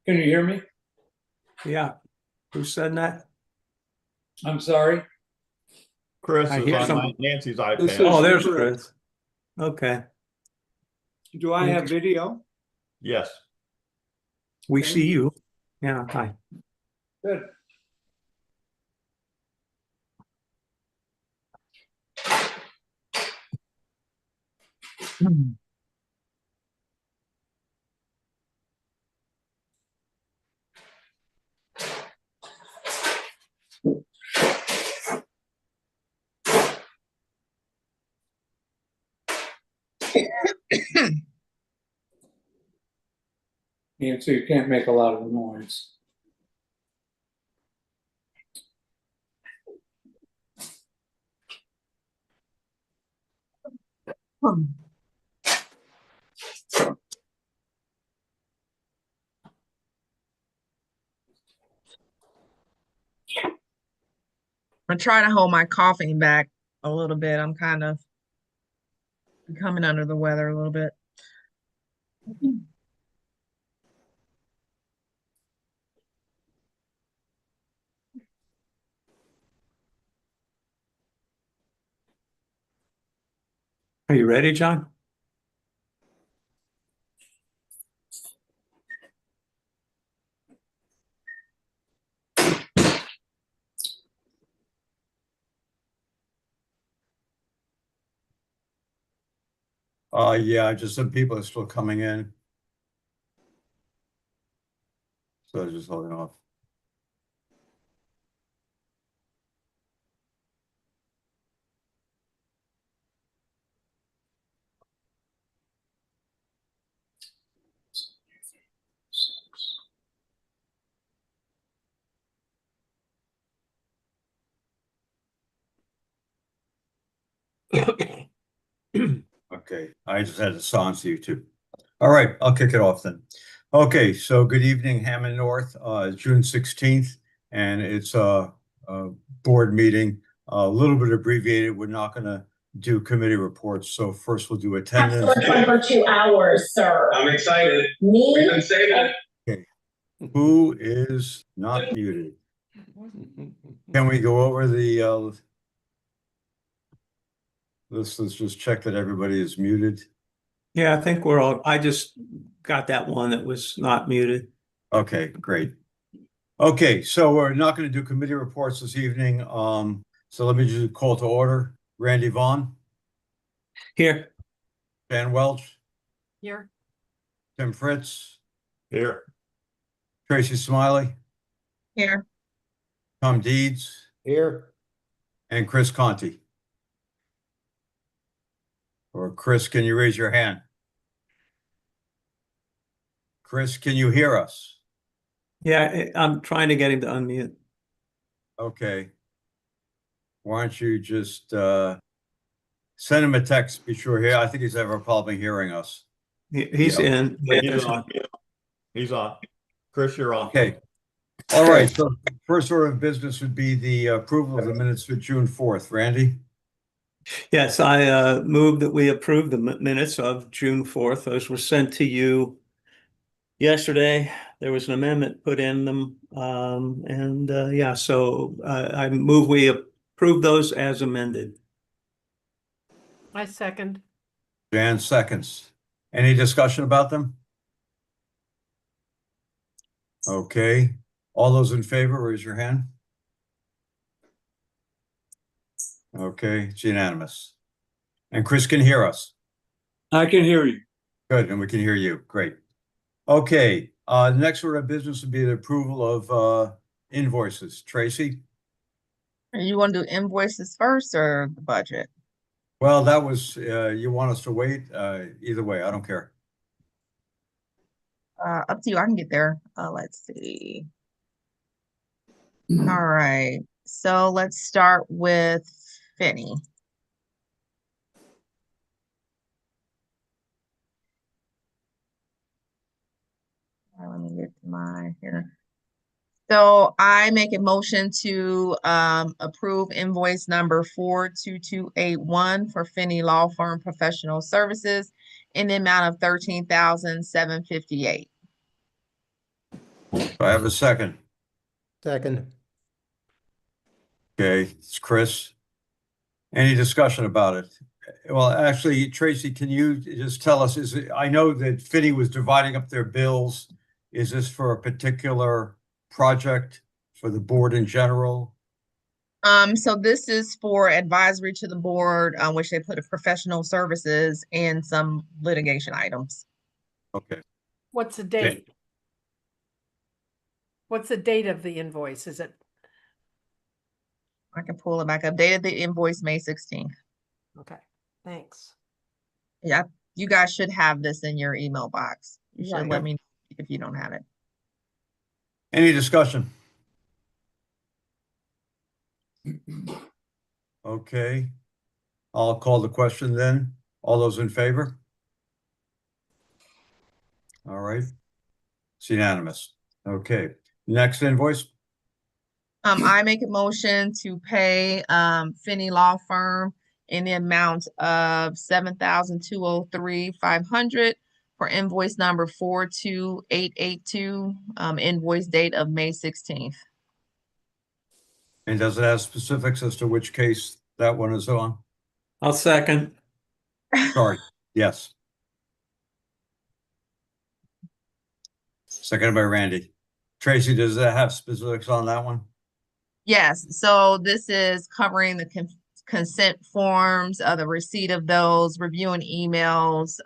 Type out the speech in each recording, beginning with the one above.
Can you hear me? Yeah. Who said that? I'm sorry. Chris I is hear on some- Nancy's This iPad. is- Oh, there's Chris. Chris. Okay. Do I have video? Yes. We Okay. see you. Yeah, hi. Good. And so you can't make a lot of noise. I'm trying to hold my coughing back a little bit. I'm kind of coming under the weather a little bit. Are you ready, John? Yeah, just some people are still coming in. So just holding off. Okay, I just had to silence you too. All right, I'll kick it off then. Okay, so good evening, Hammond North, June 16th, and it's a board meeting, a little bit abbreviated. We're not gonna do committee reports, so first we'll do attendance. For 2 hours, sir. I'm excited. Me? We've been saving it. Who is not muted? Can we go over the let's just check that everybody is muted. Yeah, I think we're all, I just got that one that was not muted. Okay, great. Okay, so we're not going to do committee reports this evening. So let me just call to order. Randy Vaughn, Here, Van Welch, Here. Tim Fritz, Here. Tracy Smiley, Here. Tom Deeds, Here. and Chris Conti. Or Chris, can you raise your hand? Chris, can you hear us? yeah, I'm trying to get him to unmute. Okay. Why don't you just send him a text, be sure here. I think he's having a problem hearing us. He's Yeah. in. He's on. He's on. Chris, you're on. Okay. All right, so first order of business would be the approval of the minutes for June 4th. Randy? Yes, I move that we approve the minutes of June 4th. Those were sent to you yesterday. There was an amendment put in them. Yeah, so I move we approve those as amended. I second. Jan seconds. Any discussion about them? Okay, all those in favor, raise your hand. Okay, it's unanimous. And Chris can hear us. I can hear you. Good, and we can hear you. Great. Okay, the next order of business would be the approval of invoices. Tracy? You want to do invoices first or the budget? Well, that was, you want us to wait? Either way, I don't care. Up to you. I can get there. Let's see. All right. So let's start with Finney. Let me get to my here. So I make a motion to approve invoice number 42281 for Finney Law Firm Professional Services in the amount of $13,758. Do I have a second? Second. Okay, it's Chris. Any discussion about it? Well, actually, Tracy, can you just tell us, I know that Finney was dividing up their bills. Is this for a particular project for the board in general? So this is for advisory to the board, which they put a professional services and some litigation items. Okay, What's the date? What's the date of the invoice? Is it, I can pull it back up. Dated the invoice May 16th. okay, thanks. Yeah, you guys should have this in your email box. You should Right. let me know if you don't have it. any discussion? Okay, I'll call the question then. All those in favor? All right, it's unanimous. Okay, next invoice. I make a motion to pay Finney Law Firm in the amount of $7,203,500 for invoice number 42882, invoice date of May 16th. And does it have specifics as to which case that one is on? I'll second. Sorry, yes. Seconded by Randy. Tracy, does that have specifics on that one? Yes, so this is covering the consent forms, the receipt of those, reviewing emails,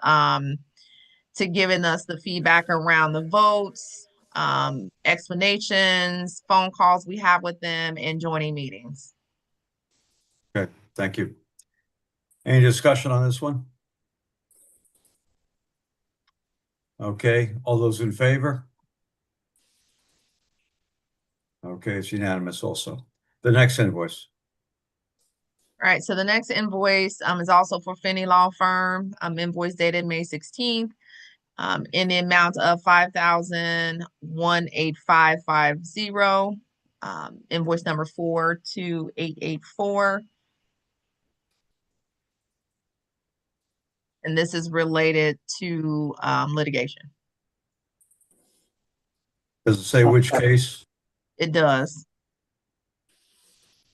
to giving us the feedback around the votes, explanations, phone calls we have with them, and joining meetings. Okay, thank you. Any discussion on this one? Okay, all those in favor? Okay, it's unanimous also. The next invoice. All right, so the next invoice is also for Finney Law Firm, invoice dated May 16th, in the amount of $5,18550, invoice number 42884. And this is related to litigation. Does it say which case? It does.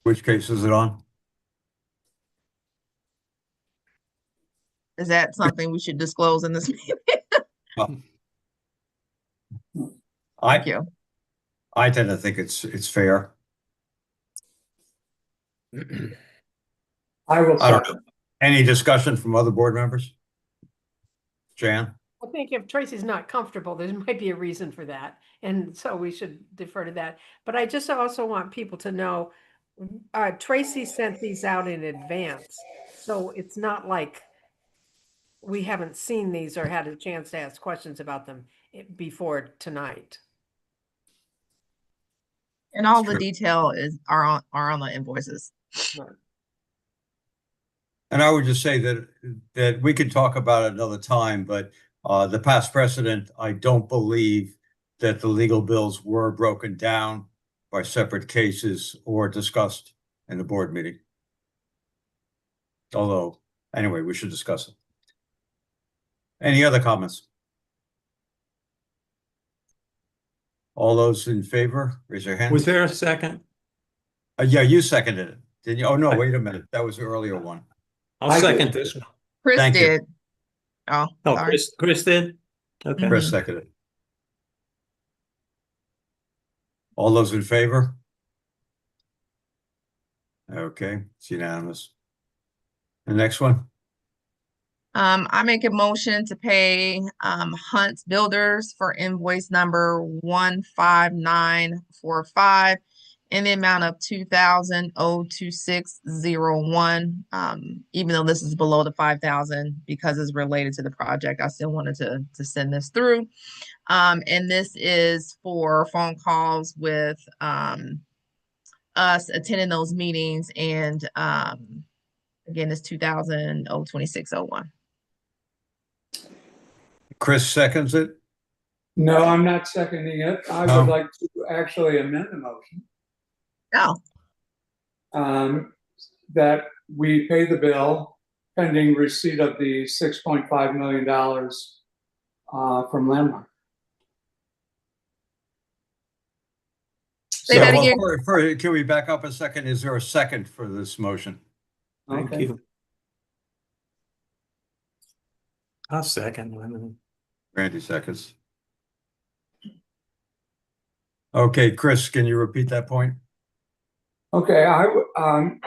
Which case is it on? Is that something we should disclose in this meeting? Thank I you. tend to think it's fair. I will I don't second. know. Any discussion from other board members? Jan? I think if Tracy's not comfortable, there might be a reason for that. And so we should defer to that. But I just also want people to know, Tracy sent these out in advance. So it's not like we haven't seen these or had a chance to ask questions about them before tonight. And all That's the true. detail are on the invoices. And I would just say that we could talk about it another time, but the past precedent, I don't believe that the legal bills were broken down by separate cases or discussed in the board meeting. Although, anyway, we should discuss it. Any other comments? All those in favor, raise your hand. Was there a second? Yeah, you seconded it, didn't you? Oh, no, wait a minute. That was the earlier one. I'll I second did. this one. Chris Thank you. did. Oh, Oh, sorry. Chris did? Okay. Chris seconded. All those in favor? Okay, it's unanimous. The next one, I make a motion to pay Hunt Builders for invoice number 15945 in the amount of $2,026.01. Even though this is below the 5,000 because it's related to the project, I still wanted to send this through. And this is for phone calls with us attending those meetings, and again, it's 2,026.01. Chris seconds it. No, I'm not seconding it. I No. would like to actually amend the motion. Oh, That we pay the bill pending receipt of the $6.5 million from Landmark. Say that well, again. can we back up a second? Is there a second for this motion? Thank Okay. you. I'll second. Randy seconds. Okay, Chris, can you repeat that point? Okay, I'm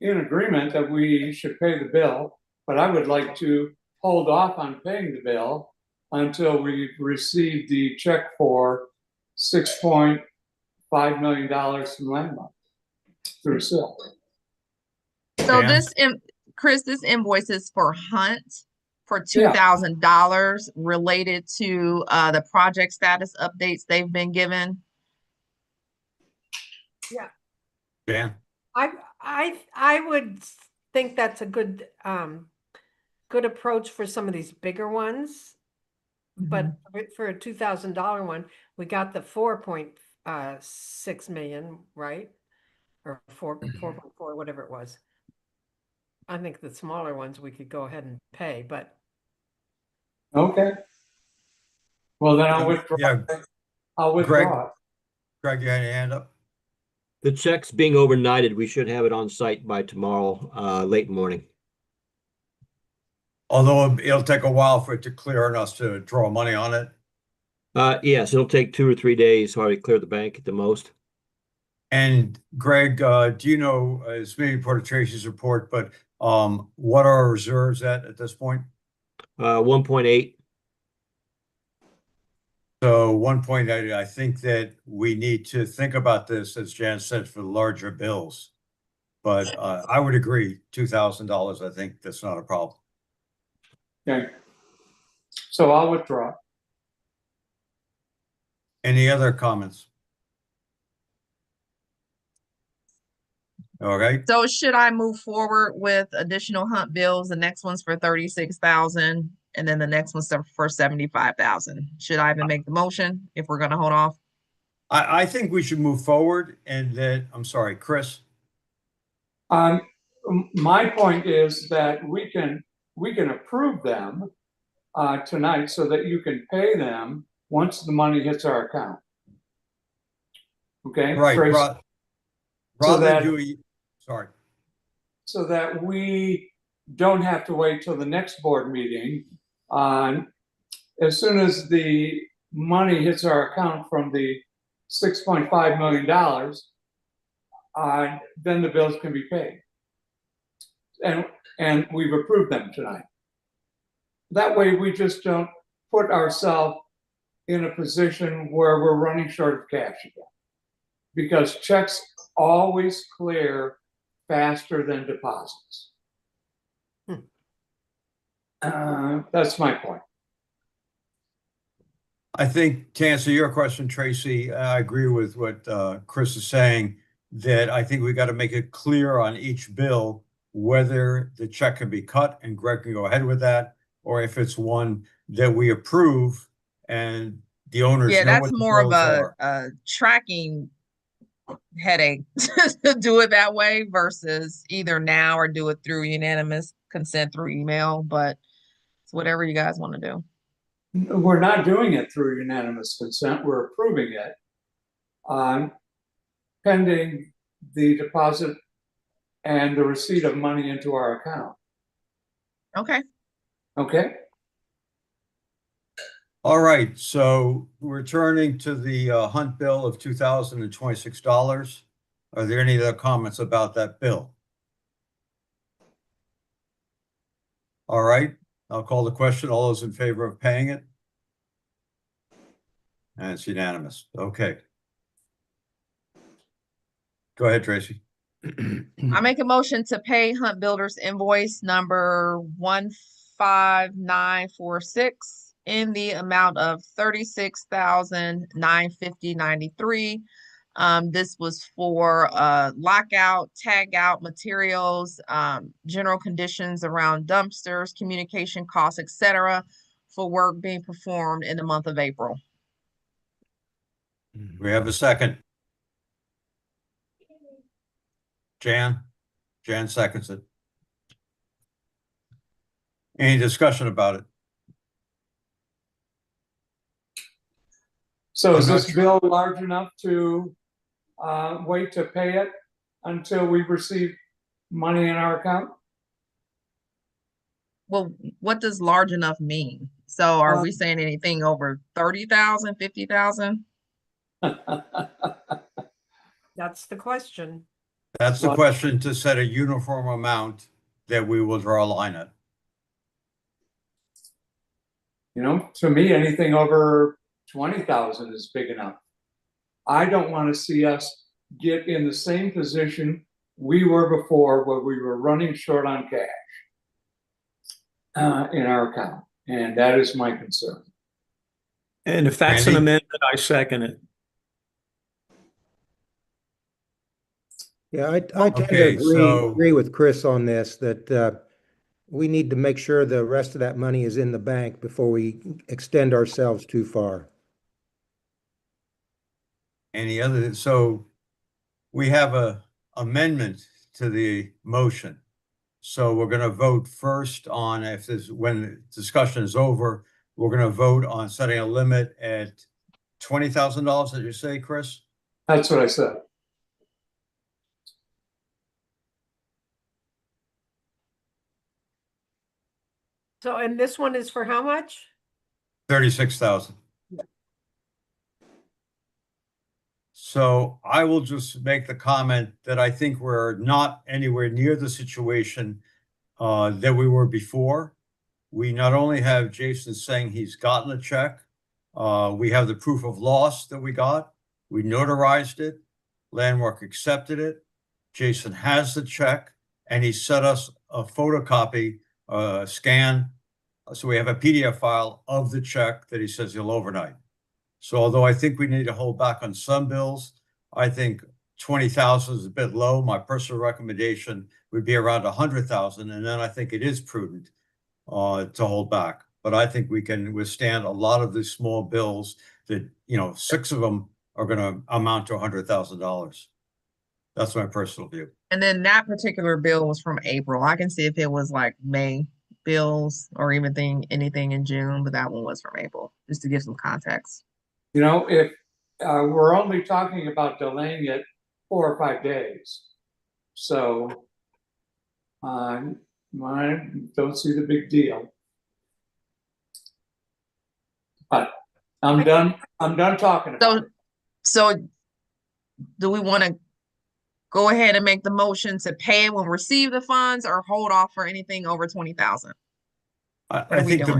in agreement that we should pay the bill, but I would like to hold off on paying the bill until we receive the check for $6.5 million from Landmark through SIL. So Dan? Chris, this invoice is for Hunt for Yeah. $2,000 related to the project status updates they've been given. Dan? I would think that's a good good approach for some of these bigger ones. But for a $2,000 one, we got the 4.6 million, right? Or 4.4, whatever it was. I think the smaller ones we could go ahead and pay, but Okay. Well, then I'll withdraw. Yeah, I'll withdraw it. Greg, you had your hand up? The check's being overnighted. We should have it on site by tomorrow, late morning. Although it'll take a while for it to clear and us to draw money on it. Yes, it'll take 2 or 3 days, probably clear the bank at the most. And Greg, do you know, it's maybe part of Tracy's report, but what are our reserves at this point? 1.8. So 1.8, I think that we need to think about this, as Jan said, for larger bills. But I would agree, $2,000, I think that's not a problem. Okay. So I'll withdraw. Any other comments? All right, So should I move forward with additional Hunt bills? The next one's for 36,000 and then the next one's for 75,000. Should I even make the motion if we're gonna hold off? I think we should move forward and that, I'm sorry, Chris. My point is that we can approve them tonight so that you can pay them once the money hits our account. Okay? Right, Trace? rather that- than do, sorry. So that we don't have to wait till the next board meeting. As soon as the money hits our account from the $6.5 million, then the bills can be paid. And we've approved them tonight. That way we just don't put ourselves in a position where we're running short of cash again. Because checks always clear faster than deposits. That's my point. I think to answer your question, Tracy, I agree with what Chris is saying, that I think we got to make it clear on each bill whether the check can be cut and Greg can go ahead with that, or if it's one that we approve and the owners Yeah, know that's what the more of bills are. a tracking headache to do it that way versus either now or do it through unanimous consent through email, but it's whatever you guys want to do. We're not doing it through unanimous consent. We're approving it pending the deposit and the receipt of money into our account. Okay. Okay? All right, so returning to the Hunt bill of $2,026. Are there any other comments about that bill? All right, I'll call the question. All those in favor of paying it? And it's unanimous. Okay. Go ahead, Tracy. I make a motion to pay Hunt Builders invoice number 15946 in the amount of 36,950.93. This was for lockout, tag out materials, general conditions around dumpsters, communication costs, etc., for work being performed in the month of April. We have a second. Jan seconds it. Any discussion about it? So is I'm not this bill large enough to wait to pay it until we receive money in our account? Well, what does large enough mean? So are Uh, we saying anything over 30,000, 50,000? That's the question. That's the Well- question, to set a uniform amount that we will draw a line at. To me, anything over 20,000 is big enough. I don't want to see us get in the same position we were before, where we were running short on cash in our account, and that is my concern. And if that's an Randy? amendment, I second it. Yeah, I tend to Okay, so- agree with Chris on this, that we need to make sure the rest of that money is in the bank before we extend ourselves too far. Any other, so we have a amendment to the motion. So we're gonna vote first on, if this, when the discussion is over, we're gonna vote on setting a limit at $20,000, did you say, Chris? That's what I said. So, and this one is for how much? 36,000. So I will just make the comment that I think we're not anywhere near the situation that we were before. We not only have Jason saying he's gotten a check, we have the proof of loss that we got. We notarized it. Landmark accepted it. Jason has the check, and he sent us a photocopy, scan. So we have a PDF file of the check that he says he'll overnight. So although I think we need to hold back on some bills, I think 20,000 is a bit low. My personal recommendation would be around 100,000, and then I think it is prudent to hold back. But I think we can withstand a lot of these small bills that, 6 of them are going to amount to $100,000. That's my personal view. And then that particular bill was from April. I can see if it was like May bills or even anything in June, but that one was from April, just to give some context. If we're only talking about delaying it 4 or 5 days, so I don't see the big deal. But I'm done talking about it. So do we want to go ahead and make the motion to pay when we receive the funds, or hold off for anything over 20,000? I think the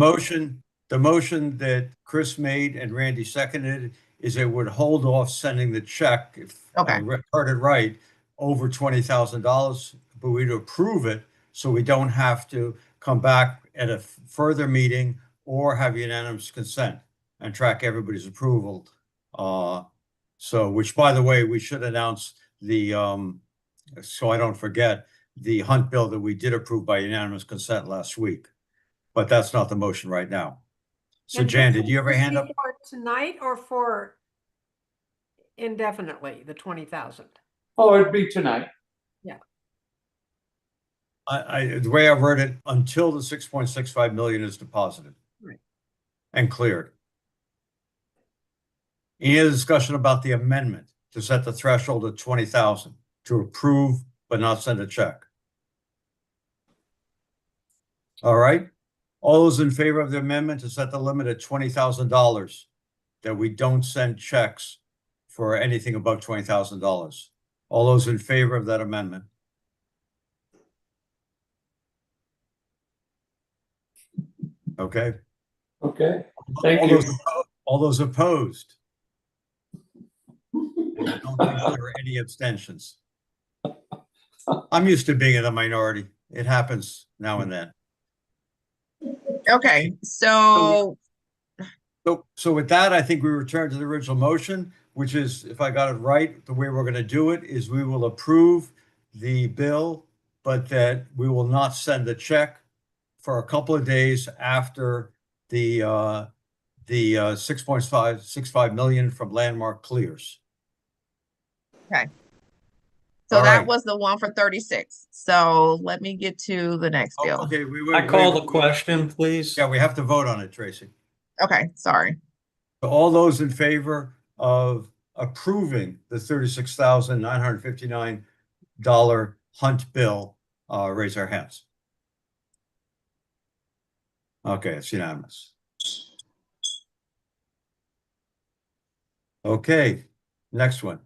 motion that Chris made and Randy seconded is it would hold off sending the check, if I heard it right, over $20,000, but we'd approve it so we don't have to come back at a further meeting or have unanimous consent and track everybody's approval. So, which, by the way, we should announce the, so I don't forget, the Hunt bill that we did approve by unanimous consent last week. But that's not the motion right now. So And Jan, this did you have a would hand be up? for tonight or for indefinitely, the 20,000? Oh, it'd be tonight. The way I've read it, until the 6.65 million is deposited. Right. And cleared. Any other discussion about the amendment to set the threshold at 20,000 to approve but not send a check? All right. All those in favor of the amendment to set the limit at $20,000, that we don't send checks for anything above $20,000. All those in favor of that amendment? Okay. Okay, thank you. All those opposed? And I don't think there are any abstentions. I'm used to being in the minority. It happens now and then. Okay, so So with that, I think we return to the original motion, which is, if I got it right, the way we're going to do it is we will approve the bill, but that we will not send a check for a couple of days after the 6.65 million from Landmark clears. so All that right. was the one for 36. So let me get to the next bill. Okay, I call the question, please. Yeah, we have to vote on it, Tracy. Okay, sorry. So all those in favor of approving the $36,959 Hunt bill, raise our hands. Okay, it's unanimous. Okay, next one.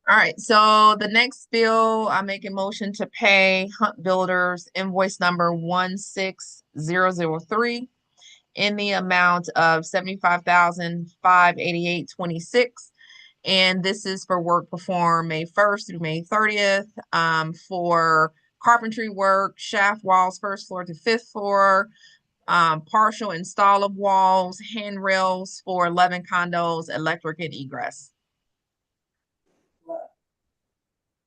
All right, so the next bill, I make a motion to pay Hunt Builders invoice number 16003 in the amount of $75,588.26. And this is for work performed May 1st through May 30th, for carpentry work, shaft walls, first floor to fifth floor, partial install of walls, handrails for 11 condos, electric and egress.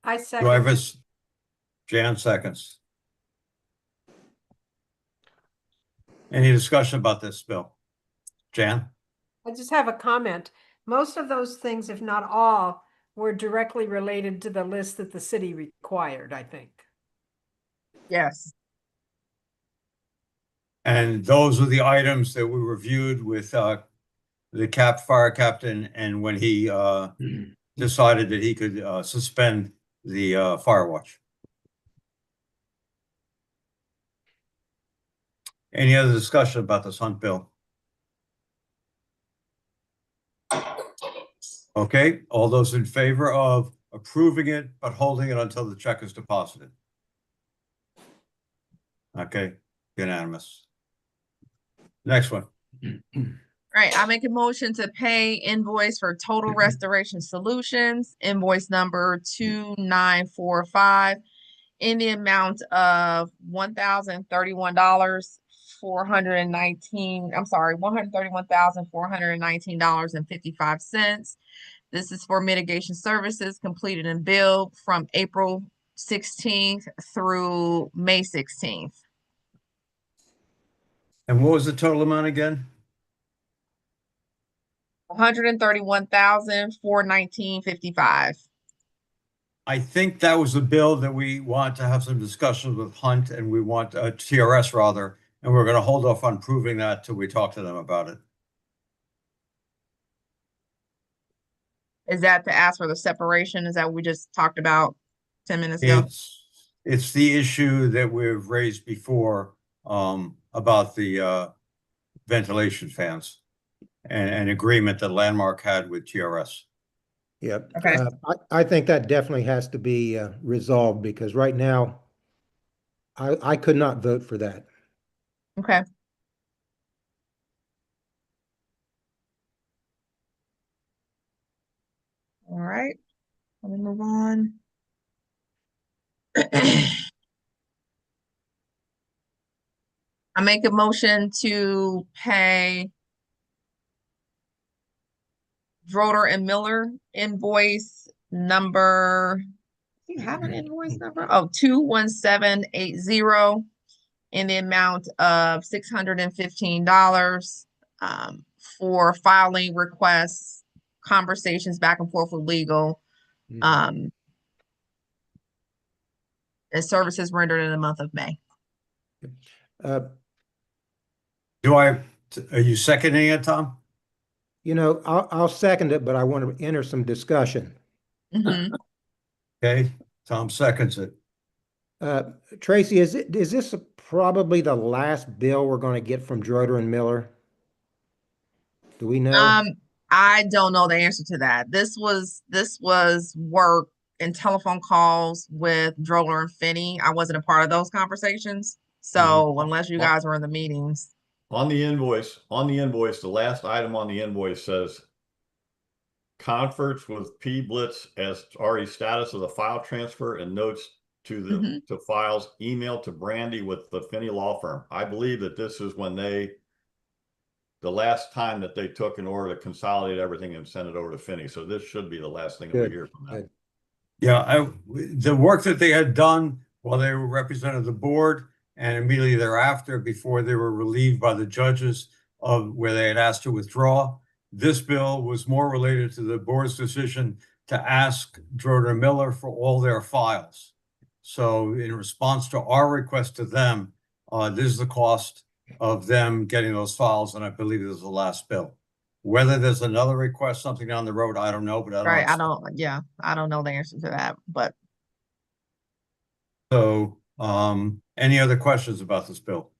I Do I second. have a, Jan seconds. Any discussion about this bill? Jan? I just have a comment. Most of those things, if not all, were directly related to the list that the city required, I think. Yes. And those are the items that we reviewed with the fire captain, and when he decided that he could suspend the fire watch. Any other discussion about this Hunt bill? Okay, all those in favor of approving it, but holding it until the check is deposited? Okay, unanimous. Next one. All right, I make a motion to pay invoice for Total Restoration Solutions, invoice number 2945 in the amount of $131,419.55. This is for mitigation services completed and billed from April 16th through May 16th. And what was the total amount again? $131,419.55. I think that was the bill that we want to have some discussions with Hunt, and we want TRS rather, and we're going to hold off on proving that till we talk to them about it. Is that to ask for the separation? Is that what we just talked about 10 minutes ago? It's the issue that we've raised before about the ventilation fans and an agreement that Landmark had with TRS. Yep. Okay. I think that definitely has to be resolved, because right now I could not vote for that. Okay. All right, let me move on. I make a motion to pay Droder and Miller invoice number, do you have an invoice number? Oh, 21780 in the amount of $615 for filing requests, conversations back and forth with legal, and services rendered in the month of May. Uh, Are you seconding it, Tom? You know, I'll second it, but I want to enter some discussion. Mhm. Okay, Tom seconds it. Tracy, is this probably the last bill we're going to get from Droder and Miller? Do we know? I don't know the answer to that. This was work and telephone calls with Droller and Finney. I wasn't a part of those conversations. So unless you guys were in the meetings. On the invoice, the last item on the invoice says conference with P Blitz as already status of the file transfer and notes to the to files emailed to Brandy with the Finney law firm. I believe that this is when the last time that they took in order to consolidate everything and send it over to Finney. So this should be the last thing that we hear from them. Good. Yeah, the work that they had done while they were representing the board, and immediately thereafter, before they were relieved by the judges of where they had asked to withdraw, this bill was more related to the board's decision to ask Droder and Miller for all their files. So in response to our request to them, this is the cost of them getting those files, and I believe this is the last bill. Whether there's another request, something down the road, I don't know, but I don't. Right, I don't know the answer to that, but So, any other questions about this bill?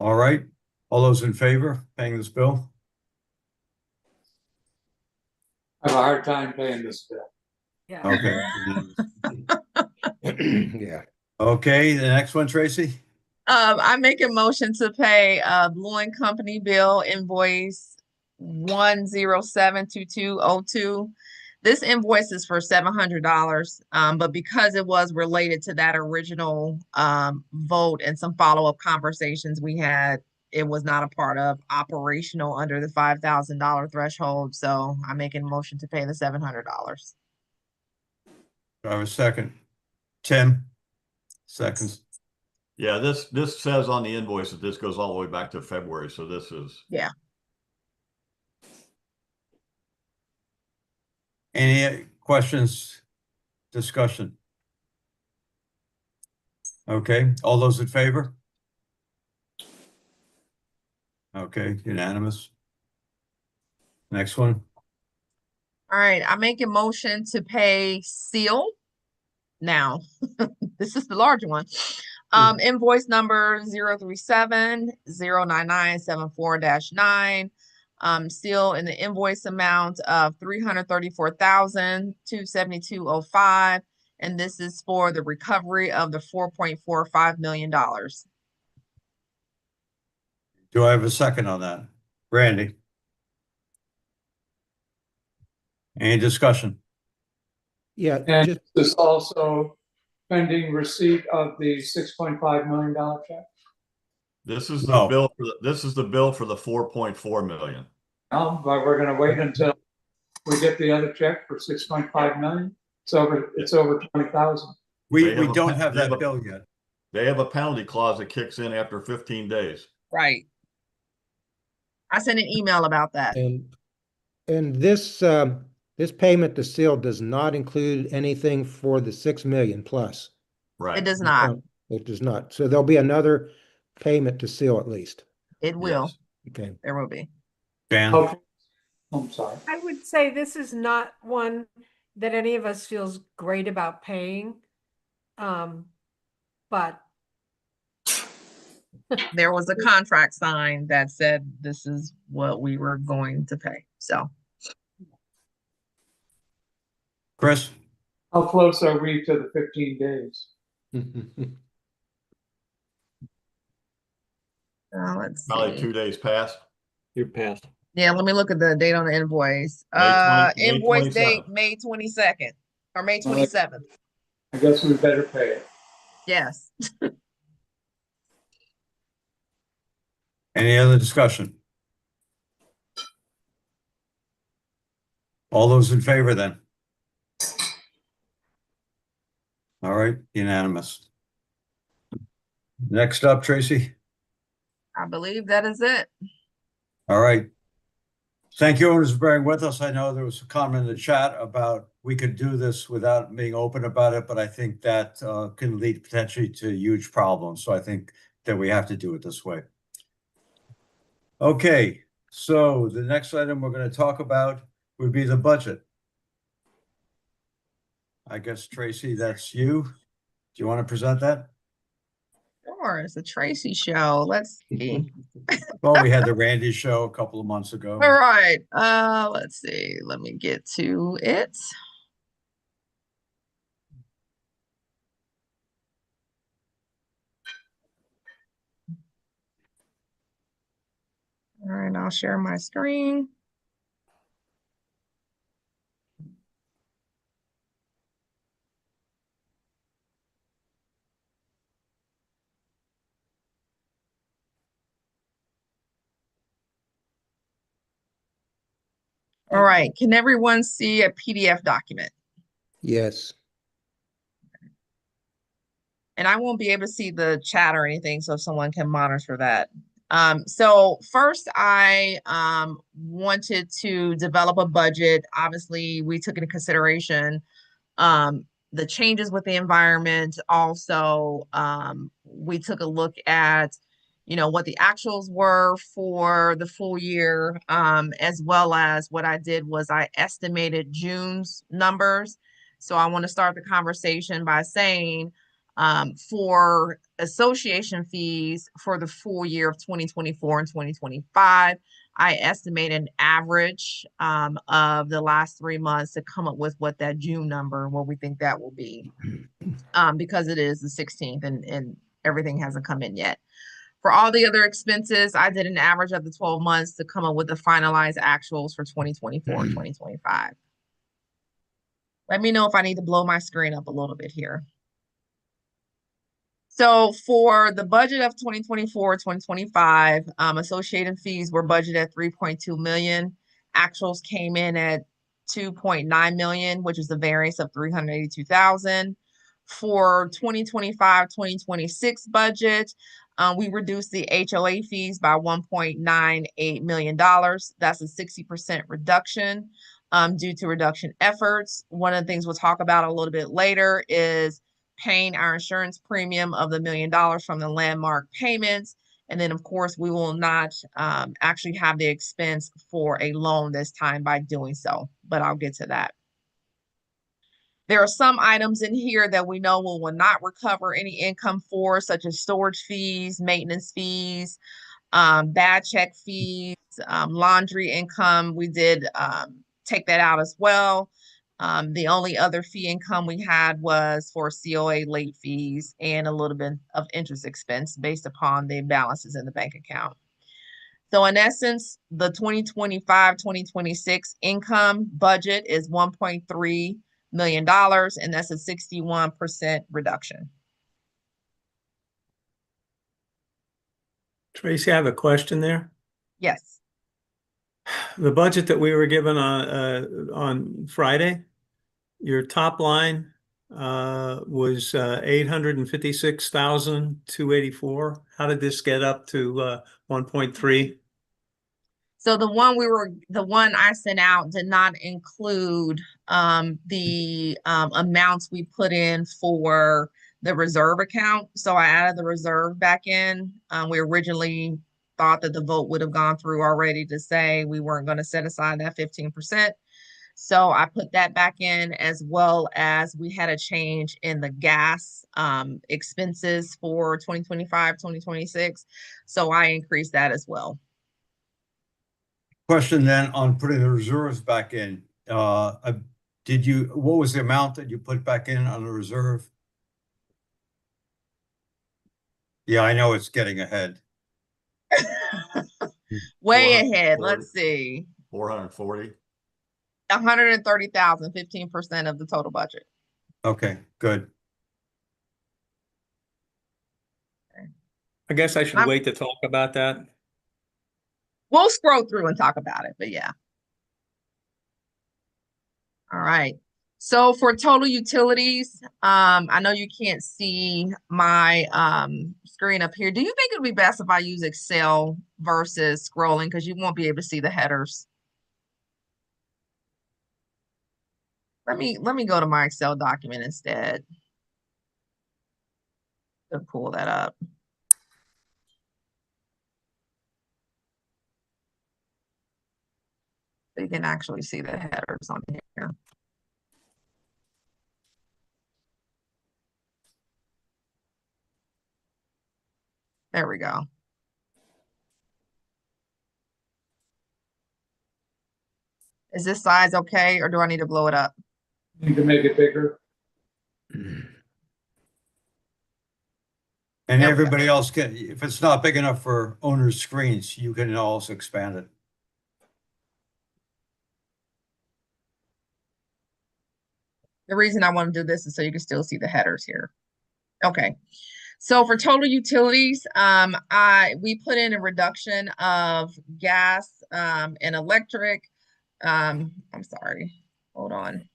All right, all those in favor of paying this bill? I have a hard time paying this bill. Yeah. Okay. Yeah. Okay, the next one, Tracy? I make a motion to pay Blue and Company bill invoice 1072202. This invoice is for $700, but because it was related to that original vote and some follow-up conversations we had, it was not a part of operational under the $5,000 threshold. So I'm making a motion to pay the $700. Do I have a second? Tim? Seconds. Yeah, this says on the invoice that this goes all the way back to February, so this is. Yeah. Any questions, discussion? Okay, all those in favor? Okay, unanimous. Next one. All right, I make a motion to pay Seal now. This is the large one. Invoice number 037-09974-9. Seal in the invoice amount of $334,272.05. And this is for the recovery of the $4.45 million. Do I have a second on that? Randy? Any discussion? Yeah, And just, this is also pending receipt of the $6.5 million check. This is the No. bill for this is the bill for the 4.4 million. But we're gonna wait until we get the other check for 6.5 million. It's over 20,000. We They have a don't pe- have they have that a- bill yet. They have a penalty clause that kicks in after 15 days. Right. I sent an email about that. and this, this payment to Seal does not include anything for the 6 million plus. Right. It does not. It does not. So there'll be another payment to Seal at least. It will. Yes. Okay. There will be. Dan? Okay. I'm sorry. I would say this is not one that any of us feels great about paying. But There was a contract signed that said this is what we were going to pay. So Chris? How close are we to the 15 days? let's Probably see. 2 days past. You're past. Yeah, let me look at the date on the invoice. May Invoice date 27th. May 22nd or May 27th. I guess we better pay it. Yes. Any other discussion? All those in favor then? All right, unanimous. Next up, Tracy. I believe that is it. All right. Thank you, owners, for bearing with us. I know there was a comment in the chat about we could do this without being open about it, but I think that can lead potentially to huge problems. So I think that we have to do it this way. Okay, so the next item we're going to talk about would be the budget. I guess, Tracy, that's you. Do you want to present that? Sure, it's a Tracy show. Let's see. Well, we had the Randy show a couple of months ago. All right. Let's see. Let me get to it. All right, I'll share my screen. All right, can everyone see a PDF document? Yes. And I won't be able to see the chat or anything, so someone can monitor that. So first I wanted to develop a budget. Obviously, we took into consideration the changes with the environment. Also, we took a look at, what the actuals were for the full year, as well as what I did was I estimated June's numbers. So I want to start the conversation by saying, for association fees for the full year of 2024 and 2025, I estimate an average of the last 3 months to come up with what that June number, what we think that will be, because it is the 16th and everything hasn't come in yet. For all the other expenses, I did an average of the 12 months to come up with the finalized actuals for 2024 and 2025. Let me know if I need to blow my screen up a little bit here. So for the budget of 2024, 2025, associated fees were budgeted at 3.2 million. Actuals came in at 2.9 million, which is the variance of 382,000. For 2025, 2026 budget, we reduced the HOA fees by $1.98 million. That's a 60% reduction due to reduction efforts. One of the things we'll talk about a little bit later is paying our insurance premium of the $1 million from the landmark payments. And then, of course, we will not actually have the expense for a loan this time by doing so, but I'll get to that. There are some items in here that we know we will not recover any income for, such as storage fees, maintenance fees, bad check fees, laundry income. We did take that out as well. The only other fee income we had was for COA late fees and a little bit of interest expense based upon the balances in the bank account. So in essence, the 2025-2026 income budget is $1.3 million, and that's a 61% reduction. Tracy, I have a question there. Yes. The budget that we were given on Friday, your top line was 856,284. How did this get up to 1.3? So the one I sent out did not include the amounts we put in for the reserve account. So I added the reserve back in. We originally thought that the vote would have gone through already to say we weren't going to set aside that 15%. So I put that back in, as well as we had a change in the gas expenses for 2025, 2026. So I increased that as well. Question then on putting the reserves back in. What was the amount that you put back in on the reserve? Yeah, I know it's getting ahead. Way 440. ahead. Let's see. 440. 130,000, 15% of the total budget. Okay, good. I guess I should wait to talk about that. We'll scroll through and talk about it, but yeah. All right. So for total utilities, I know you can't see my screen up here. Do you think it would be best if I use Excel versus scrolling, because you won't be able to see the headers? Let me go to my Excel document instead to pull that up. So you can actually see the headers on here. There we go. Is this size okay, or do I need to blow it up? Need to make it bigger. And everybody else can, if it's not big enough for owners' screens, you can also expand it. The reason I want to do this is so you can still see the headers here. Okay. So for total utilities, we put in a reduction of gas and electric. I'm sorry. Hold on.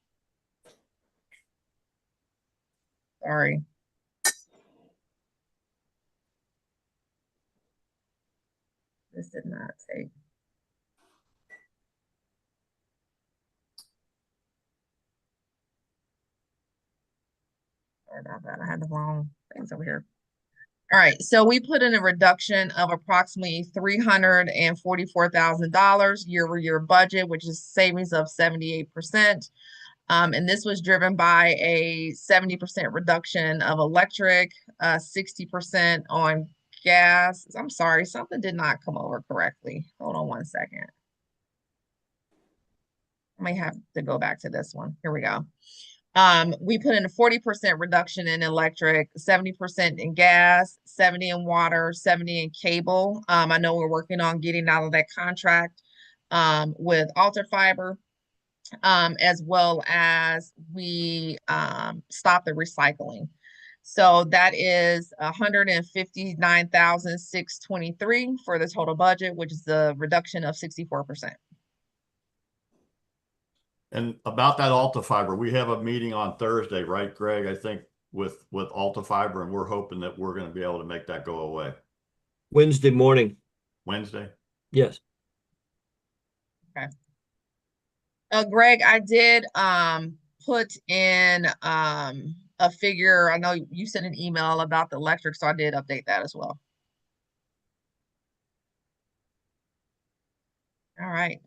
Sorry. This did not take. Sorry about that. I had the wrong things over here. All right, so we put in a reduction of approximately $344,000 year-over-year budget, which is savings of 78%. And this was driven by a 70% reduction of electric, 60% on gas. I'm sorry, something did not come over correctly. Hold on one second. I may have to go back to this one. Here we go. We put in a 40% reduction in electric, 70% in gas, 70 in water, 70 in cable. I know we're working on getting out of that contract with Alter Fiber, as well as we stop the recycling. So that is 159,623 for the total budget, which is a reduction of 64%. And about that Alta Fiber, we have a meeting on Thursday, right, Greg? I think with Alta Fiber, and we're hoping that we're going to be able to make that go away. Wednesday morning. Wednesday? Yes. Okay. Greg, I did put in a figure. I know you sent an email about the electric, so I did update that as well. All right.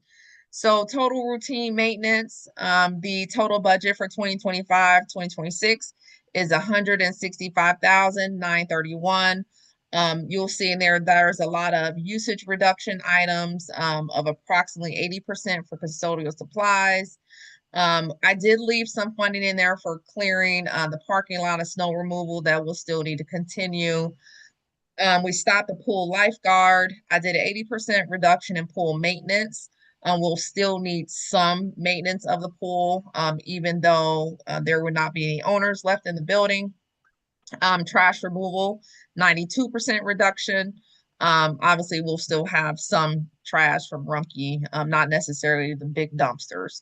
So total routine maintenance, the total budget for 2025, 2026 is 165,931. You'll see in there's a lot of usage reduction items of approximately 80% for custodial supplies. I did leave some funding in there for clearing the parking lot of snow removal that will still need to continue. We stopped the pool lifeguard. I did an 80% reduction in pool maintenance. We'll still need some maintenance of the pool, even though there would not be any owners left in the building. Trash removal, 92% reduction. Obviously, we'll still have some trash from Rumpke, not necessarily the big dumpsters.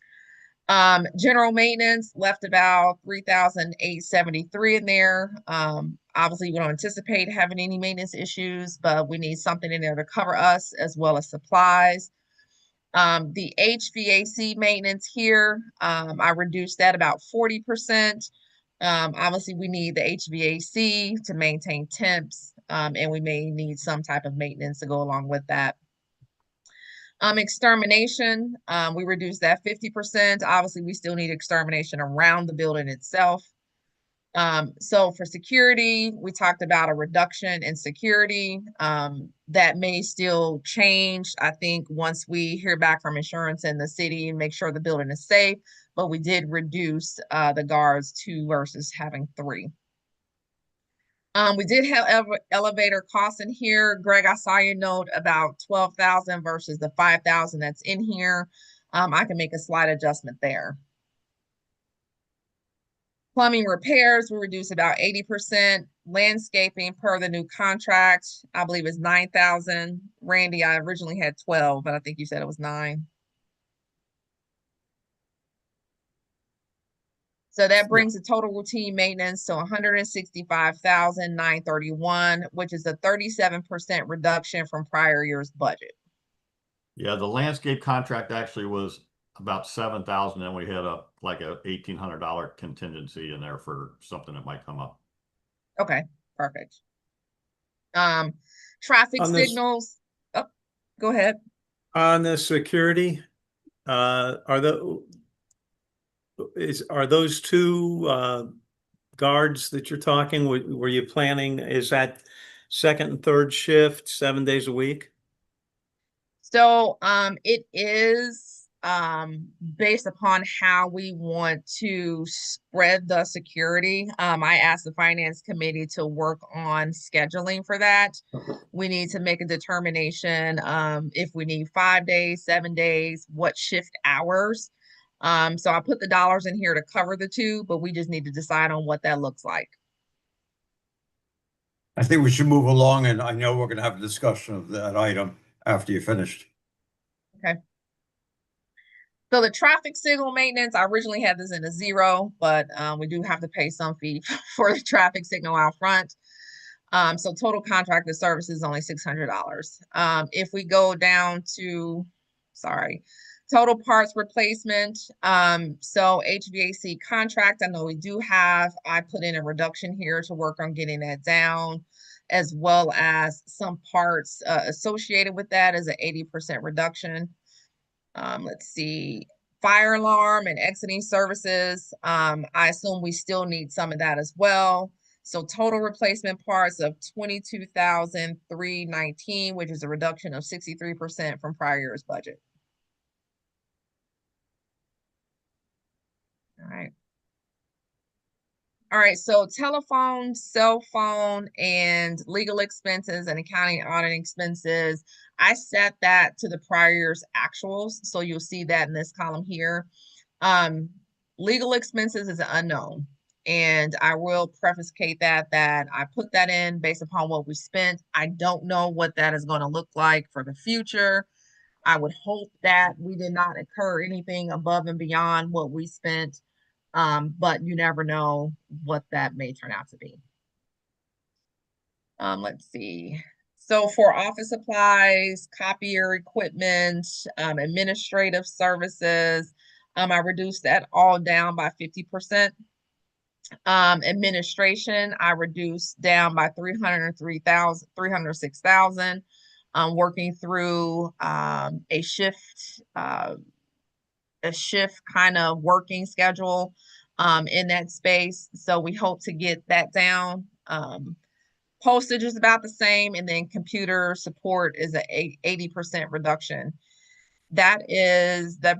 General maintenance left about 3,873 in there. Obviously, we don't anticipate having any maintenance issues, but we need something in there to cover us as well as supplies. The HVAC maintenance here, I reduced that about 40%. Obviously, we need the HVAC to maintain temps, and we may need some type of maintenance to go along with that. Extermination, we reduced that 50%. Obviously, we still need extermination around the building itself. So for security, we talked about a reduction in security. That may still change, I think, once we hear back from insurance in the city and make sure the building is safe. But we did reduce the guards 2 versus having 3. We did have elevator costs in here. Greg, I saw your note about 12,000 versus the 5,000 that's in here. I can make a slight adjustment there. Plumbing repairs, we reduced about 80%. Landscaping per the new contract, I believe is 9,000. Randy, I originally had 12, but I think you said it was 9. So that brings the total routine maintenance to 165,931, which is a 37% reduction from prior year's budget. Yeah, the landscape contract actually was about 7,000, and we had a $1,800 contingency in there for something that might come up. Okay, perfect. Traffic On this- signals. Oh, go ahead. On the security, are those 2 guards that you're talking, were you planning, is that second and third shift, 7 days a week? So it is based upon how we want to spread the security. I asked the finance committee to work on scheduling for that. We need to make a determination if we need 5 days, 7 days, what shift hours. So I put the dollars in here to cover the 2, but we just need to decide on what that looks like. I think we should move along, and I know we're going to have a discussion of that item after you're finished. Okay. So the traffic signal maintenance, I originally had this in a 0, but we do have to pay some fee for the traffic signal out front. So total contracted services is only $600. If we go down to, total parts replacement. So HVAC contract, I know we do have, I put in a reduction here to work on getting that down. as well as some parts associated with that is an 80% reduction. Let's see, fire alarm and exiting services. I assume we still need some of that as well. So total replacement parts of 22,319, which is a reduction of 63% from prior year's budget. All right. All right, so telephone, cell phone, and legal expenses and accounting audit expenses, I set that to the prior year's actuals. So you'll see that in this column here. Legal expenses is an unknown. And I will prefacate that I put that in based upon what we spent. I don't know what that is going to look like for the future. I would hope that we did not incur anything above and beyond what we spent. But you never know what that may turn out to be. Let's see. So for office supplies, copier equipment, administrative services, I reduced that all down by 50%. Administration, I reduced down by 306,000. Working through a shift kind of working schedule in that space. So we hope to get that down. Postage is about the same, and then computer support is an 80% reduction. That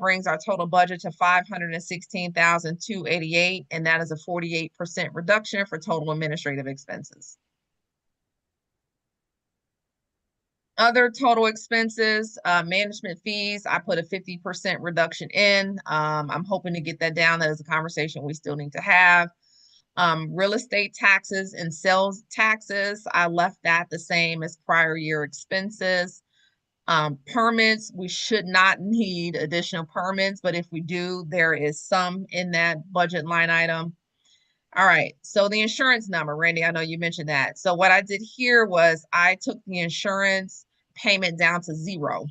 brings our total budget to 516,288, and that is a 48% reduction for total administrative expenses. Other total expenses, management fees, I put a 50% reduction in. I'm hoping to get that down. That is a conversation we still need to have. Real estate taxes and sales taxes, I left that the same as prior year expenses. Permits, we should not need additional permits, but if we do, there is some in that budget line item. All right, so the insurance number, Randy, I know you mentioned that. So what I did here was I took the insurance payment down to 0.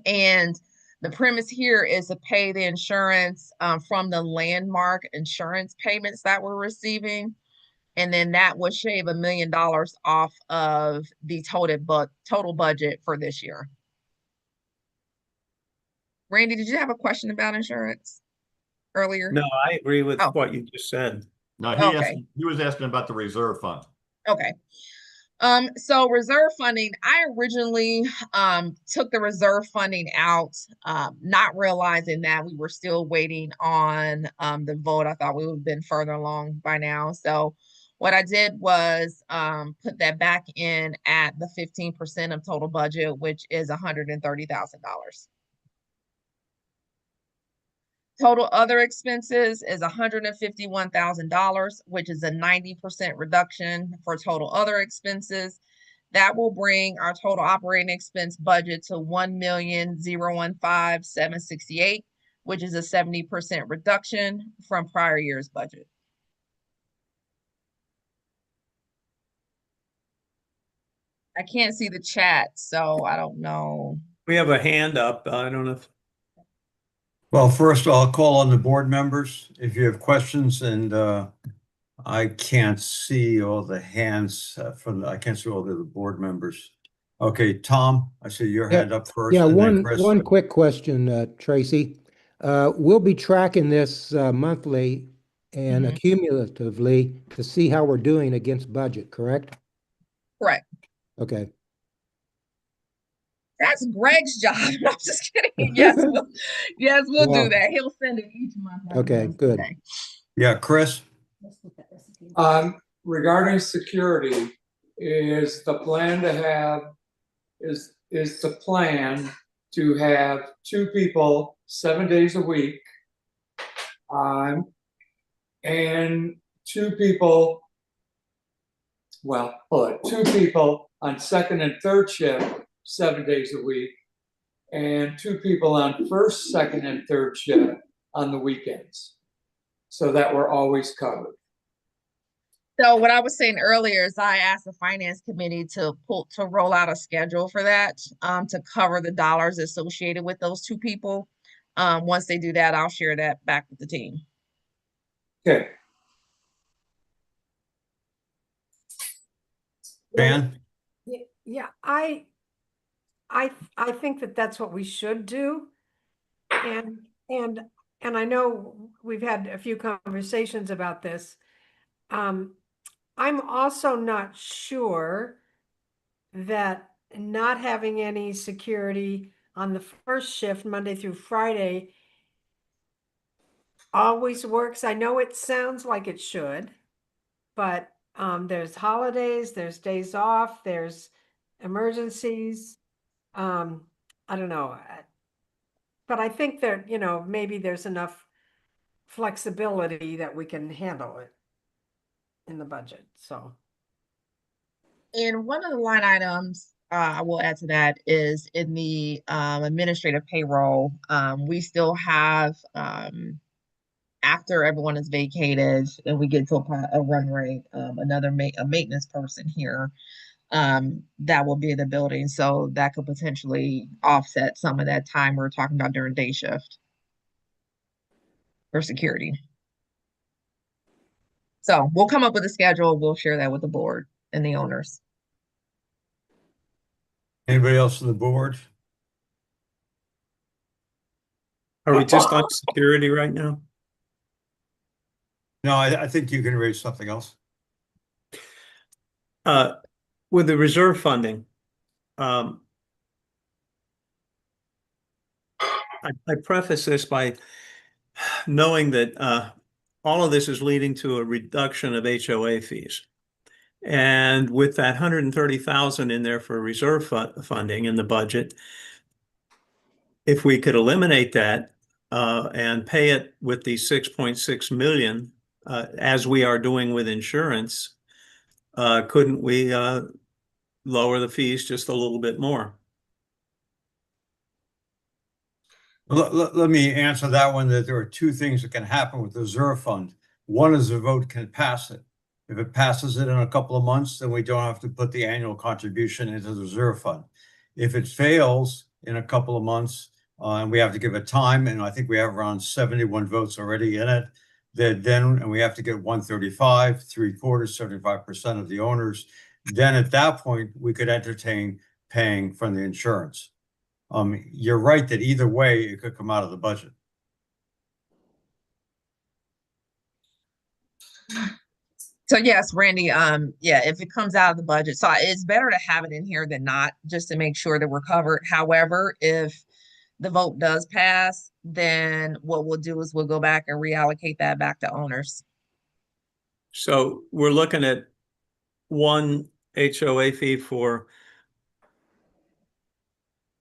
And the premise here is to pay the insurance from the landmark insurance payments that we're receiving. And then that would shave $1 million off of the total budget for this year. Randy, did you have a question about insurance earlier? No, I agree with Oh. what you just said. No, Okay. he was asking about the reserve fund. Okay. So reserve funding, I originally took the reserve funding out, not realizing that we were still waiting on the vote. I thought we would have been further along by now. So what I did was put that back in at the 15% of total budget, which is $130,000. Total other expenses is $151,000, which is a 90% reduction for total other expenses. That will bring our total operating expense budget to $1,015,768, which is a 70% reduction from prior year's budget. I can't see the chat, so I don't know. We have a hand up. I don't know if. Well, first I'll call on the board members if you have questions, and I can't see all the hands I can't see all the board members. Okay, Tom, I see your hand up first. Yeah, and then Chris. one quick question, Tracy. We'll be tracking this monthly and accumulatively to see how we're doing against budget, correct? Correct. Okay. That's Greg's job. I'm just kidding. Yes, we'll do that. He'll send it each month. Okay, good. Yeah, Chris? Regarding security, is the plan to have two people 7 days a week, and two people on second and third shift 7 days a week, and two people on first, second, and third shift on the weekends, so that we're always covered. So what I was saying earlier is I asked the finance committee to roll out a schedule for that, to cover the dollars associated with those two people. Once they do that, I'll share that back with the team. Okay. Dan? Yeah, I think that that's what we should do. And, and, and I know we've had a few conversations about this. I'm also not sure that not having any security on the first shift, Monday through Friday, always works. I know it sounds like it should, but there's holidays, there's days off, there's emergencies. I don't know. But I think that, maybe there's enough flexibility that we can handle it in the budget, so. And one of the line items I will add to that is in the administrative payroll. We still have after everyone is vacated and we get to a run rate, another a maintenance person here that will be in the building. So that could potentially offset some of that time we were talking about during day shift for security. So we'll come up with a schedule. We'll share that with the board and the owners. Anybody else on the board? Are we just on security right now? No, I think you can raise something else. With the reserve funding, I preface this by knowing that all of this is leading to a reduction of HOA fees. And with that 130,000 in there for reserve funding in the budget, if we could eliminate that and pay it with the 6.6 million, as we are doing with insurance, couldn't we lower the fees just a little bit more? Let me answer that one, that there are two things that can happen with the reserve fund. One is the vote can pass it. If it passes it in a couple of months, then we don't have to put the annual contribution into the reserve fund. If it fails in a couple of months, and we have to give it time, and I think we have around 71 votes already in it, and we have to get 135, 3/4, 75% of the owners, then at that point, we could entertain paying from the insurance. You're right that either way, it could come out of the budget. So yes, Randy, yeah, if it comes out of the budget, so it's better to have it in here than not, just to make sure that we're covered. However, if the vote does pass, then what we'll do is we'll go back and reallocate that back to owners. So we're looking at one HOA fee for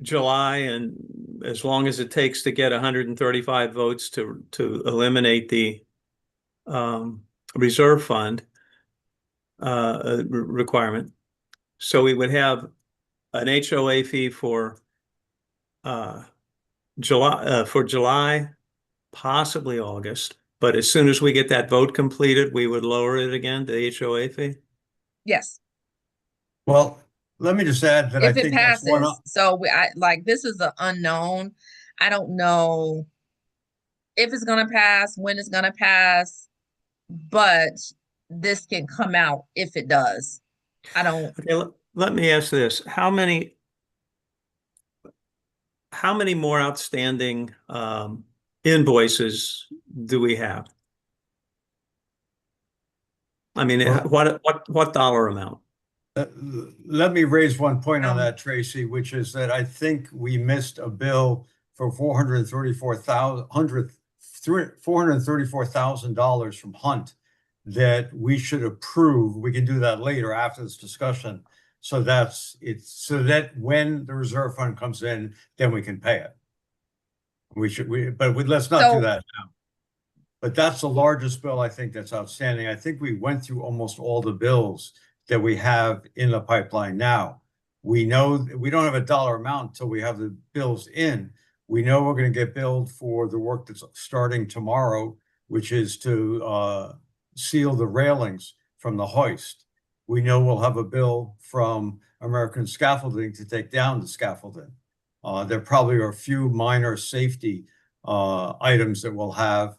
July, and as long as it takes to get 135 votes to eliminate the reserve fund requirement. So we would have an HOA fee for July, possibly August, but as soon as we get that vote completed, we would lower it again, the HOA fee. Yes, Well, let me just add that I if it think that's one. passes. So I like, this is an unknown. I don't know if it's gonna pass, when it's gonna pass, but this can come out if it does. I don't. Okay, let me ask this: how many more outstanding invoices do we have? I mean, Well, what dollar amount? Let me raise one point on that, Tracy, which is that I think we missed a bill for $434,000 from Hunt that we should approve. We can do that later after this discussion. So that's it. So that when the reserve fund comes in, then we can pay it. But let's not do that now. But that's the largest bill I think that's outstanding. I think we went through almost all the bills that we have in the pipeline now. We know we don't have a dollar amount until we have the bills in. We know we're going to get billed for the work that's starting tomorrow, which is to seal the railings from the hoist. We know we'll have a bill from American Scaffolding to take down the scaffolding. There probably are a few minor safety items that we'll have.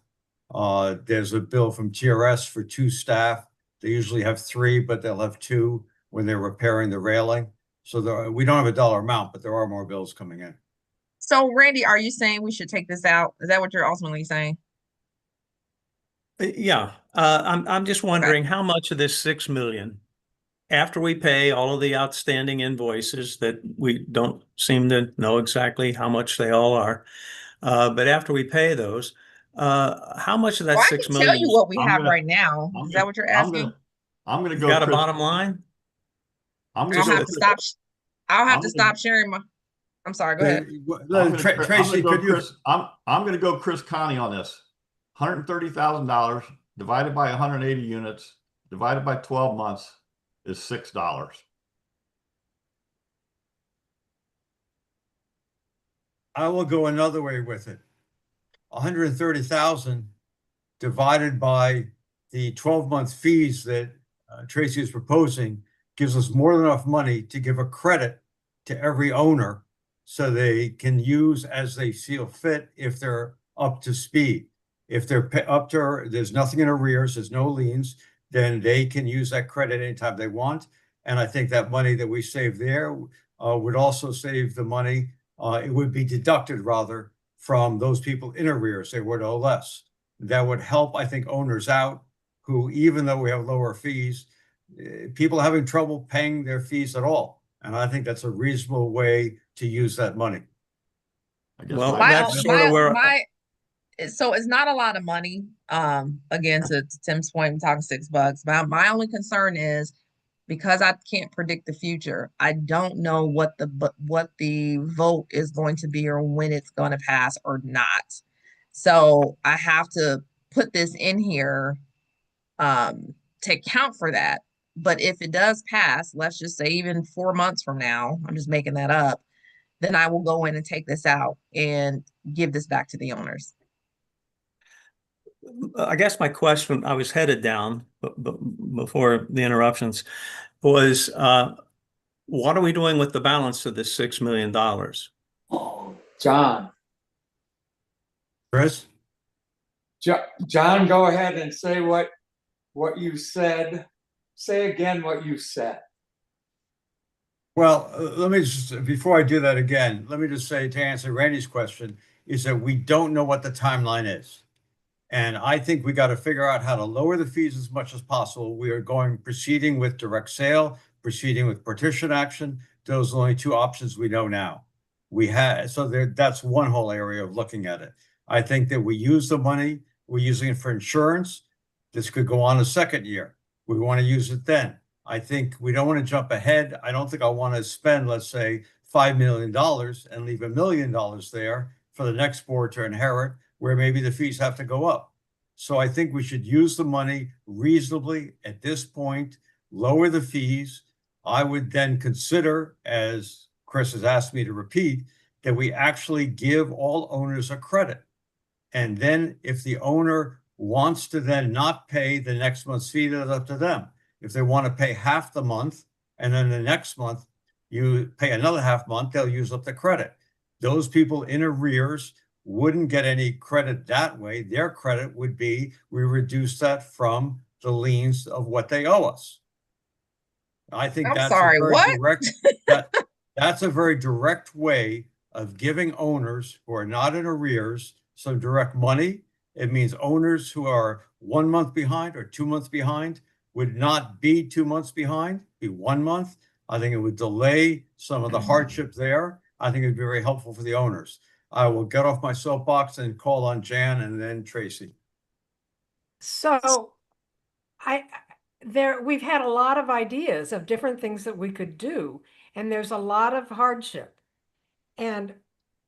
There's a bill from TRS for 2 staff. They usually have 3, but they'll have 2 when they're repairing the railing. So we don't have a dollar amount, but there are more bills coming in. So Randy, are you saying we should take this out? Is that what you're ultimately saying? Yeah, I'm just wondering how much of this 6 million, after we pay all of the outstanding invoices that we don't seem to know exactly how much they all are, but after we pay those, how much of that Well, I 6 can tell million you what we I'm have gonna- right now. I'm Is gonna- that what you're I'm asking? gonna, I'm gonna you go, got a Chris. bottom line? I'm I'll gonna have go. to stop. I'll have I'm to gonna- stop sharing my. I'm sorry. Go ahead. Tracy, could you? I'm gonna go Chris Connie on this. $130,000 divided by 180 units, divided by 12 months is $6. I will go another way with it. 130,000 divided by the 12-month fees that Tracy is proposing gives us more than enough money to give a credit to every owner so they can use as they feel fit if they're up to speed. If they're up to, there's nothing in arrears, there's no liens, then they can use that credit anytime they want. And I think that money that we save there would also save the money. It would be deducted rather from those people in arrears. They would owe less. That would help, I think, owners out who, even though we have lower fees, people are having trouble paying their fees at all. And I think that's a reasonable way to use that money. I guess Well, my- that's sort of where So it's not a lot of money. Again, to Tim's point, I'm talking $6. My only concern is because I can't predict the future. I don't know what the vote is going to be or when it's going to pass or not. So I have to put this in here to account for that. But if it does pass, let's just say even 4 months from now, I'm just making that up, then I will go in and take this out and give this back to the owners. I guess my question, I was headed down before the interruptions, was what are we doing with the balance of this $6 million? John, Chris? John, go ahead and say what you said. Say again what you said. Well, let me just, before I do that again, let me just say to answer Randy's question, is that we don't know what the timeline is. And I think we got to figure out how to lower the fees as much as possible. We are proceeding with direct sale, proceeding with partition action. Those are the only two options we know now. That's one whole area of looking at it. I think that we use the money, we're using it for insurance. This could go on a second year. We want to use it then. I think we don't want to jump ahead. I don't think I want to spend, let's say, $5 million and leave $1 million there for the next board to inherit, where maybe the fees have to go up. So I think we should use the money reasonably at this point, lower the fees. I would then consider, as Chris has asked me to repeat, that we actually give all owners a credit. And then if the owner wants to then not pay the next month's fee, that's up to them. If they want to pay half the month and then the next month you pay another half month, they'll use up the credit. Those people in arrears wouldn't get any credit that way. Their credit would be, we reduce that from the liens of what they owe us. I think I'm that's sorry, a very what? direct, that's a very direct way of giving owners who are not in arrears some direct money. It means owners who are 1 month behind or 2 months behind would not be 2 months behind, be 1 month. I think it would delay some of the hardship there. I think it'd be very helpful for the owners. I will get off my soapbox and call on Jan and then Tracy. So we've had a lot of ideas of different things that we could do, and there's a lot of hardship. And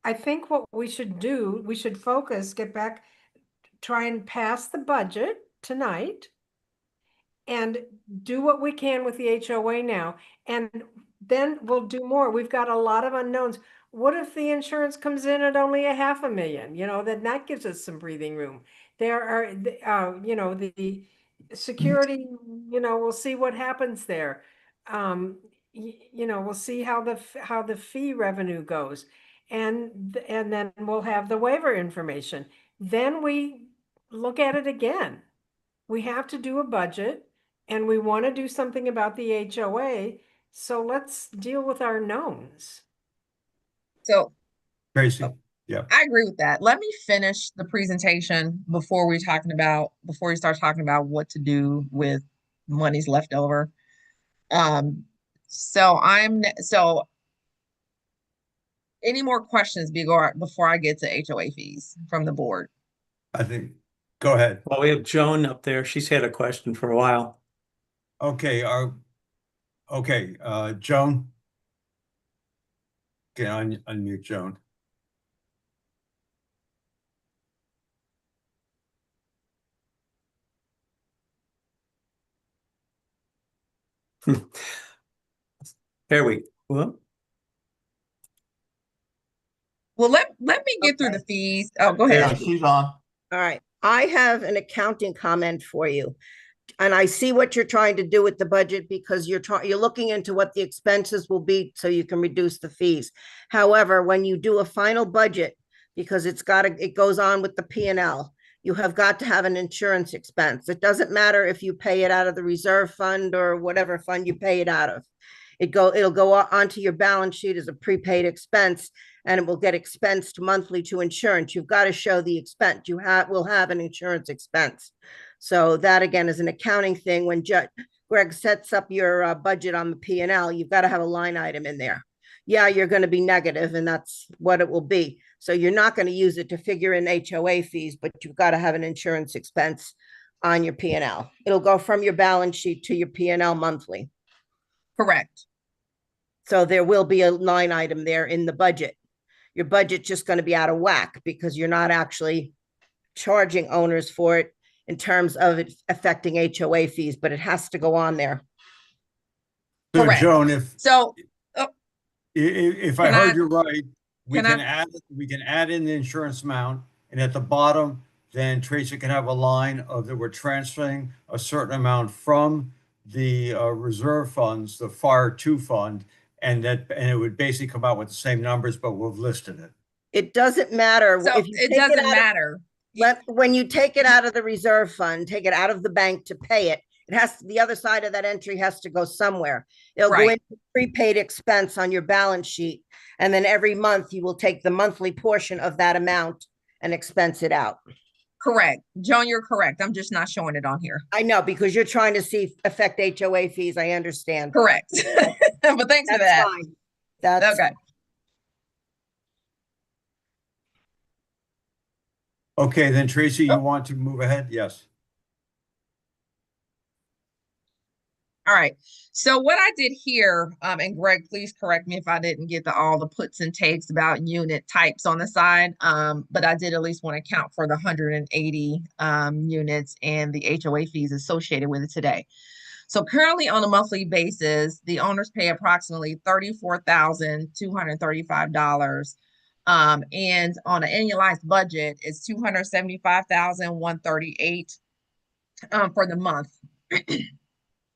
I think what we should do, we should focus, get back, try and pass the budget tonight and do what we can with the HOA now. And then we'll do more. We've got a lot of unknowns. What if the insurance comes in at only $500,000? Then that gives us some breathing room. There are, the security, we'll see what happens there. We'll see how the fee revenue goes. And then we'll have the waiver information. Then we look at it again. We have to do a budget and we want to do something about the HOA. So let's deal with our knowns. So Tracy, yeah. I agree with that. Let me finish the presentation before we start talking about what to do with monies left over. So any more questions before I get to HOA fees from the board? I think, go ahead. Well, we have Joan up there. She's had a question for a while. Okay, Joan? Can unmute Joan? There we go. Well, let me get through the fees. Oh, go Yeah, ahead. she's on. All right, I have an accounting comment for you. And I see what you're trying to do with the budget because you're looking into what the expenses will be so you can reduce the fees. However, when you do a final budget, because it goes on with the P&L, you have got to have an insurance expense. It doesn't matter if you pay it out of the reserve fund or whatever fund you pay it out of. It'll go onto your balance sheet as a prepaid expense, and it will get expensed monthly to insurance. You've got to show the expense. Will have an insurance expense. So that again is an accounting thing. When Greg sets up your budget on the P&L, you've got to have a line item in there. Yeah, you're going to be negative, and that's what it will be. So you're not going to use it to figure in HOA fees, but you've got to have an insurance expense on your P&L. It'll go from your balance sheet to your P&L monthly. Correct. So there will be a line item there in the budget. Your budget's just going to be out of whack because you're not actually charging owners for it in terms of it affecting HOA fees, but it has to go on there. So Correct. Joan, if I heard you right, we can add in the insurance amount, and at the bottom, then Tracy can have a line of that we're transferring a certain amount from the reserve funds, the Fire 2 fund, and it would basically come out with the same numbers, but we've listed it. It doesn't matter. So it doesn't matter. When you take it out of the reserve fund, take it out of the bank to pay it, the other side of that entry has to go somewhere. It'll go into prepaid expense on your balance sheet. And then every month you will take the monthly portion of that amount and expense it out. Correct. Joan, you're correct. I'm just not showing it on here. I know, because you're trying to affect HOA fees. I understand. Correct. But thanks for that. Fine. That's okay. Okay, then Tracy, you want to move ahead? Yes. All right. So what I did here, and Greg, please correct me if I didn't get all the puts and takes about unit types on the side. But I did at least want to account for the 180 units and the HOA fees associated with it today. So currently on a monthly basis, the owners pay approximately $34,235. And on an annualized budget, it's $275,138 for the month.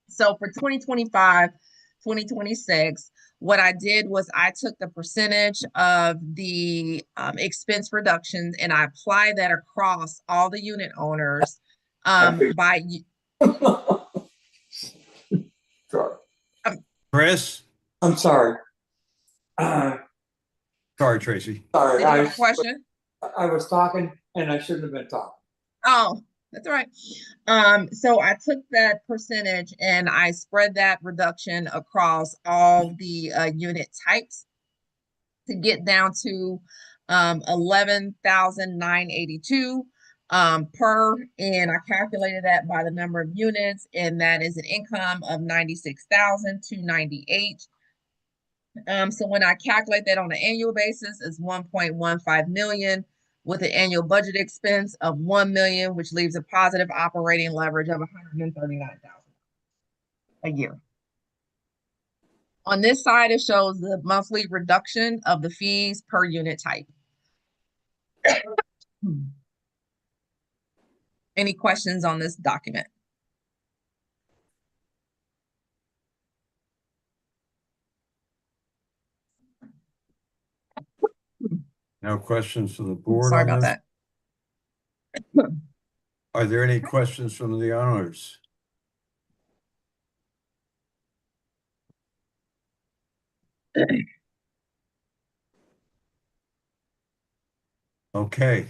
So for 2025, 2026, what I did was I took the percentage of the expense reductions and I applied that across all the unit owners by. Sorry. Chris? I'm sorry. Sorry, Tracy. Sorry. Did you have a question? I was talking and I shouldn't have been talking. Oh, that's all right. So I took that percentage and I spread that reduction across all the unit types to get down to 11,982 per, and I calculated that by the number of units, and that is an income of 96,298. So when I calculate that on an annual basis, it's 1.15 million with an annual budget expense of 1 million, which leaves a positive operating leverage of 139,000 a year. On this side, it shows the monthly reduction of the fees per unit type. Any questions on this document? No questions from the board? Sorry about that. Are there any questions from the owners? Okay.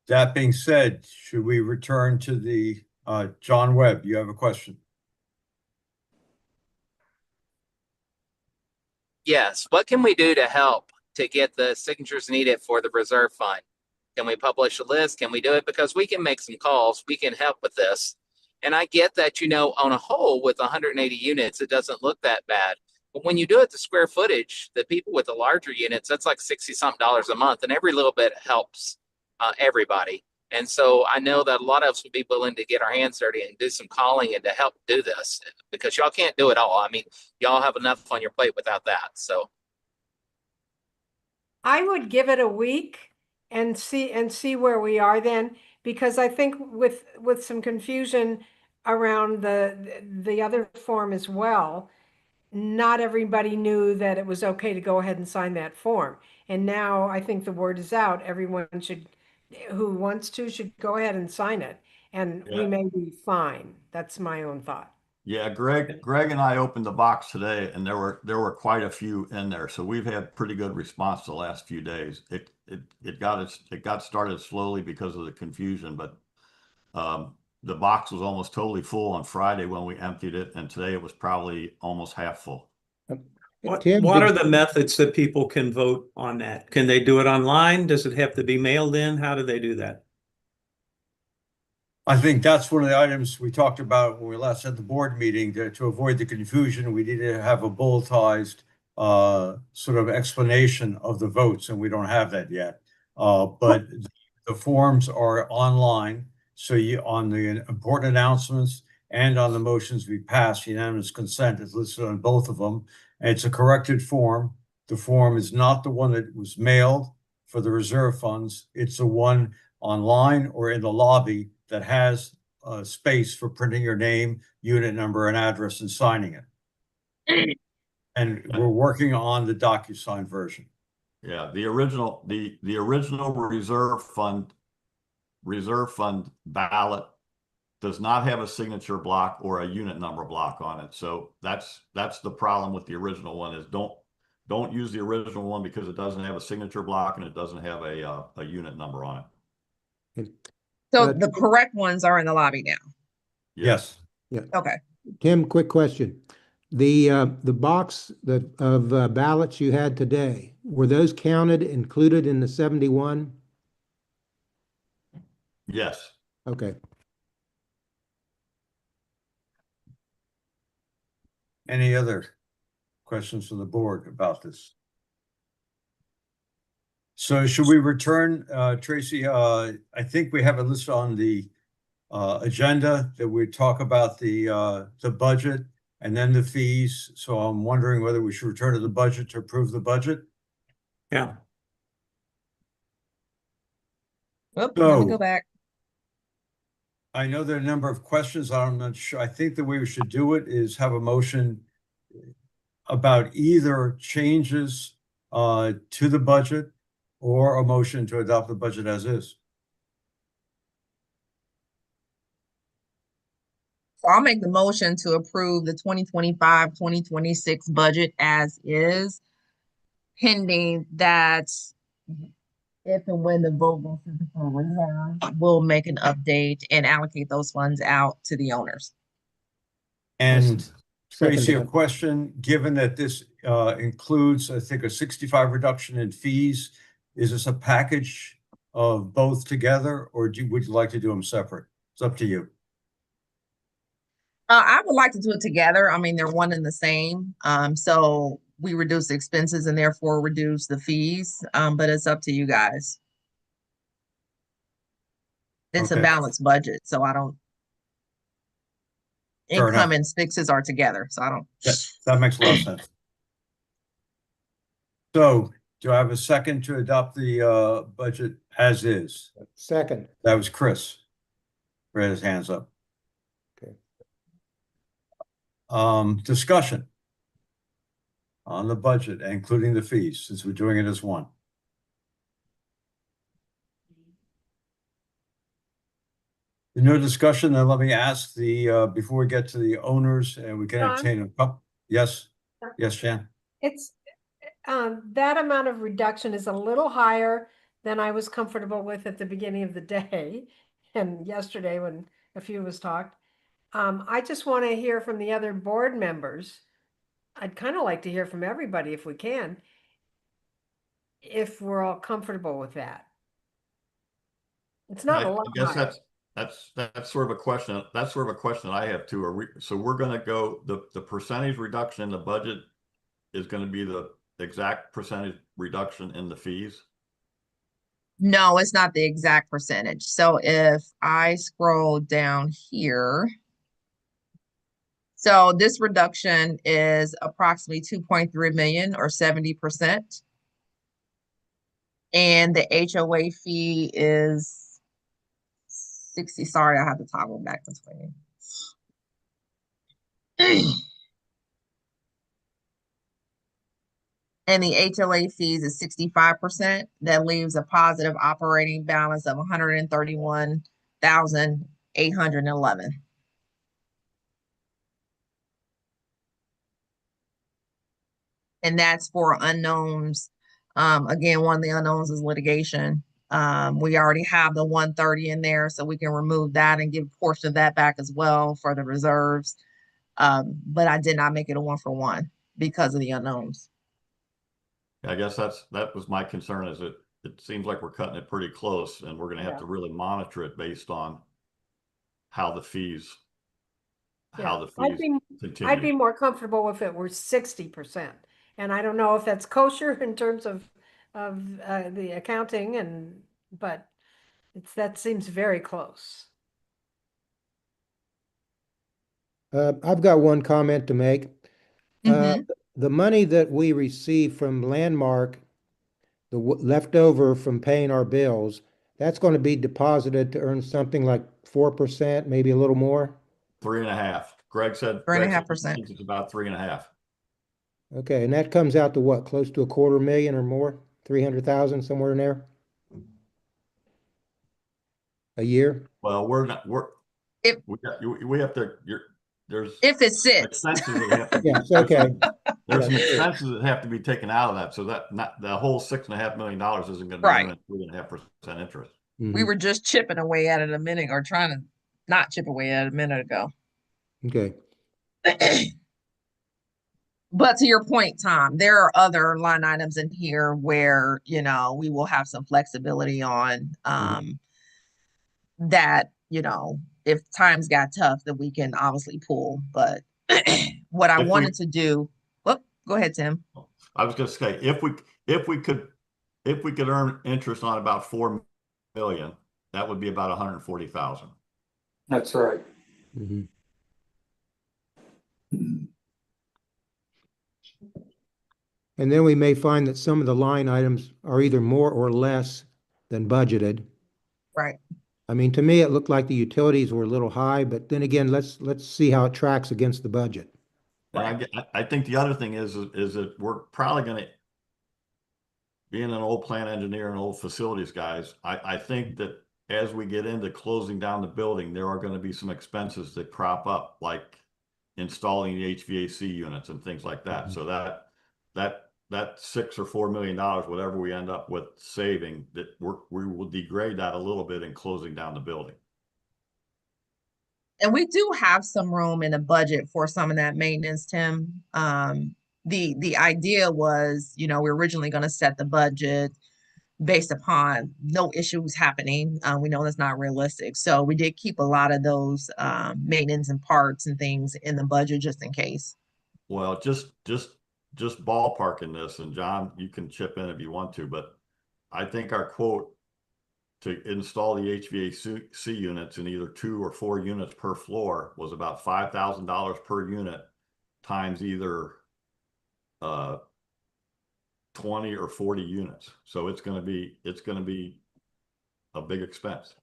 That being said, should we return to the, John Webb, you have a question? Yes, what can we do to help to get the signatures needed for the reserve fund? Can we publish a list? Can we do it? Because we can make some calls. We can help with this. And I get that, on a whole, with 180 units, it doesn't look that bad. But when you do it to square footage, the people with the larger units, that's like 60 something dollars a month. And every little bit helps everybody. And so I know that a lot of us would be willing to get our hands dirty and do some calling and to help do this, because y'all can't do it all. I mean, y'all have enough on your plate without that. So I would give it a week and see where we are then, because I think with some confusion around the other form as well, not everybody knew that it was okay to go ahead and sign that form. And now I think the word is out. Everyone who wants to should go ahead and sign it, and we Yeah. may be fine. That's my own thought. Yeah, Greg and I opened the box today, and there were quite a few in there. So we've had pretty good response the last few days. It got started slowly because of the confusion, but the box was almost totally full on Friday when we emptied it, and today it was probably almost half full. What Tim, are did- the methods that people can vote on that? Can they do it online? Does it have to be mailed in? How do they do that? I think that's one of the items we talked about when we last had the board meeting, to avoid the confusion, we needed to have a bulletized sort of explanation of the votes, and we don't have that yet. But the forms are online, so on the important announcements and on the motions we pass, unanimous consent is listed on both of them. And it's a corrected form. The form is not the one that was mailed for the reserve funds. It's the one online or in the lobby that has space for printing your name, unit number, and address and signing it. And we're working on the DocuSign version. Yeah, the original reserve fund ballot does not have a signature block or a unit number block on it. So that's the problem with the original one, is don't use the original one because it doesn't have a signature block and it doesn't have a unit number on it. So the correct ones are in the lobby now. Yes. Okay. Tim, quick question. The box of ballots you had today, were those counted, included in the 71? Yes. Okay. Any other questions from the board about this? So should we return, Tracy? I think we have a list on the agenda that we talk about the budget and then the fees. So I'm wondering whether we should return to the budget to approve the budget. Yeah. Oop, let me So- go back. I know there are a number of questions. I'm not sure. I think the way we should do it is have a motion about either changes to the budget or a motion to adopt the budget as is. So I'll make the motion to approve the 2025-2026 budget as is, pending that if and when the vote goes through for reserve, we'll make an update and allocate those funds out to the owners. And Second Tracy, a that. question, given that this includes, I think, a 65 reduction in fees, is this a package of both together, or would you like to do them separate? It's up to you. I would like to do it together. I mean, they're one and the same. So we reduce the expenses and therefore reduce the fees. But it's up to you guys. It's Okay. a balanced budget, so I don't. Fair enough. Income and fixes are together, so I don't. That makes a lot of sense. So do I have a second to adopt the budget as is? Second. That was Chris. Raise his hands up. Okay. Discussion on the budget, including the fees, since we're doing it as one. No discussion, then let me ask before we get to the owners and we can John? entertain a couple. Yes, yes, Jan? It's, that amount of reduction is a little higher than I was comfortable with at the beginning of the day and yesterday when a few of us talked. I just want to hear from the other board members. I'd kind of like to hear from everybody if we can, if we're all comfortable with that. It's not a lot I guess higher. that's sort of a question. That's sort of a question I have too. So we're going to go, the percentage reduction in the budget is going to be the exact percentage reduction in the fees? No, it's not the exact percentage. So if I scroll down here, so this reduction is approximately 2.3 million or 70%. And the HOA fee is 60. Sorry, I have to toggle back to 20. And the HOA fees is 65%. That leaves a positive operating balance of 131,811. And that's for unknowns. Again, one of the unknowns is litigation. We already have the 130 in there, so we can remove that and give a portion of that back as well for the reserves. But I did not make it a 1-for-1 because of the unknowns. I guess that was my concern, is it seems like we're cutting it pretty close and we're going to have to really monitor it based on how the fees continue. I'd be more comfortable if it were 60%. And I don't know if that's kosher in terms of the accounting, but that seems very close. I've got one comment to make. The money that we receive from Landmark, the leftover from paying our bills, that's going to be deposited to earn something like 4%, maybe a little more. 3.5. Greg said 3.5%. It's about 3.5. Okay, and that comes out to what, close to $250,000 or more? 300,000, somewhere in there? A year? Well, we have to, there's If it sits. expenses that have to be, Yes, okay. there's some expenses that have to be taken out of that. So that the whole $6.5 million isn't going to be Right. earning 3.5% interest. We were just chipping away at it a minute, or trying to not chip away at it a minute ago. Okay. But to your point, Tom, there are other line items in here where, we will have some flexibility on that, if times got tough, that we can obviously pull. But what I wanted to do, go ahead, Tim. I was going to say, if we could earn interest on about $4 million, that would be about 140,000. That's right. And then we may find that some of the line items are either more or less than budgeted. Right. I mean, to me, it looked like the utilities were a little high, but then again, let's see how it tracks against the budget. And I think the other thing is that we're probably going to, being an old plant engineer and old facilities guys, I think that as we get into closing down the building, there are going to be some expenses that crop up, like installing the HVAC units and things like that. So that $6 or $4 million, whatever we end up with saving, that we will degrade that a little bit in closing down the building. And we do have some room in the budget for some of that maintenance, Tim. The idea was, we're originally going to set the budget based upon no issues happening. We know that's not realistic. So we did keep a lot of those maintenance and parts and things in the budget just in case. Well, just ballparking this, and John, you can chip in if you want to, but I think our quote to install the HVAC units in either 2 or 4 units per floor was about $5,000 per unit times either 20 or 40 units. So it's going to be a big expense.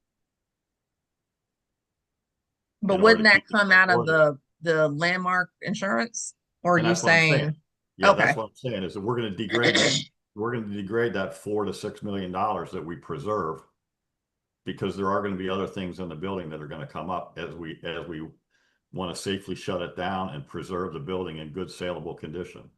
But wouldn't that come out of the Landmark insurance? Or are you saying? Yeah, okay. That's what I'm saying, is that we're going to degrade that $4 to $6 million that we preserve because there are going to be other things in the building that are going to come up as we want to safely shut it down and preserve the building in good saleable condition.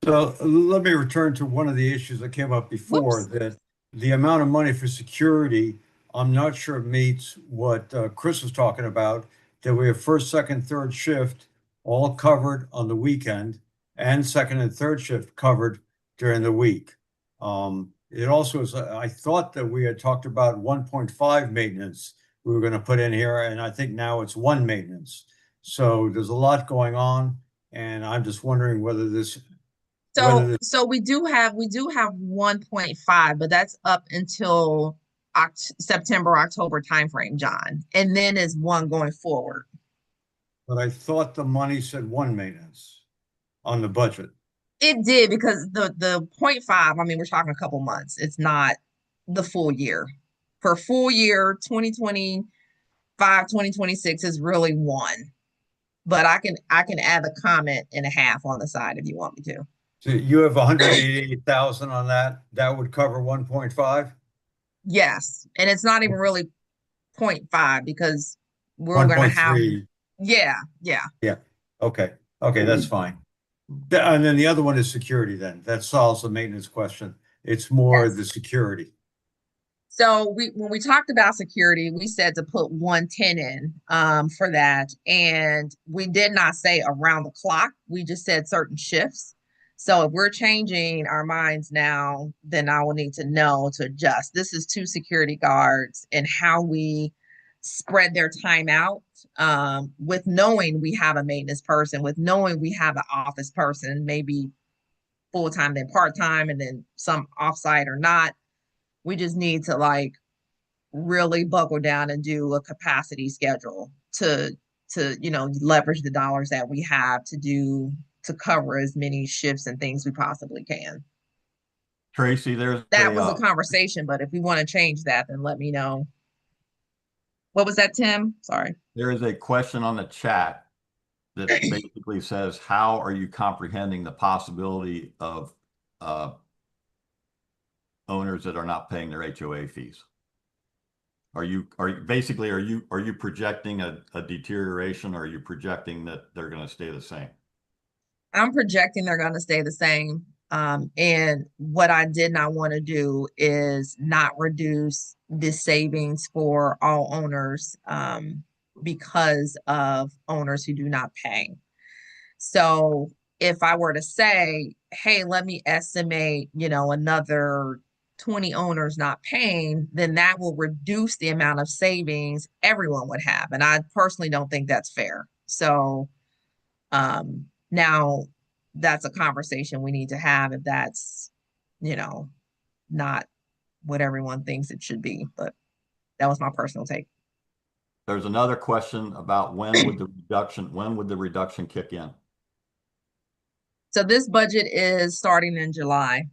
So let me return to one of the issues that came up before, Whoops. that the amount of money for security, I'm not sure meets what Chris was talking about, that we have first, second, third shift all covered on the weekend and second and third shift covered during the week. It also is, I thought that we had talked about 1.5 maintenance we were going to put in here, and I think now it's 1 maintenance. So there's a lot going on, and I'm just wondering whether this So we do have 1.5, but that's up until September, October timeframe, John. And then is one going forward. But I thought the money said 1 maintenance on the budget. It did, because the 0.5, I mean, we're talking a couple months. It's not the full year. For full year 2025, 2026 is really 1. But I can add a comment and a half on the side if you want me to. So you have 188,000 on that. That would cover 1.5? Yes. And it's not even really 0.5 because we're gonna have 1.3. yeah. Okay, that's fine. And then the other one is security then. That solves the maintenance question. It's more Yes. the security. So when we talked about security, we said to put 110 in for that. And we did not say around the clock. We just said certain shifts. So if we're changing our minds now, then I will need to know to adjust. This is 2 security guards and how we spread their time out, with knowing we have a maintenance person, with knowing we have an office person, maybe full-time, then part-time, and then some offsite or not. We just need to like really buckle down and do a capacity schedule to leverage the dollars that we have to cover as many shifts and things we possibly can. Tracy, there's That was a conversation, but if we want to change that, then let me know. What was that, Tim? Sorry. there is a question on the chat that basically says, how are you comprehending the possibility of owners that are not paying their HOA fees? Are you projecting a deterioration, or are you projecting that they're going to stay the same? I'm projecting they're going to stay the same. And what I did not want to do is not reduce the savings for all owners because of owners who do not pay. So if I were to say, hey, let me estimate, another 20 owners not paying, then that will reduce the amount of savings everyone would have. And I personally don't think that's fair. So now that's a conversation we need to have if that's, not what everyone thinks it should be. But that was my personal take. There's another question about when would the reduction kick in? So this budget is starting in July.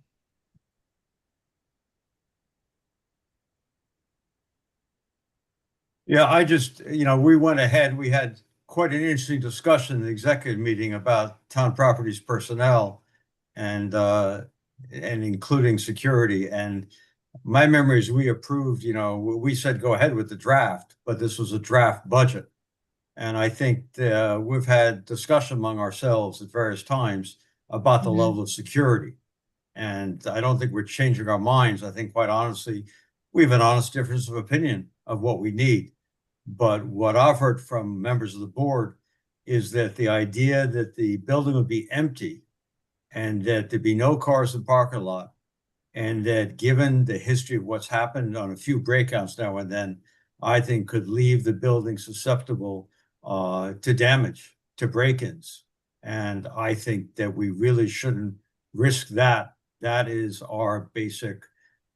Yeah, I just, we went ahead, we had quite an interesting discussion in the executive meeting about town properties personnel and including security. And my memory is we approved, we said go ahead with the draft, but this was a draft budget. And I think we've had discussion among ourselves at various times about the level of security. And I don't think we're changing our minds. I think, quite honestly, we have an honest difference of opinion of what we need. But what I've heard from members of the board is that the idea that the building would be empty and that there'd be no cars in the parking lot, and that given the history of what's happened on a few breakouts now and then, I think could leave the building susceptible to damage, to break-ins. And I think that we really shouldn't risk that. That is our basic,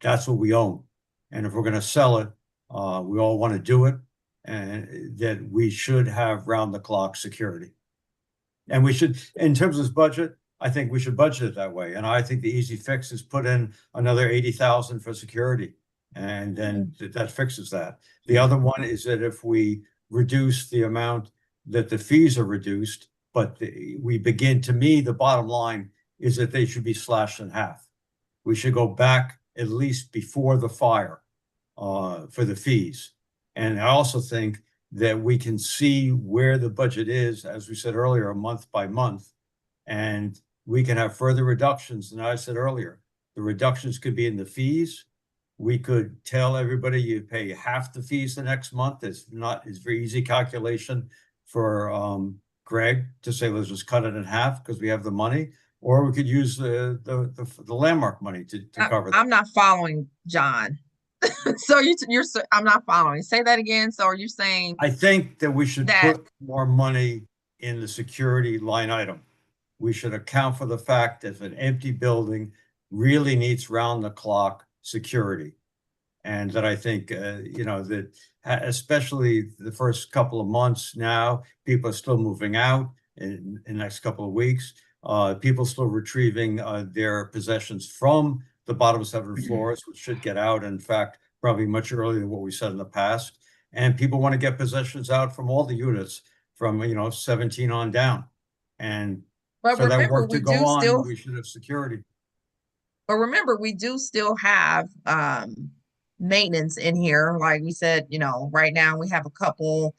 that's what we own. And if we're going to sell it, we all want to do it, and that we should have round-the-clock security. And we should, in terms of this budget, I think we should budget it that way. And I think the easy fix is put in another 80,000 for security, and then that fixes that. The other one is that if we reduce the amount that the fees are reduced, but we begin, to me, the bottom line is that they should be slashed in half. we should go back at least before the fire for the fees. And I also think that we can see where the budget is, as we said earlier, month by month. And we can have further reductions. And I said earlier, the reductions could be in the fees. We could tell everybody you pay half the fees the next month. It's very easy calculation for Greg to say, let's just cut it in half because we have the money. Or we could use the landmark money to cover that. I'm not following, John. So I'm not following. Say that again. So are you saying I think that we should that- put more money in the security line item. We should account for the fact that an empty building really needs round-the-clock security. And that I think, that especially the first couple of months now, people are still moving out in the next couple of weeks. People still retrieving their possessions from the bottom 7 floors, which should get out, in fact, probably much earlier than what we said in the past. And people want to get possessions out from all the units from, 17 on down. And But so that remember, work to we go do on, still, we should have security. but remember, we do still have maintenance in here. Like we said, right now we have a couple,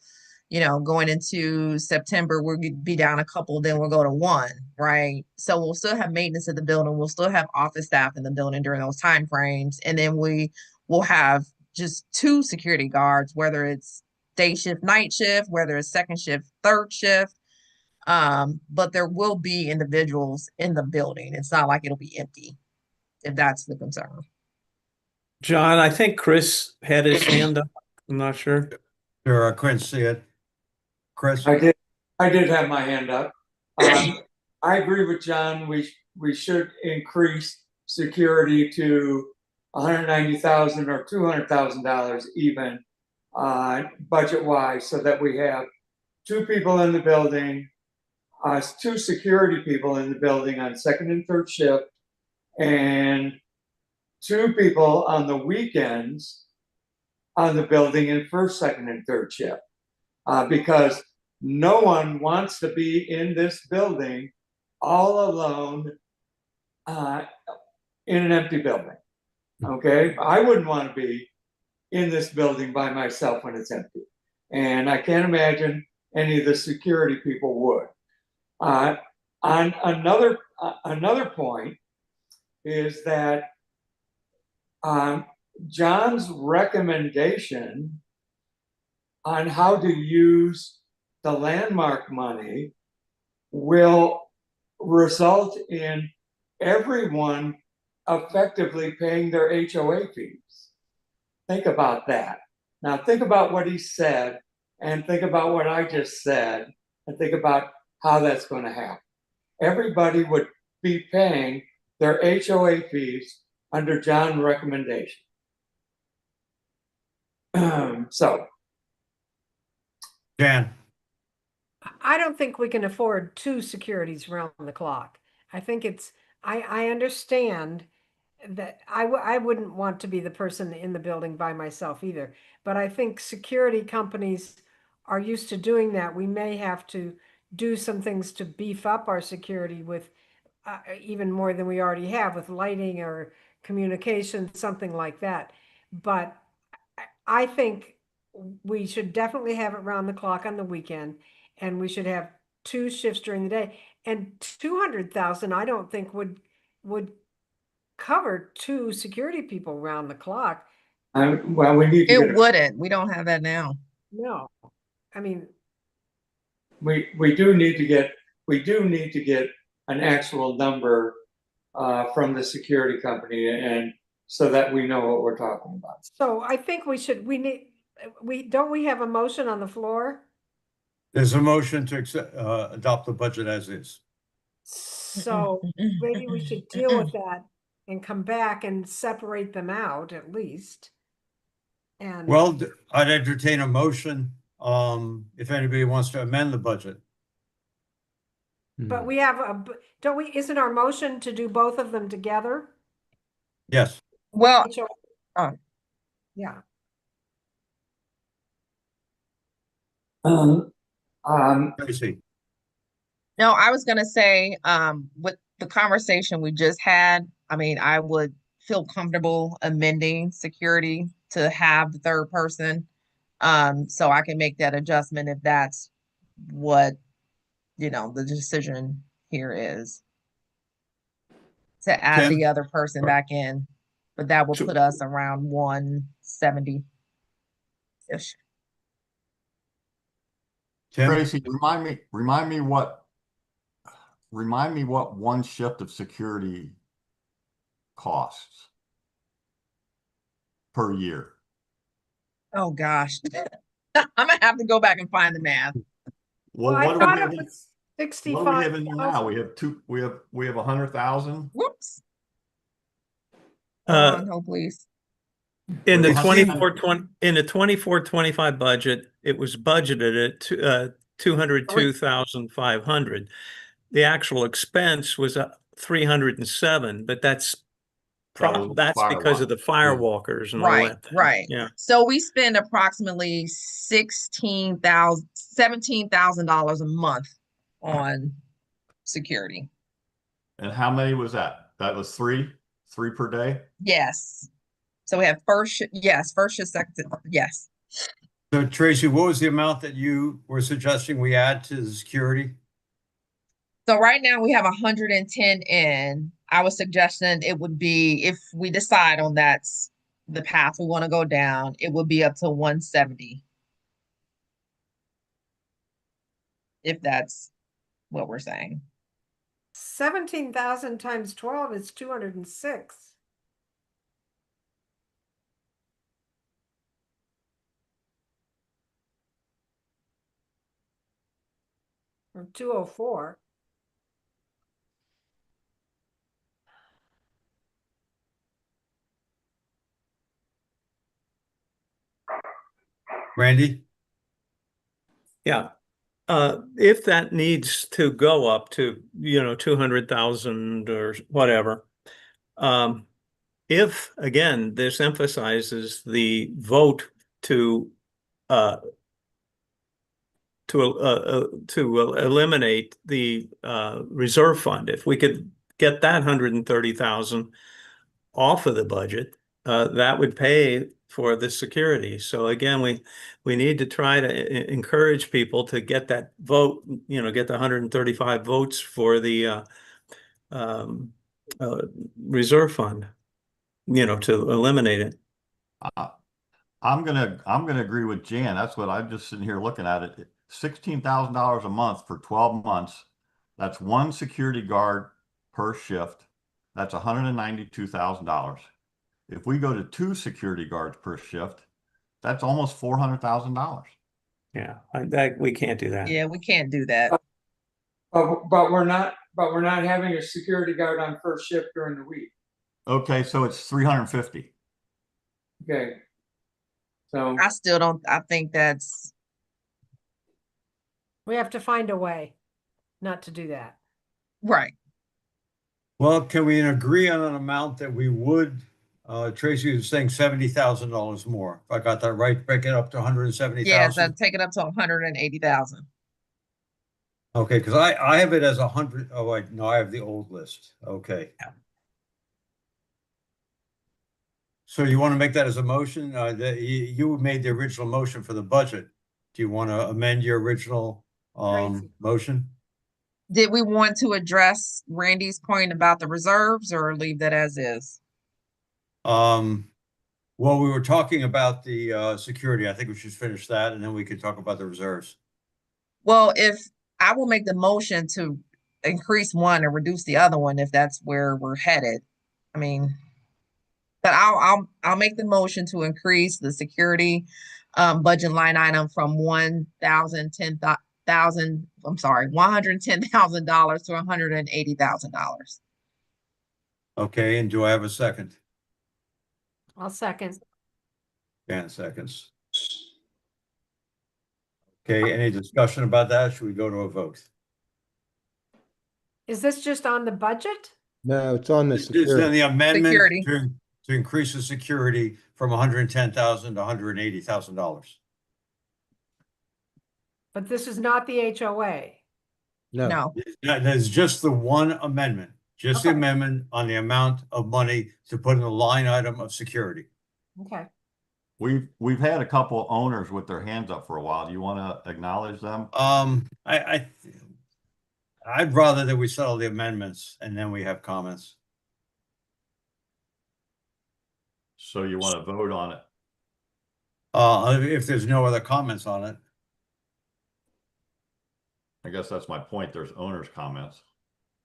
going into September, we'll be down a couple, then we'll go to 1, right? So we'll still have maintenance in the building. We'll still have office staff in the building during those time frames. And then we will have just 2 security guards, whether it's day shift, night shift, whether it's second shift, third shift. But there will be individuals in the building. It's not like it'll be empty, if that's the concern. John, I think Chris had his hand up. I'm not sure. Sure, I couldn't see it. Chris? I did have my hand up. I agree with John. We should increase security to $190,000 or $200,000 even, budget wise, so that we have 2 people in the building, 2 security people in the building on second and third shift, and 2 people on the weekends on the building in first, second, and third shift. Because no one wants to be in this building all alone in an empty building. Okay, I wouldn't want to be in this building by myself when it's empty, and I can't imagine any of the security people would. On another point is that John's recommendation on how to use the landmark money will result in everyone effectively paying their HOA fees. Think about that. Now think about what he said, and think about what I just said, and think about how that's going to happen. Everybody would be paying their HOA fees under John's recommendation. So. Jan? I don't think we can afford 2 securities around the clock. I think I understand that I wouldn't want to be the person in the building by myself either. But I think security companies are used to doing that. We may have to do some things to beef up our security with even more than we already have with lighting or communication, something like that. But I think we should definitely have it round the clock on the weekend, and we should have 2 shifts during the day. And 200,000, I don't think would cover 2 security people round the clock. Well, we need to It wouldn't. We don't have that now. No, I mean, we do need to get an actual number from the security company, and so that we know what we're talking about. So I think don't we have a motion on the floor? There's a motion to adopt the budget as is. So maybe we should deal with that and come back and separate them out at least. And Well, I'd entertain a motion, if anybody wants to amend the budget. but we have isn't our motion to do both of them together? Yes. Well, Yeah. Tracy? no, I was gonna say, with the conversation we just had, I mean, I would feel comfortable amending security to have the third person. So I can make that adjustment if that's what, the decision here is. To add Tim? the other person back in, but that will So- put us around 170-ish. Tim? Tracy, remind me what one shift of security costs per year. Oh, gosh. I'm gonna have to go back and find the math. Well, I what do thought we it have? was What do we have in there now? 65,000. We have 100,000. Whoops. Uh, Hold on, hold please. In We the have 24-25 budget, it was budgeted at 202,500. The actual expense was 307, but that's because of the firewalkers and all Right, that. right. Yeah. So we spend approximately $17,000 a month on security. And how many was that? That was three per day. Yes. So we have first shift, second, yes. So Tracy, what was the amount that you were suggesting we add to the security? So right now we have 110 in. I was suggesting it would be, if we decide on that's the path we want to go down, it would be up to 170. If that's what we're saying. 17,000 times 12 is 206. Or 204. Randy? Yeah. If that needs to go up to, 200,000 or whatever, if, again, this emphasizes the vote to eliminate the reserve fund, if we could get that 130,000 off of the budget, that would pay for the security. So again, we need to try to encourage people to get that vote, get the 135 votes for the reserve fund, to eliminate it. I'm gonna agree with Jan. That's what I'm just sitting here looking at it. $16,000 a month for 12 months. That's one security guard per shift. That's $192,000. If we go to 2 security guards per shift, that's almost $400,000. Yeah, we can't do that. Yeah, we can't do that. But we're not having a security guard on first shift during the week. Okay, so it's 350. Okay. So I think that's, We have to find a way not to do that. right. Well, can we agree on an amount that we would, Tracy was saying $70,000 more. If I got that right, break it up to Yes, 170,000. I'd take it up to 180,000. Okay, because I have it as 100. Oh, wait, no, I have the old list. Okay. Yeah. So you want to make that as a motion? You made the original motion for the budget. Do you want to amend your original Tracy. motion? Did we want to address Randy's point about the reserves or leave that as is? Well, we were talking about the security. I think we should finish that and then we could talk about the reserves. Well, if I will make the motion to increase one and reduce the other one, if that's where we're headed. I mean, but I'll make the motion to increase the security budget line item from $110,000 to $180,000. Okay, and do I have a second? I'll second. 10 seconds. Okay, any discussion about that? Should we go to a vote? Is this just on the budget? No, it's on the This is security. the amendment Security. to increase the security from 110,000 to $180,000. But this is not the HOA. No, No, That is just the one amendment, Just the Okay. amendment on the amount of money to put in the line item of security. Okay. We've had a couple owners with their hands up for a while. Do you want to acknowledge them? I'd rather that we settle the amendments and then we have comments. So you want to vote on it? If there's no other comments on it. I guess that's my point. There's owners' comments.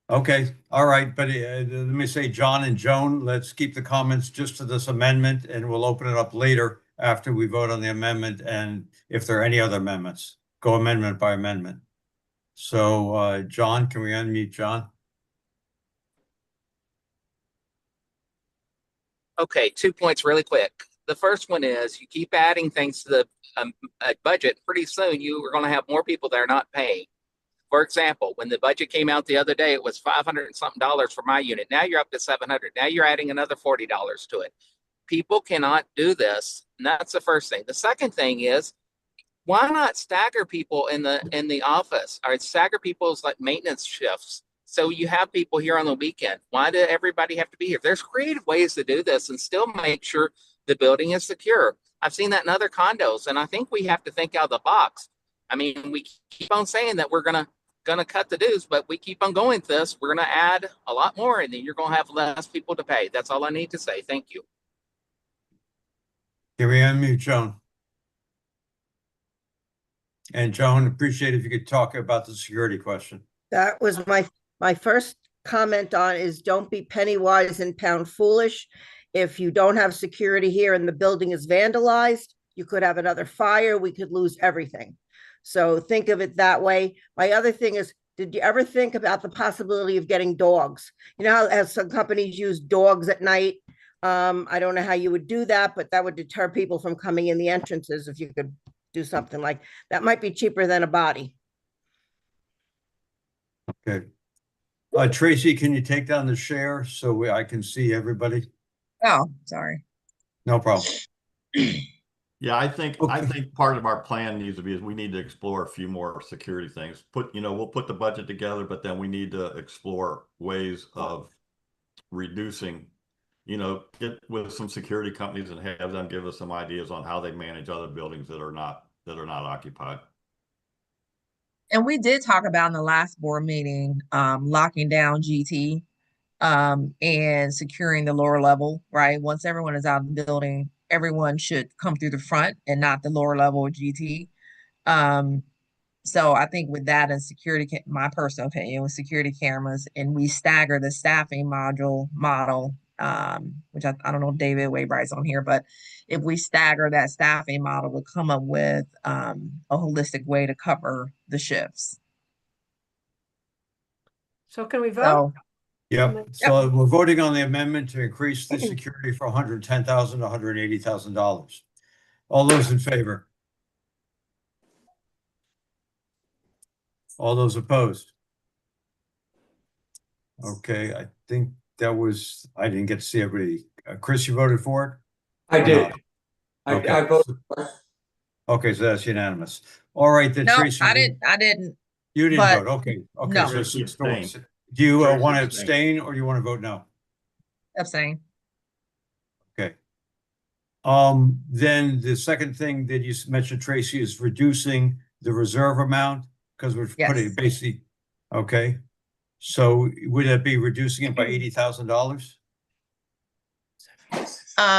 Okay, all right, but let me say, John and Joan, let's keep the comments just to this amendment and we'll open it up later after we vote on the amendment, and if there are any other amendments, go amendment by amendment. So, John, can we unmute John? Okay, 2 points really quick. The first one is you keep adding things to the budget. Pretty soon you are going to have more people that are not paying. For example, when the budget came out the other day, it was $500 and something for my unit. Now you're up to $700. Now you're adding another $40 to it. People cannot do this. And that's the first thing. The second thing is, why not stagger people in the office, or stagger people's like maintenance shifts? So you have people here on the weekend. Why do everybody have to be here? There's creative ways to do this and still make sure the building is secure. I've seen that in other condos, and I think we have to think out of the box. I mean, we keep on saying that we're gonna cut the dues, but we keep on going with this. We're gonna add a lot more, and then you're gonna have less people to pay. That's all I need to say. Thank you. Can we unmute Joan? And Joan, appreciate if you could talk about the security question. That was my first comment on is don't be penny wise and pound foolish. If you don't have security here and the building is vandalized, you could have another fire. We could lose everything. So think of it that way. My other thing is, did you ever think about the possibility of getting dogs? You know how some companies use dogs at night? I don't know how you would do that, but that would deter people from coming in the entrances if you could do something like that. Might be cheaper than a body. Okay. Tracy, can you take down the share so I can see everybody? Oh, sorry. No problem. Yeah, I think Okay. part of our plan needs to be is we need to explore a few more security things. We'll put the budget together, but then we need to explore ways of reducing, get with some security companies and have them give us some ideas on how they manage other buildings that are not occupied. And we did talk about in the last board meeting, locking down GT, and securing the lower level, right? Once everyone is out of the building, everyone should come through the front and not the lower level of GT. So I think with that and security, my personal opinion, with security cameras, and we stagger the staffing model, which I don't know if David Waybright's on here, but if we stagger that staffing model, we'll come up with a holistic way to cover the shifts. So can we vote? So Yep. So we're voting on the amendment to increase the security for $110,000 to $180,000. All those in favor? All those opposed? Okay, I think I didn't get to see everybody. Chris, you voted for it? I Or did. not? I Okay. voted for it. Okay, so that's unanimous. All right, then no, Tracy. I didn't. You didn't but vote. Okay. Okay. no. So Tracy it's abstained. do you Tracy want to abstained. abstain or do you want to vote no? Abstain. Okay. Then the second thing that you mentioned, Tracy, is reducing the reserve amount because we're putting Yes. basically, okay. So would that be reducing it by $80,000?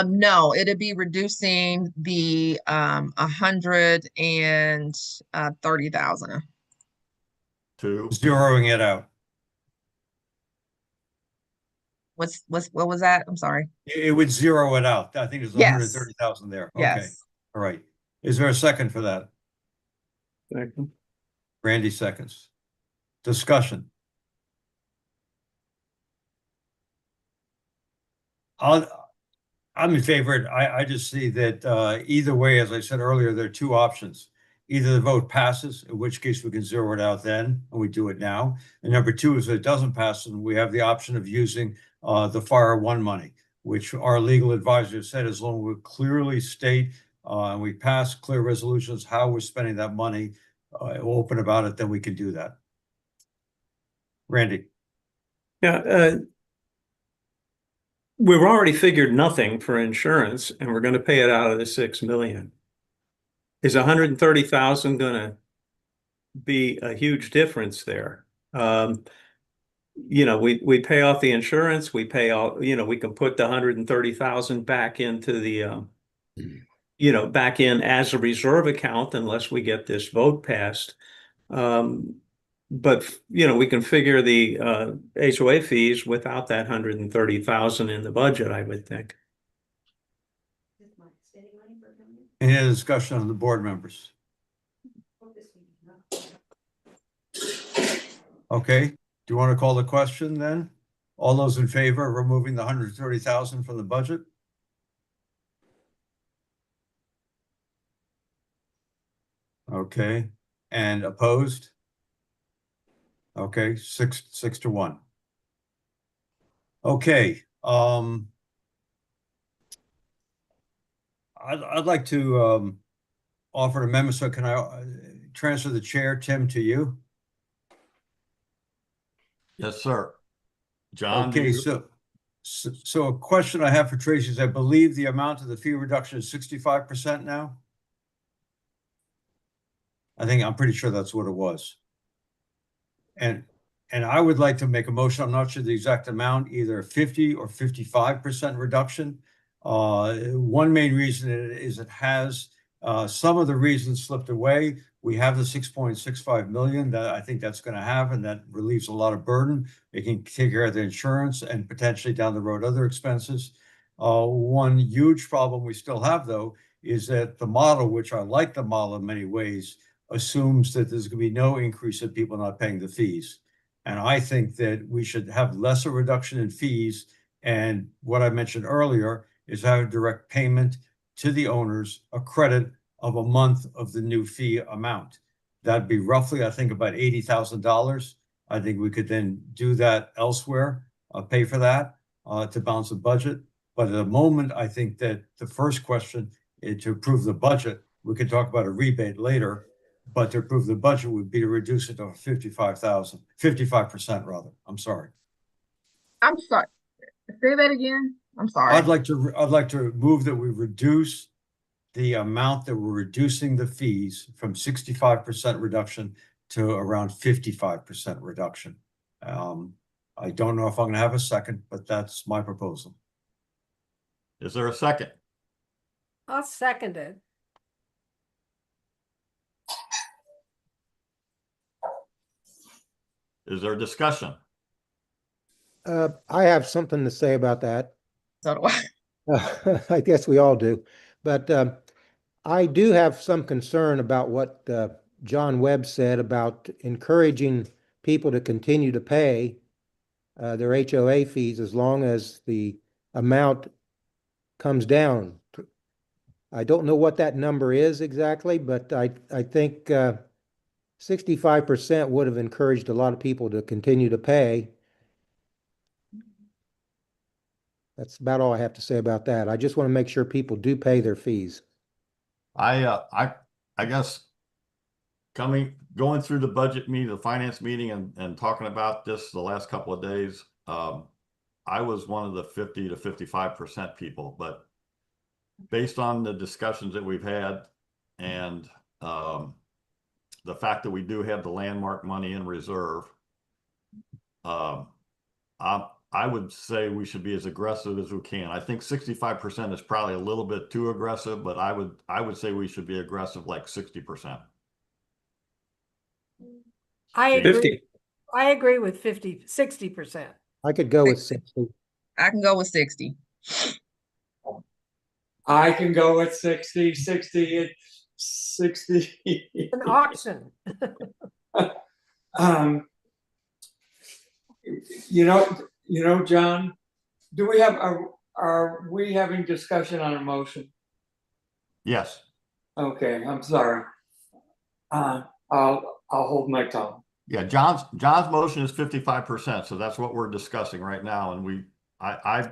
No, it'd be reducing the 130,000. Two. Zeroing it out. What was that? I'm sorry. It would zero it out. I think there's Yes. 130,000 there. Okay. Yes. All right. Is there a second for that? Second. Randy seconds. Discussion. I'm in favor. I just see that either way, as I said earlier, there are two options. Either the vote passes, in which case we can zero it out then, and we do it now. And number two is if it doesn't pass, and we have the option of using the Fire One money, which our legal advisor said as long as we clearly state and we pass clear resolutions how we're spending that money, open about it, then we can do that. Randy. Yeah, we've already figured nothing for insurance and we're gonna pay it out of the 6 million. Is 130,000 gonna be a huge difference there? You know, we pay off the insurance, we pay all, you know, we can put the 130,000 back into the you know, back in as a reserve account unless we get this vote passed. But you know, we can figure the HOA fees without that 130,000 in the budget, I would think. Any other discussion on the board members? Okay, do you want to call the question then? All those in favor of removing the 130,000 from the budget? Okay, and opposed? Okay, 6-1. Okay, I'd like to offer an amendment. So can I transfer the chair, Tim, to you? Yes, sir. John, do Okay, you? so a question I have for Tracy is I believe the amount of the fee reduction is 65% now. I'm pretty sure that's what it was. And I would like to make a motion, I'm not sure the exact amount, either 50 or 55% reduction. One main reason is it has some of the reasons slipped away. We have the 6.65 million that I think that's going to have, and that relieves a lot of burden. It can take care of the insurance and potentially down the road other expenses. One huge problem we still have, though, is that the model, which I like the model in many ways, assumes that there's going to be no increase in people not paying the fees. And I think that we should have lesser reduction in fees. And what I mentioned earlier is have a direct payment to the owners, a credit of a month of the new fee amount. That'd be roughly, I think, about $80,000. I think we could then do that elsewhere, pay for that to balance the budget. But at the moment, I think that the first question is to approve the budget. We could talk about a rebate later, but to approve the budget would be to reduce it to 55% rather. I'm sorry. I'm sorry. Say that again. I'm sorry. I'd like to move that we reduce the amount that we're reducing the fees from 65% reduction to around 55% reduction. I don't know if I'm going to have a second, but that's my proposal. Is there a second? I'll second it. Is there discussion? I have something to say about that. So do I. I guess we all do, but I do have some concern about what John Webb said about encouraging people to continue to pay their HOA fees as long as the amount comes down. I don't know what that number is exactly, but I think 65% would have encouraged a lot of people to continue to pay. That's about all I have to say about that. I just want to make sure people do pay their fees. I guess going through the budget meeting, the finance meeting, and talking about this the last couple of days, I was one of the 50 to 55% people, but based on the discussions that we've had and the fact that we do have the landmark money in reserve, I would say we should be as aggressive as we can. I think 65% is probably a little bit too aggressive, but I would say we should be aggressive like 60%. I agree. 50. I agree with 60%. I could go with 60. I can go with 60. I can go with 60. An auction. You know, John, are we having discussion on a motion? Yes. Okay, I'm sorry. I'll hold my tongue. Yeah, John's motion is 55%, so that's what we're discussing right now. And I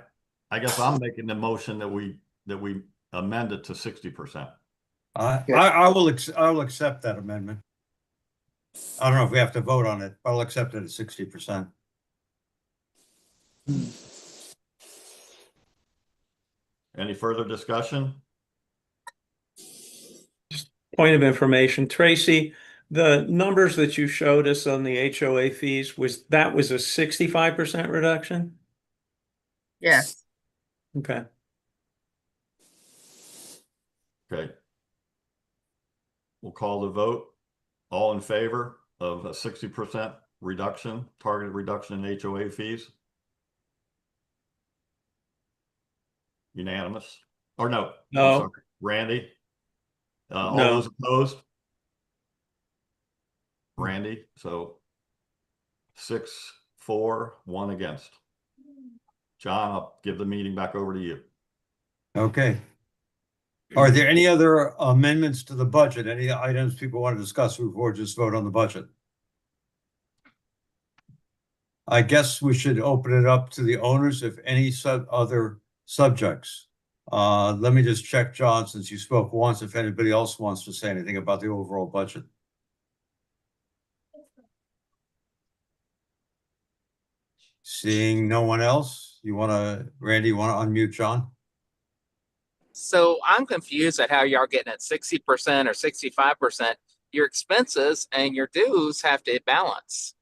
guess I'm making the motion that we amend it to 60%. I will accept that amendment. I don't know if we have to vote on it, but I'll accept it at 60%. Any further discussion? Point of information, Tracy, the numbers that you showed us on the HOA fees was a 65% reduction? Yes. Okay. Okay. We'll call the vote. All in favor of a 60% reduction, targeted reduction in HOA fees? Unanimous? Or no? I'm No. sorry. Randy? All No. those opposed? Randy, so 6, 4, 1 against. John, I'll give the meeting back over to you. Okay. Are there any other amendments to the budget? Any items people want to discuss before just vote on the budget? I guess we should open it up to the owners if any other subjects. Let me just check, John, since you spoke once, if anybody else wants to say anything about the overall budget. Seeing no one else, Randy, you want to unmute John? So I'm confused at how y'all getting at 60% or 65%. Your expenses and your dues have to balance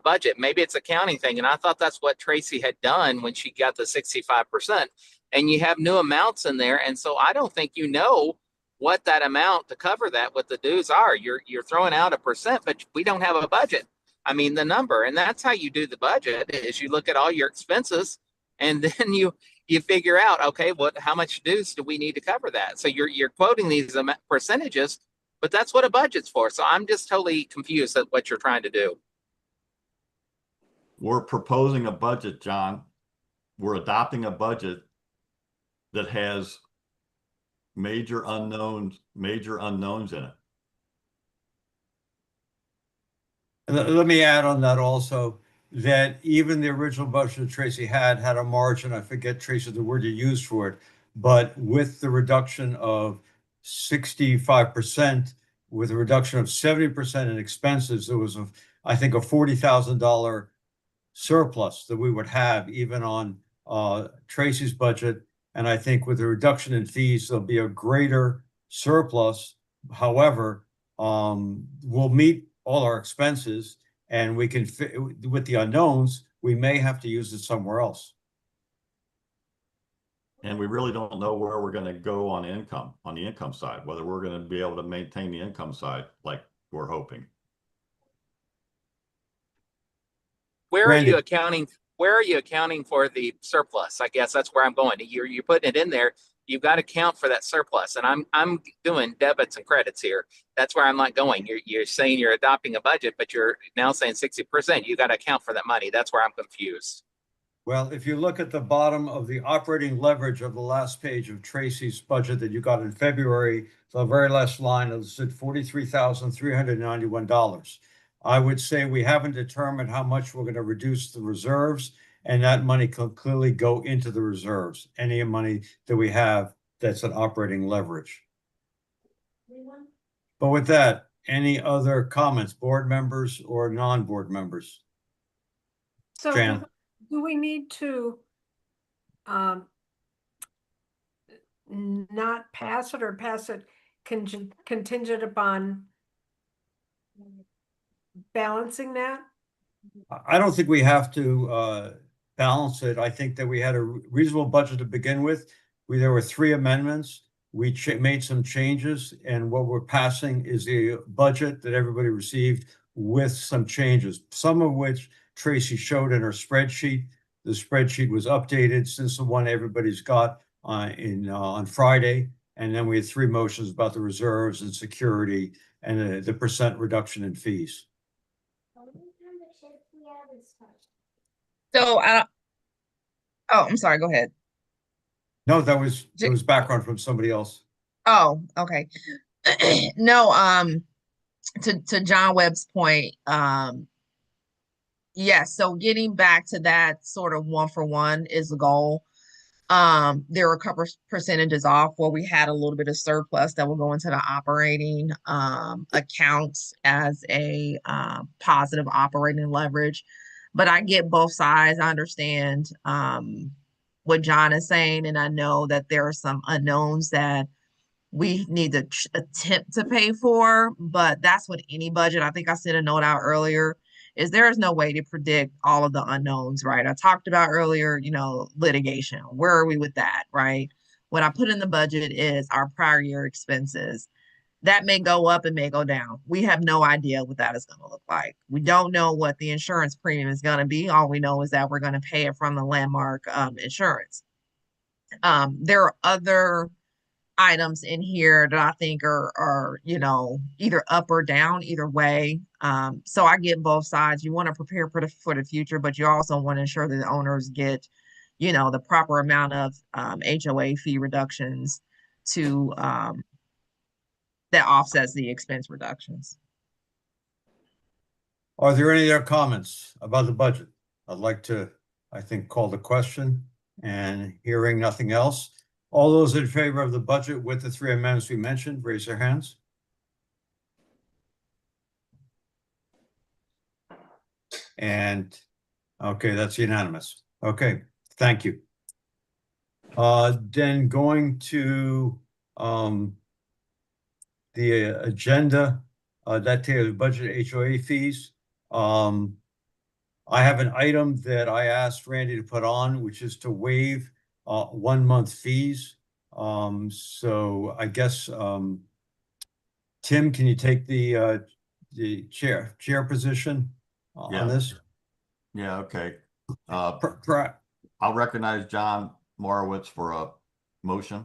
budget. Maybe it's accounting thing. And I thought that's what Tracy had done when she got the 65%. And you have new amounts in there. And so I don't think you know what that amount to cover that, what the dues are. You're throwing out a percent, but we don't have a budget. I mean, the number. And that's how you do the budget is you look at all your expenses and then you figure out, okay, how much dues do we need to cover that? So you're quoting these percentages, but that's what a budget's for. So I'm just totally confused at what you're trying to do. We're proposing a budget, John. We're adopting a budget that has major unknowns in it. Let me add on that also, that even the original budget Tracy had a margin, I forget, Tracy, the word you used for it, but with the reduction of 65%, with a reduction of 70% in expenses, there was, I think, a $40,000 surplus that we would have even on Tracy's budget. And I think with the reduction in fees, there'll be a greater surplus. However, we'll meet all our expenses, and we can fit with the unknowns, we may have to use it somewhere else. And we really don't know where we're going to go on the income side, whether we're going to be able to maintain the income side like we're hoping. Where Randy. are you accounting for the surplus? I guess that's where I'm going. You're putting it in there. You've got to count for that surplus. And I'm doing debits and credits here. That's where I'm not going. You're saying you're adopting a budget, but you're now saying 60%. You got to account for that money. That's where I'm confused. Well, if you look at the bottom of the operating leverage of the last page of Tracy's budget that you got in February, the very last line is at $43,391. I would say we haven't determined how much we're going to reduce the reserves, and that money can clearly go into the reserves. Any money that we have that's an operating leverage. But with that, any other comments, board members or non-board members? So Jan. do we need to not pass it or pass it contingent upon balancing that? I don't think we have to balance it. I think that we had a reasonable budget to begin with. There were 3 amendments. We made some changes, and what we're passing is the budget that everybody received with some changes, some of which Tracy showed in her spreadsheet. The spreadsheet was updated since the one everybody's got on Friday. And then we had 3 motions about the reserves and security and the percent reduction in fees. So I'm sorry, go ahead. No, that was background from somebody else. Oh, okay. No, to John Webb's point, yes, so getting back to that sort of 1-for-1 is the goal. There were a couple percentages off where we had a little bit of surplus that will go into the operating accounts as a positive operating leverage. But I get both sides. I understand what John is saying, and I know that there are some unknowns that we need to attempt to pay for, but that's what any budget. I think I sent a note out earlier, is there is no way to predict all of the unknowns, right? I talked about earlier, litigation. Where are we with that, right? What I put in the budget is our prior year expenses. That may go up and may go down. We have no idea what that is going to look like. We don't know what the insurance premium is going to be. All we know is that we're going to pay it from the landmark insurance. There are other items in here that I think are either up or down, either way. So I get both sides. You want to prepare for the future, but you also want to ensure that the owners get, the proper amount of HOA fee reductions to that offsets the expense reductions. Are there any other comments about the budget? I'd like to, I think, call the question, and hearing nothing else. All those in favor of the budget with the 3 amendments we mentioned, raise their hands. And, okay, that's unanimous. Okay, thank you. Then going to the agenda, that takes the budget HOA fees. I have an item that I asked Randy to put on, which is to waive 1 month fees. So I guess Tim, can you take the chair position Yeah. on this? Yeah, okay. I'll recognize John Morowitz for a motion.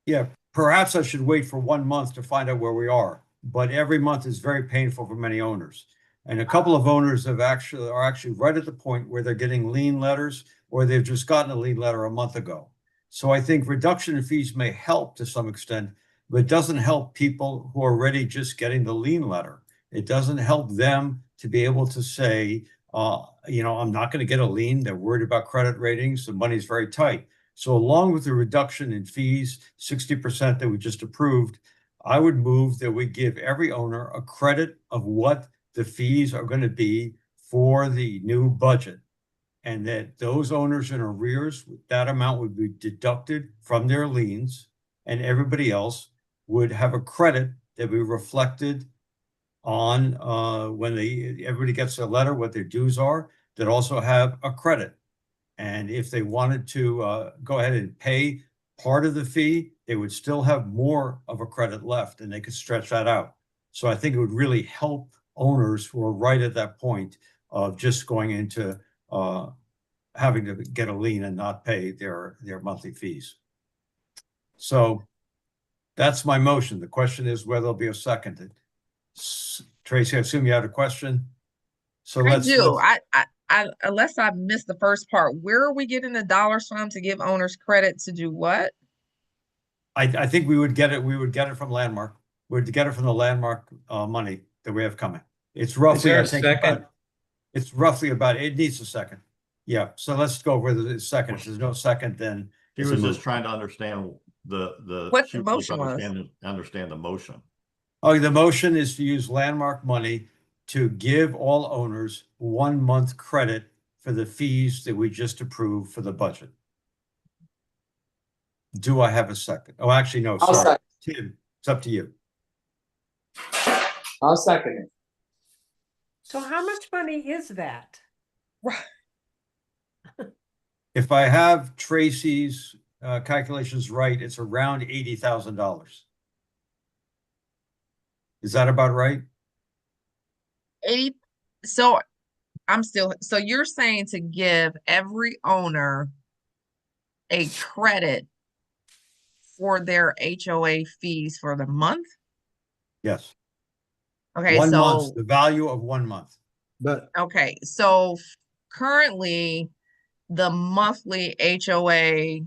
Yeah, perhaps I should wait for 1 month to find out where we are, but every month is very painful for many owners. And a couple of owners are actually right at the point where they're getting lien letters, or they've just gotten a lien letter a month ago. So I think reduction in fees may help to some extent, but it doesn't help people who are already just getting the lien letter. It doesn't help them to be able to say, I'm not going to get a lien. They're worried about credit ratings. The money's very tight. So along with the reduction in fees, 60% that we just approved, I would move that we give every owner a credit of what the fees are going to be for the new budget. And that those owners in arrears, that amount would be deducted from their liens, and everybody else would have a credit that would be reflected on when everybody gets a letter, what their dues are, that also have a credit. And if they wanted to go ahead and pay part of the fee, they would still have more of a credit left, and they could stretch that out. So I think it would really help owners who are right at that point of just going into having to get a lien and not pay their monthly fees. So that's my motion. The question is whether there'll be a second. Tracy, I assume you had a question. So I do. I unless I missed the first part, where are we getting the dollars from to give owners credit to do what? I think we would get it. We would get it from Landmark. We would get it from the Landmark money that we have coming. It's roughly, I think, it's roughly about. It needs a second. Yeah. So let's go with the second. If there's no second, then He was just trying to understand what the motion was. Understand the motion. Oh, the motion is to use Landmark money to give all owners 1 month credit for the fees that we just approved for the budget. Do I have a second? Oh, actually, no, sorry. Tim, it's up to you. I'll second it. So how much money is that? If I have Tracy's calculations right, it's around $80,000. Is that about right? 80. So so you're saying to give every owner a credit for their HOA fees for the month? Yes. Okay, 1 so month, the value of 1 month. But okay, so currently the monthly HOA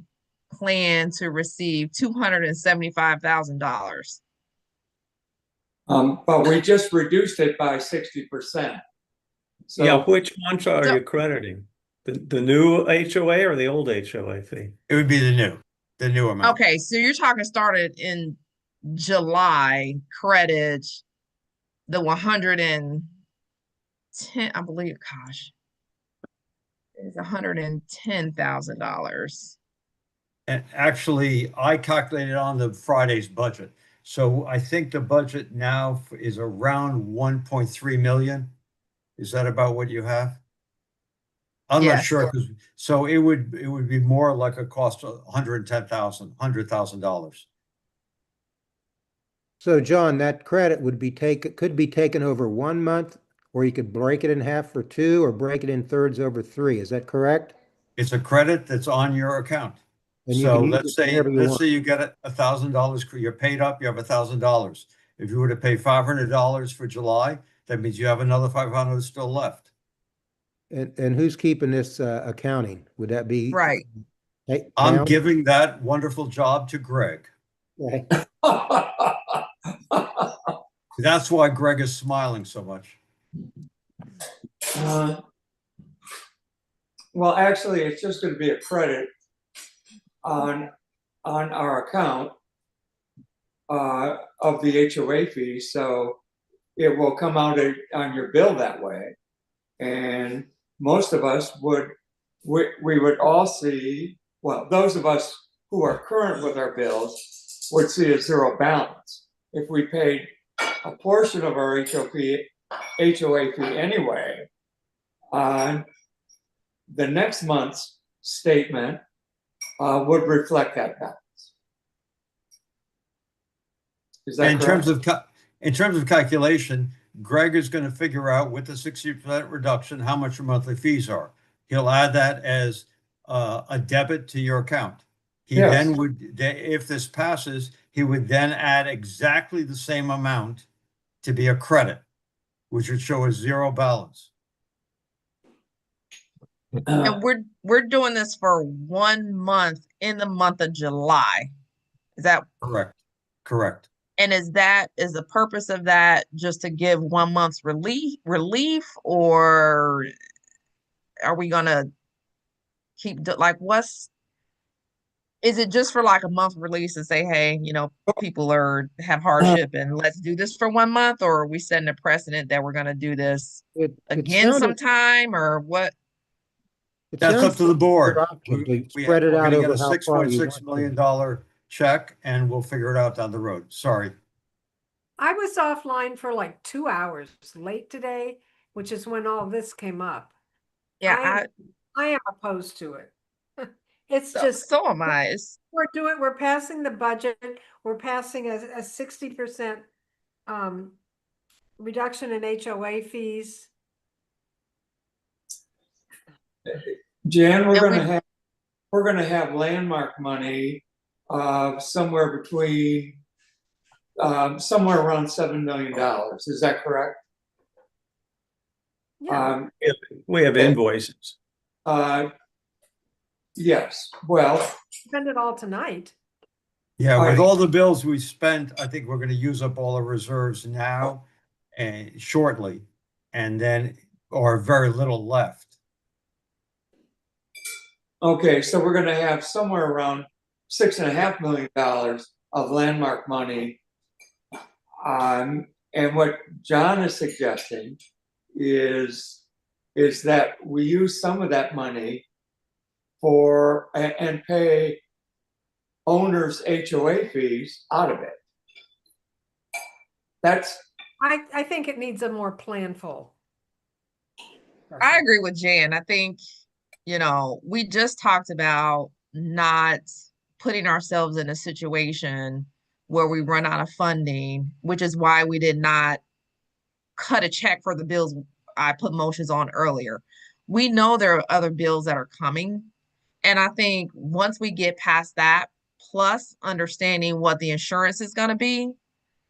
plan to receive $275,000. But we just reduced it by 60%. So Yeah, which month are you crediting? The new HOA or the old HOA fee? It would be the new amount. Okay, so you're talking started in July, credit the 110, I believe, gosh. $110,000. And actually, I calculated on the Friday's budget. So I think the budget now is around 1.3 million. Is that about what you have? I'm not Yes. sure, 'cause- so it would be more like a cost of $100,000. So John, that credit could be taken over 1 month, or you could break it in half for 2, or break it in thirds over 3. Is that correct? It's a credit that's on your account. And you So can use let's it say, whenever you want. you get $1,000, you're paid up, you have $1,000. If you were to pay $500 for July, that means you have another 500 still left. And who's keeping this accounting? Would that be? Right. Hey, I'm town? giving that wonderful job to Greg. Okay. That's why Greg is smiling so much. Well, actually, it's just going to be a credit on our account of the HOA fee, so it will come out on your bill that way. And most of us we would all see, well, those of us who are current with our bills would see a zero balance. If we paid a portion of our HOA fee anyway, on the next month's statement would reflect that balance. Is that correct? In terms of calculation, Greg is going to figure out with the 60% reduction how much your monthly fees are. He'll add that as a debit to your account. He Yes. then would, if this passes, he would then add exactly the same amount to be a credit, which would show a zero balance. And we're doing this for 1 month in the month of July. Is that Correct. Correct. and is the purpose of that just to give 1 month's relief, or are we gonna keep is it just for like a month release to say, hey, people have hardship and let's do this for 1 month, or are we setting a precedent that we're gonna do this It again sounded, sometime, or what? it That's sounds up to the board. like a good option to We're spread it out going to get over a how far you $6.6 want million to. check, and we'll figure it out down the road. Sorry. I was offline for like 2 hours late today, which is when all this came up. Yeah, I am opposed to it. It's so, just, so am I. we're passing the budget, we're passing a 60% reduction in HOA fees. Jan, we're And gonna have landmark money somewhere between somewhere around $7 million. Is that correct? Yeah, We have invoices. Yes. Well, spend it all tonight. Yeah, All with right. all the bills we spent, I think we're going to use up all the reserves now and shortly, and then, or very little left. okay, so we're gonna have somewhere around $6.5 million of landmark money. And what John is suggesting is that we use some of that money and pay owners' HOA fees out of it. I think it needs a more planful. I agree with Jan. I think, we just talked about not putting ourselves in a situation where we run out of funding, which is why we did not cut a check for the bills I put motions on earlier. We know there are other bills that are coming. And I think once we get past that, plus understanding what the insurance is going to be,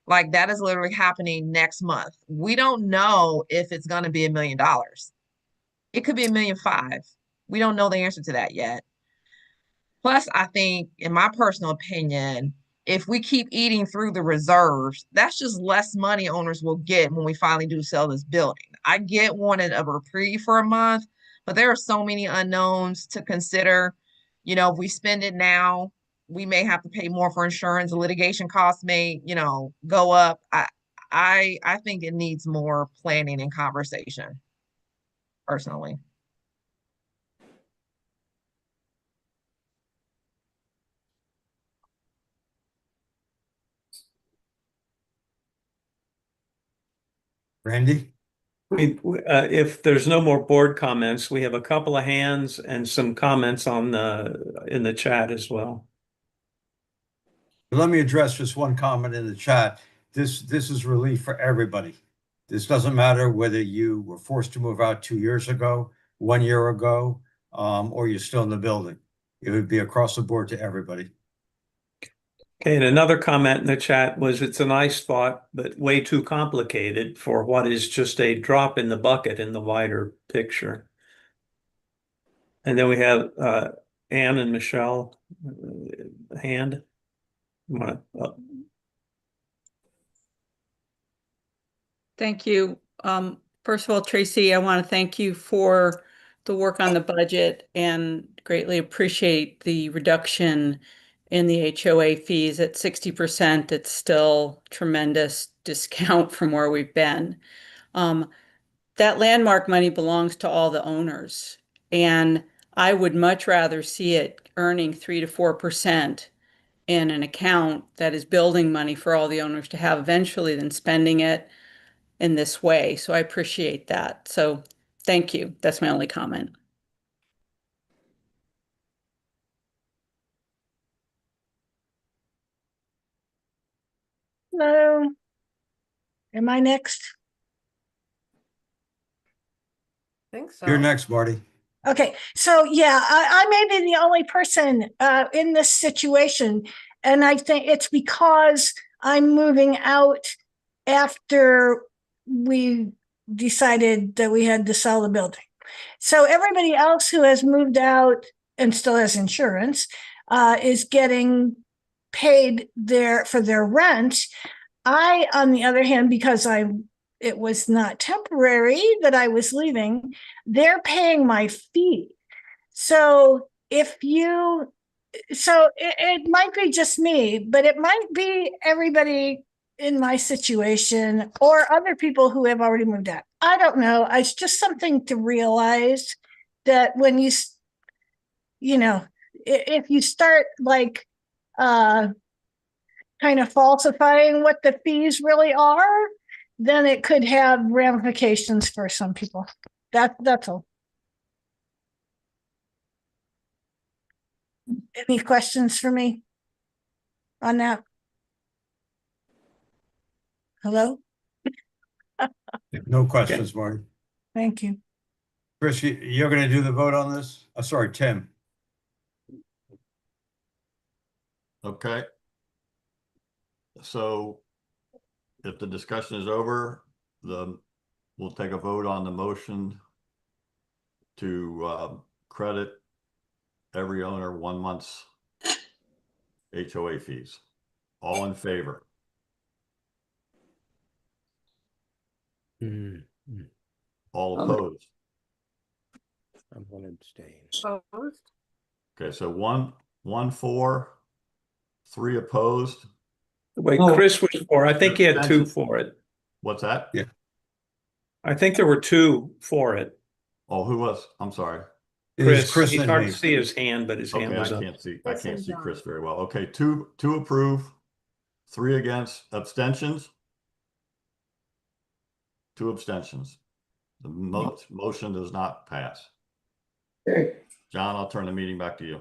like that is literally happening next month. We don't know if it's going to be $1 million. It could be $1.5 million. We don't know the answer to that yet. Plus, I think, in my personal opinion, if we keep eating through the reserves, that's just less money owners will get when we finally do sell this building. I get wanting a reprieve for a month, but there are so many unknowns to consider. If we spend it now, we may have to pay more for insurance. The litigation costs may, go up. I think it needs more planning and conversation, personally. Randy? If there's no more board comments, we have a couple of hands and some comments on in the chat as well. Let me address just one comment in the chat. This is relief for everybody. This doesn't matter whether you were forced to move out 2 years ago, 1 year ago, or you're still in the building. It would be across the board to everybody. Okay, and another comment in the chat was it's a nice thought, but way too complicated for what is just a drop in the bucket in the wider picture. And then we have Anne and Michelle hand. Thank you. First of all, Tracy, I want to thank you for the work on the budget and greatly appreciate the reduction in the HOA fees at 60%. It's still tremendous discount from where we've been. That landmark money belongs to all the owners, and I would much rather see it earning 3 to 4% in an account that is building money for all the owners to have eventually than spending it in this way. So I appreciate that. So thank you. That's my only comment. Hello. Am I next? I think so. You're next, Marty. Okay, so yeah, I may be the only person in this situation, and I think it's because I'm moving out after we decided that we had to sell the building. So everybody else who has moved out and still has insurance is getting paid for their rent. I, on the other hand, because it was not temporary that I was leaving, they're paying my fee. So it might be just me, but it might be everybody in my situation or other people who have already moved out. I don't know. It's just something to realize that when if you start like kind of falsifying what the fees really are, then it could have ramifications for some people. That's all. Any questions for me on that? Hello? No questions, Marty. Thank you. Chris, you're going to do the vote on this? Sorry, Tim. Okay. So if the discussion is over, we'll take a vote on the motion to credit every owner 1 month's HOA fees. All in favor? All opposed? I'm going to abstain. Opposed? Okay, so one for, 3 opposed. Wait, Chris was for. I think he had 2 for it. What's that? Yeah. I think there were 2 for it. Oh, who was? I'm sorry. Chris, Chris it's and hard me. to see his hand, but his hand Okay, was I up. can't see. Chris and John. Chris very well. Okay, two approve, 3 against, abstentions. 2 abstentions. The motion does not pass. Okay. John, I'll turn the meeting back to you.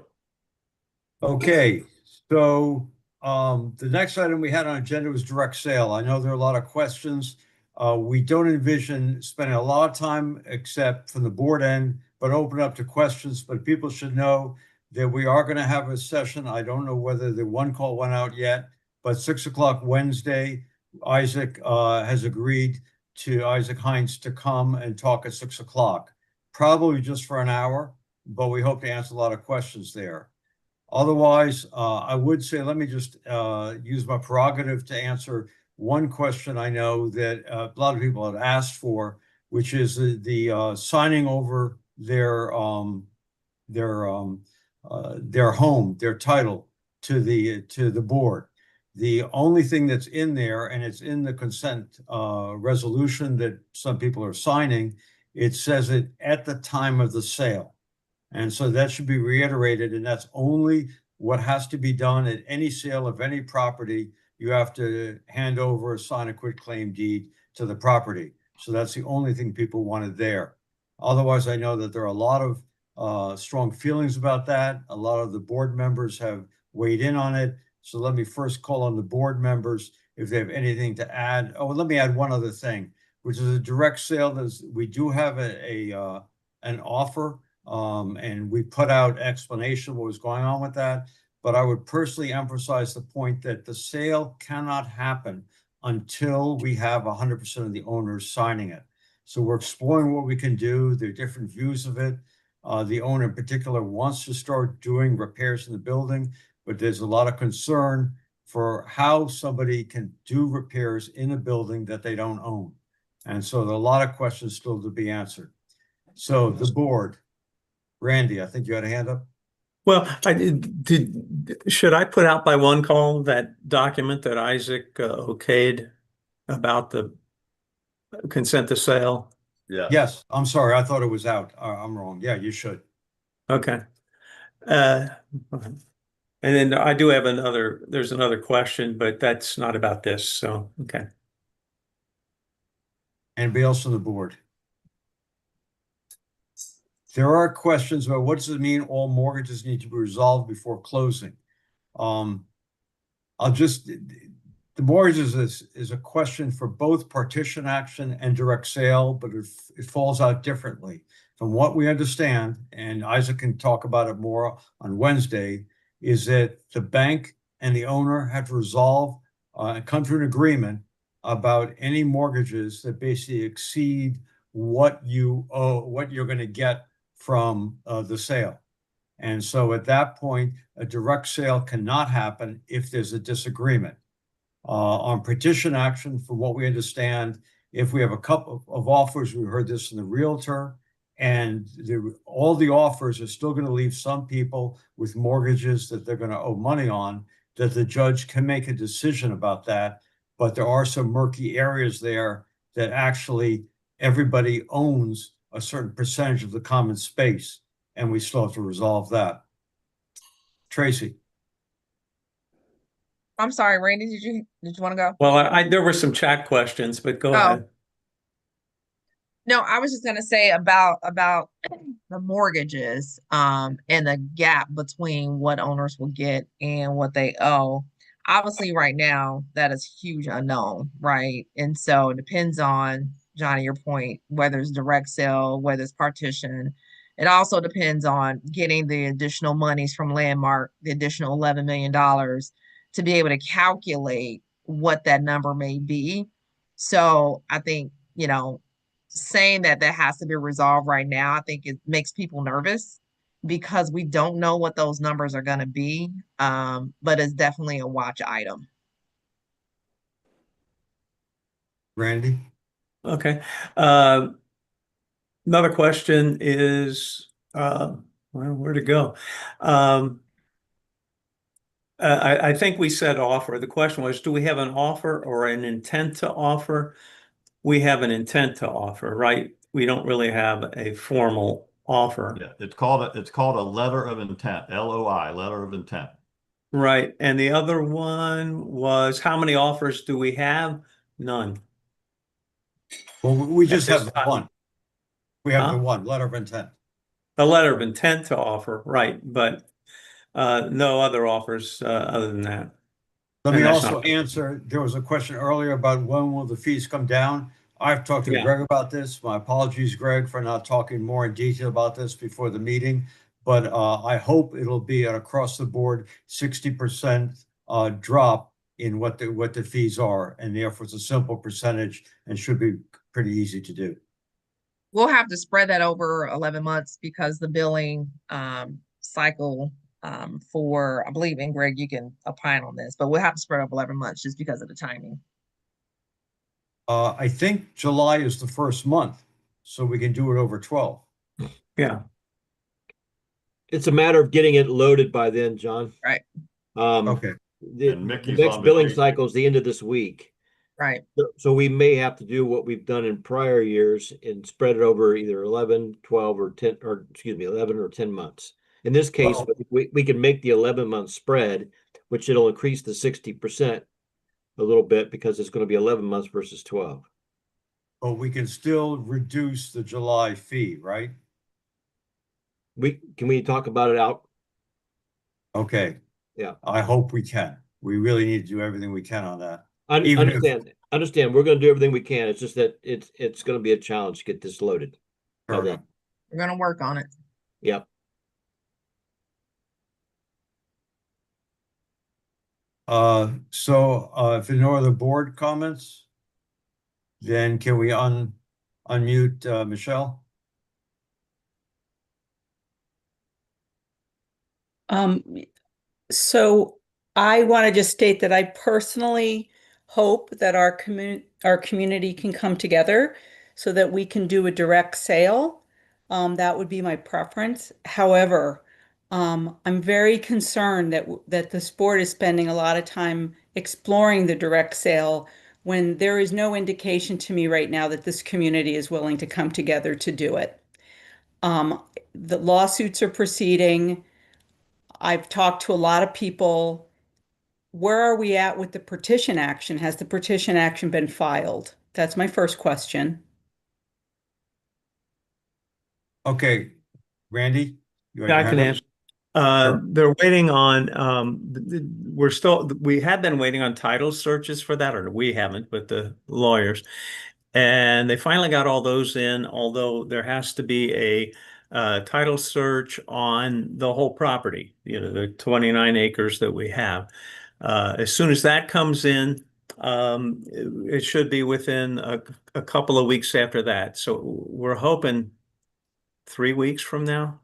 Okay, so the next item we had on agenda was direct sale. I know there are a lot of questions. We don't envision spending a lot of time except from the board end, but open up to questions. But people should know that we are going to have a session. I don't know whether the one call went out yet, but 6 o'clock Wednesday, Isaac has agreed to Isaac Hines to come and talk at 6 o'clock, probably just for an hour, but we hope to answer a lot of questions there. Otherwise, I would say, let me just use my prerogative to answer one question I know that a lot of people have asked for, which is the signing over their home, their title to the board. The only thing that's in there, and it's in the consent resolution that some people are signing, it says it at the time of the sale. And so that should be reiterated, and that's only what has to be done at any sale of any property. You have to hand over or sign a quitclaim deed to the property. So that's the only thing people wanted there. Otherwise, I know that there are a lot of strong feelings about that. A lot of the board members have weighed in on it. So let me first call on the board members if they have anything to add. Oh, let me add one other thing, which is a direct sale. We do have an offer, and we put out explanation of what was going on with that. But I would personally emphasize the point that the sale cannot happen until we have 100% of the owners signing it. So we're exploring what we can do. There are different views of it. The owner in particular wants to start doing repairs in the building, but there's a lot of concern for how somebody can do repairs in a building that they don't own. And so there are a lot of questions still to be answered. So the board, Randy, I think you had a hand up. Well, should I put out by one call that document that Isaac okayed about the consent to sale? Yeah. Yes, I'm sorry. I thought it was out. I'm wrong. Yeah, you should. Okay. And then I do have there's another question, but that's not about this. So, okay. Anybody else on the board? There are questions about what does it mean all mortgages need to be resolved before closing? The mortgages is a question for both partition action and direct sale, but it falls out differently. From what we understand, and Isaac can talk about it more on Wednesday, is that the bank and the owner have to resolve and come to an agreement about any mortgages that basically exceed what you owe, what you're going to get from the sale. And so at that point, a direct sale cannot happen if there's a disagreement. On petition action, from what we understand, if we have a couple of offers, we heard this from the realtor, and all the offers are still going to leave some people with mortgages that they're going to owe money on, that the judge can make a decision about that. But there are some murky areas there that actually everybody owns a certain percentage of the common space, and we still have to resolve that. Tracy. I'm sorry, Randy, did you want to go? Well, there were some chat questions, but go ahead. No, I was just gonna say about the mortgages, and the gap between what owners will get and what they owe. Obviously, right now, that is huge unknown, right? And so it depends on, Johnny, your point, whether it's direct sale, whether it's partition. It also depends on getting the additional monies from Landmark, the additional $11 million, to be able to calculate what that number may be. So I think, saying that has to be resolved right now, I think it makes people nervous because we don't know what those numbers are going to be. But it's definitely a watch item. Randy? Okay. Another question is, where to go? I think we said offer. The question was, do we have an offer or an intent to offer? We have an intent to offer, right? We don't really have a formal offer. Yeah, it's called a letter of intent, LOI, letter of intent. Right. And the other one was, how many offers do we have? None. Well, we just At have this the time. one. We have Huh? the one, letter of intent. A letter of intent to offer, right, but no other offers other than that. Let And me that's also not- answer, there was a question earlier about when will the fees come down? I've talked to Yeah. Greg about this. My apologies, Greg, for not talking more in detail about this before the meeting. But I hope it'll be an across the board 60% drop in what the fees are. And therefore it's a simple percentage and should be pretty easy to do. We'll have to spread that over 11 months because the billing cycle for, I believe, and Greg, you can opine on this, but we'll have to spread over 11 months just because of the timing. I think July is the first month, so we can do it over 12. Yeah. It's a matter of getting it loaded by then, John. Right. Okay. The next billing cycle is the end of this week. Right. So we may have to do what we've done in prior years and spread it over either 11, 12, or 10, or excuse me, 11 or 10 months. In this case, we can make the 11-month spread, which it'll increase the 60% a little bit because it's going to be 11 months versus 12. but we can still reduce the July fee, right? Can we talk about it out? Okay. Yeah. I hope we can. We really need to do everything we can on that. Even if- Understand. We're gonna do everything we can. It's just that it's gonna be a challenge to get this loaded. by Fair then. enough. We're gonna work on it. Yep. If there are no other board comments, then can we unmute Michelle? So I want to just state that I personally hope that our community can come together so that we can do a direct sale. That would be my preference. However, I'm very concerned that this board is spending a lot of time exploring the direct sale when there is no indication to me right now that this community is willing to come together to do it. The lawsuits are proceeding. I've talked to a lot of people. Where are we at with the petition action? Has the petition action been filed? That's my first question. Okay, Randy? you Yeah, I have can it? answer. Sure. They're waiting on, we had been waiting on title searches for that, or we haven't, but the lawyers. And they finally got all those in, although there has to be a title search on the whole property, the 29 acres that we have. As soon as that comes in, it should be within a couple of weeks after that. So we're hoping 3 weeks from now.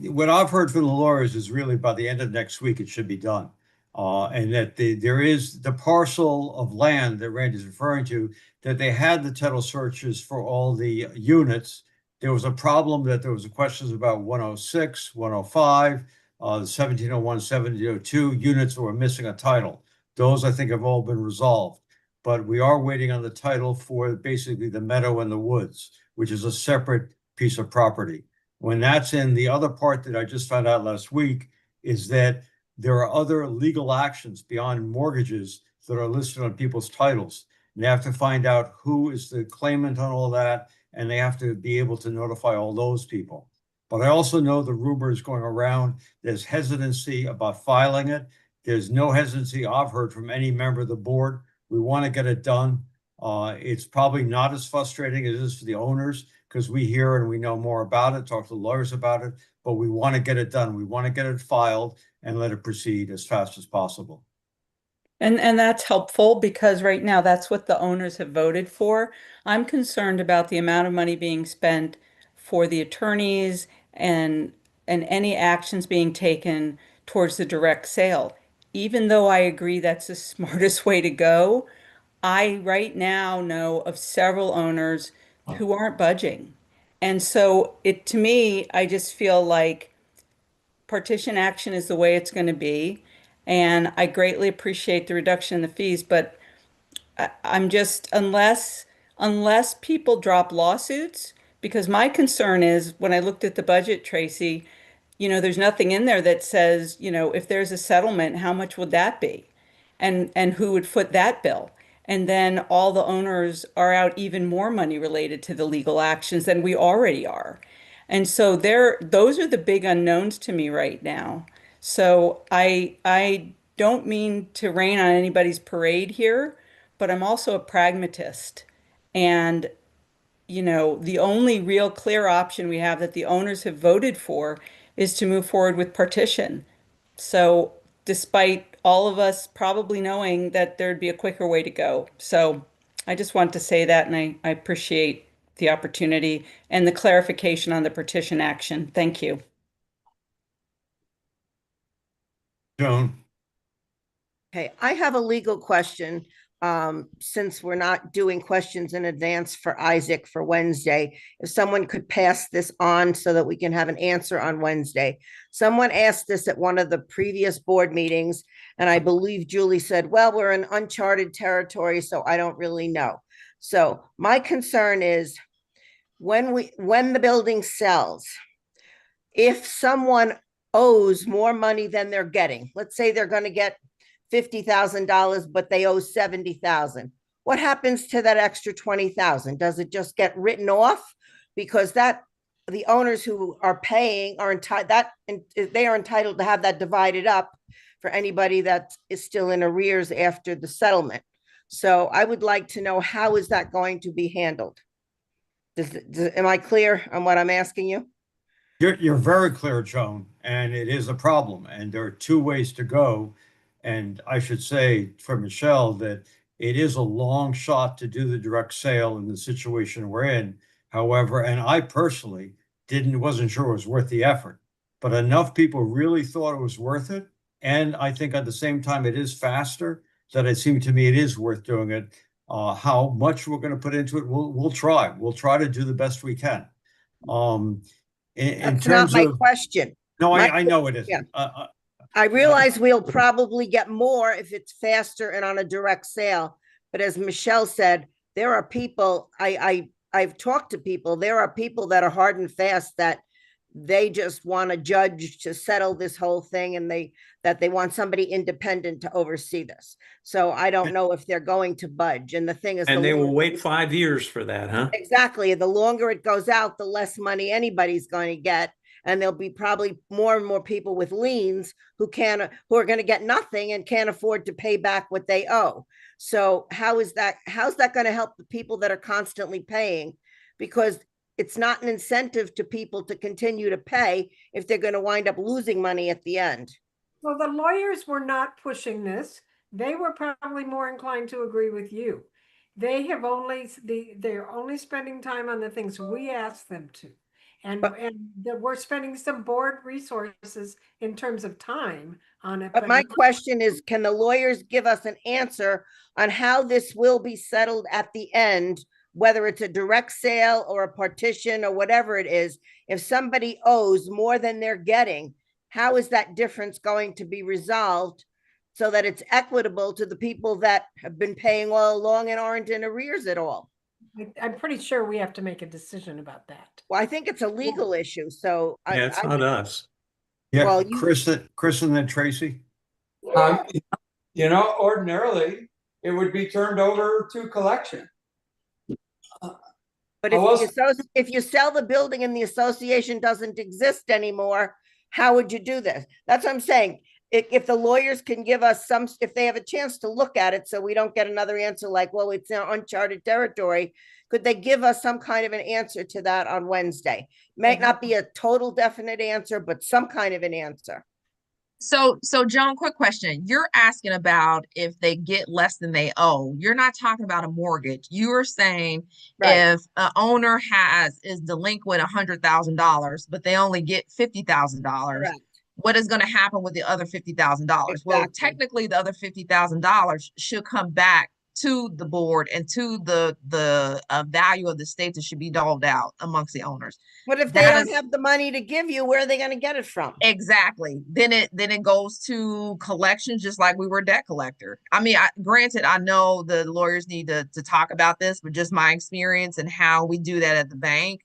What I've heard from the lawyers is really by the end of next week, it should be done. And that there is the parcel of land that Randy's referring to, that they had the title searches for all the units. There was a problem that there was questions about 106, 105, the 1701, 1702 units that were missing a title. Those, I think, have all been resolved. But we are waiting on the title for basically the meadow and the woods, which is a separate piece of property. When that's in, the other part that I just found out last week is that there are other legal actions beyond mortgages that are listed on people's titles. And they have to find out who is the claimant on all that, and they have to be able to notify all those people. But I also know the rumor is going around, there's hesitancy about filing it. There's no hesitancy I've heard from any member of the board. We want to get it done. It's probably not as frustrating as it is for the owners, because we hear and we know more about it, talk to lawyers about it, but we want to get it done. We want to get it filed and let it proceed as fast as possible. And that's helpful because right now that's what the owners have voted for. I'm concerned about the amount of money being spent for the attorneys and any actions being taken towards the direct sale. Even though I agree that's the smartest way to go, I right now know of several owners who aren't budging. And so to me, I just feel like partition action is the way it's going to be. And I greatly appreciate the reduction in the fees, but I'm just, unless people drop lawsuits, because my concern is when I looked at the budget, Tracy, there's nothing in there that says, if there's a settlement, how much would that be? And who would foot that bill? And then all the owners are out even more money related to the legal actions than we already are. And so those are the big unknowns to me right now. So I don't mean to rain on anybody's parade here, but I'm also a pragmatist. And the only real clear option we have that the owners have voted for is to move forward with partition. So despite all of us probably knowing that there'd be a quicker way to go. So I just want to say that, and I appreciate the opportunity and the clarification on the partition action. Thank you. Joan? Okay, I have a legal question. Since we're not doing questions in advance for Isaac for Wednesday, if someone could pass this on so that we can have an answer on Wednesday. Someone asked this at one of the previous board meetings, and I believe Julie said, well, we're in uncharted territory, so I don't really know. So my concern is when the building sells, if someone owes more money than they're getting, let's say they're going to get $50,000, but they owe $70,000. what happens to that extra 20,000? Does it just get written off? Because that, the owners who are paying are they are entitled to have that divided up for anybody that is still in arrears after the settlement. So I would like to know, how is that going to be handled? Am I clear on what I'm asking you? You're very clear, Joan, and it is a problem, and there are two ways to go. And I should say for Michelle that it is a long shot to do the direct sale in the situation we're in. However, and I personally wasn't sure it was worth the effort, but enough people really thought it was worth it. And I think at the same time, it is faster, that it seemed to me it is worth doing it. How much we're going to put into it, we'll try. We'll try to do the best we can. In That's not terms my of, question. no, My- I know it isn't. Yeah. I realize we'll probably get more if it's faster and on a direct sale. But as Michelle said, there are people, I've talked to people, there are people that are hard and fast that they just want a judge to settle this whole thing, and they want somebody independent to oversee this. So I don't know if they're going to budge. And the thing is, And they will wait 5 years for that, huh? exactly, the longer it goes out, the less money anybody's going to get. And there'll be probably more and more people with liens who are going to get nothing and can't afford to pay back what they owe. So how's that going to help the people that are constantly paying? Because it's not an incentive to people to continue to pay if they're going to wind up losing money at the end. Well, the lawyers were not pushing this. They were probably more inclined to agree with you. They're only spending time on the things we asked them to. And we're spending some board resources in terms of time on it. But my question is, can the lawyers give us an answer on how this will be settled at the end, whether it's a direct sale or a partition or whatever it is? If somebody owes more than they're getting, how is that difference going to be resolved so that it's equitable to the people that have been paying all along and aren't in arrears at all? I'm pretty sure we have to make a decision about that. Well, I think it's a legal issue, so. Yeah, it's not us. Yeah, Well, Chris and then Tracy. Ordinarily, it would be turned over to collection. But if you sell the building and the association doesn't exist anymore, how would you do this? That's what I'm saying. If the lawyers can give us if they have a chance to look at it, so we don't get another answer like, well, it's now uncharted territory, could they give us some kind of an answer to that on Wednesday? Might not be a total definite answer, but some kind of an answer. So Joan, quick question. You're asking about if they get less than they owe. You're not talking about a mortgage. You are saying if an owner is delinquent $100,000, but they only get $50,000, what is going to happen with the other $50,000? Exactly. Well, technically the other $50,000 should come back to the board and to the value of the state that should be doled out amongst the owners. But if they don't have the money to give you, where are they going to get it from? Exactly. Then it goes to collections, just like we were a debt collector. I mean, granted, I know the lawyers need to talk about this, but just my experience and how we do that at the bank,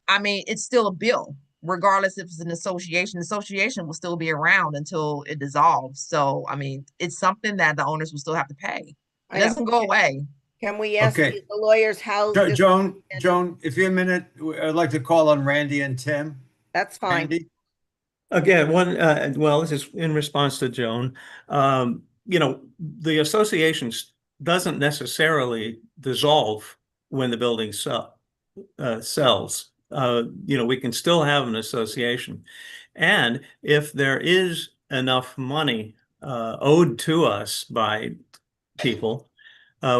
I mean, it's still a bill. Regardless if it's an association, the association will still be around until it dissolves. So, I mean, it's something that the owners will still have to pay. It doesn't go away. Can we ask the lawyers how? Joan, if you have a minute, I'd like to call on Randy and Tim. That's fine. Randy? Again, well, this is in response to Joan. The association doesn't necessarily dissolve when the building sells. We can still have an association. And if there is enough money owed to us by people,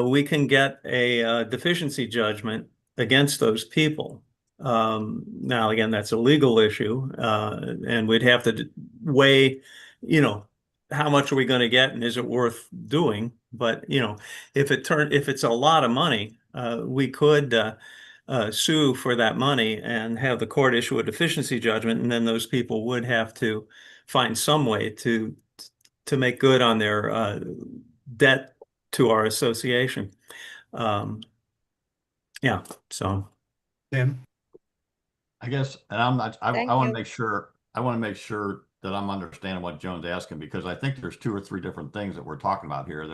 we can get a deficiency judgment against those people. Now, again, that's a legal issue, and we'd have to weigh, how much are we going to get and is it worth doing? But, if it's a lot of money, we could sue for that money and have the court issue a deficiency judgment, and then those people would have to find some way to make good on their debt to our association. So Tim, I guess, and I want to you. make sure that I'm understanding what Joan's asking, because I think there's 2 or 3 different things that we're talking about here.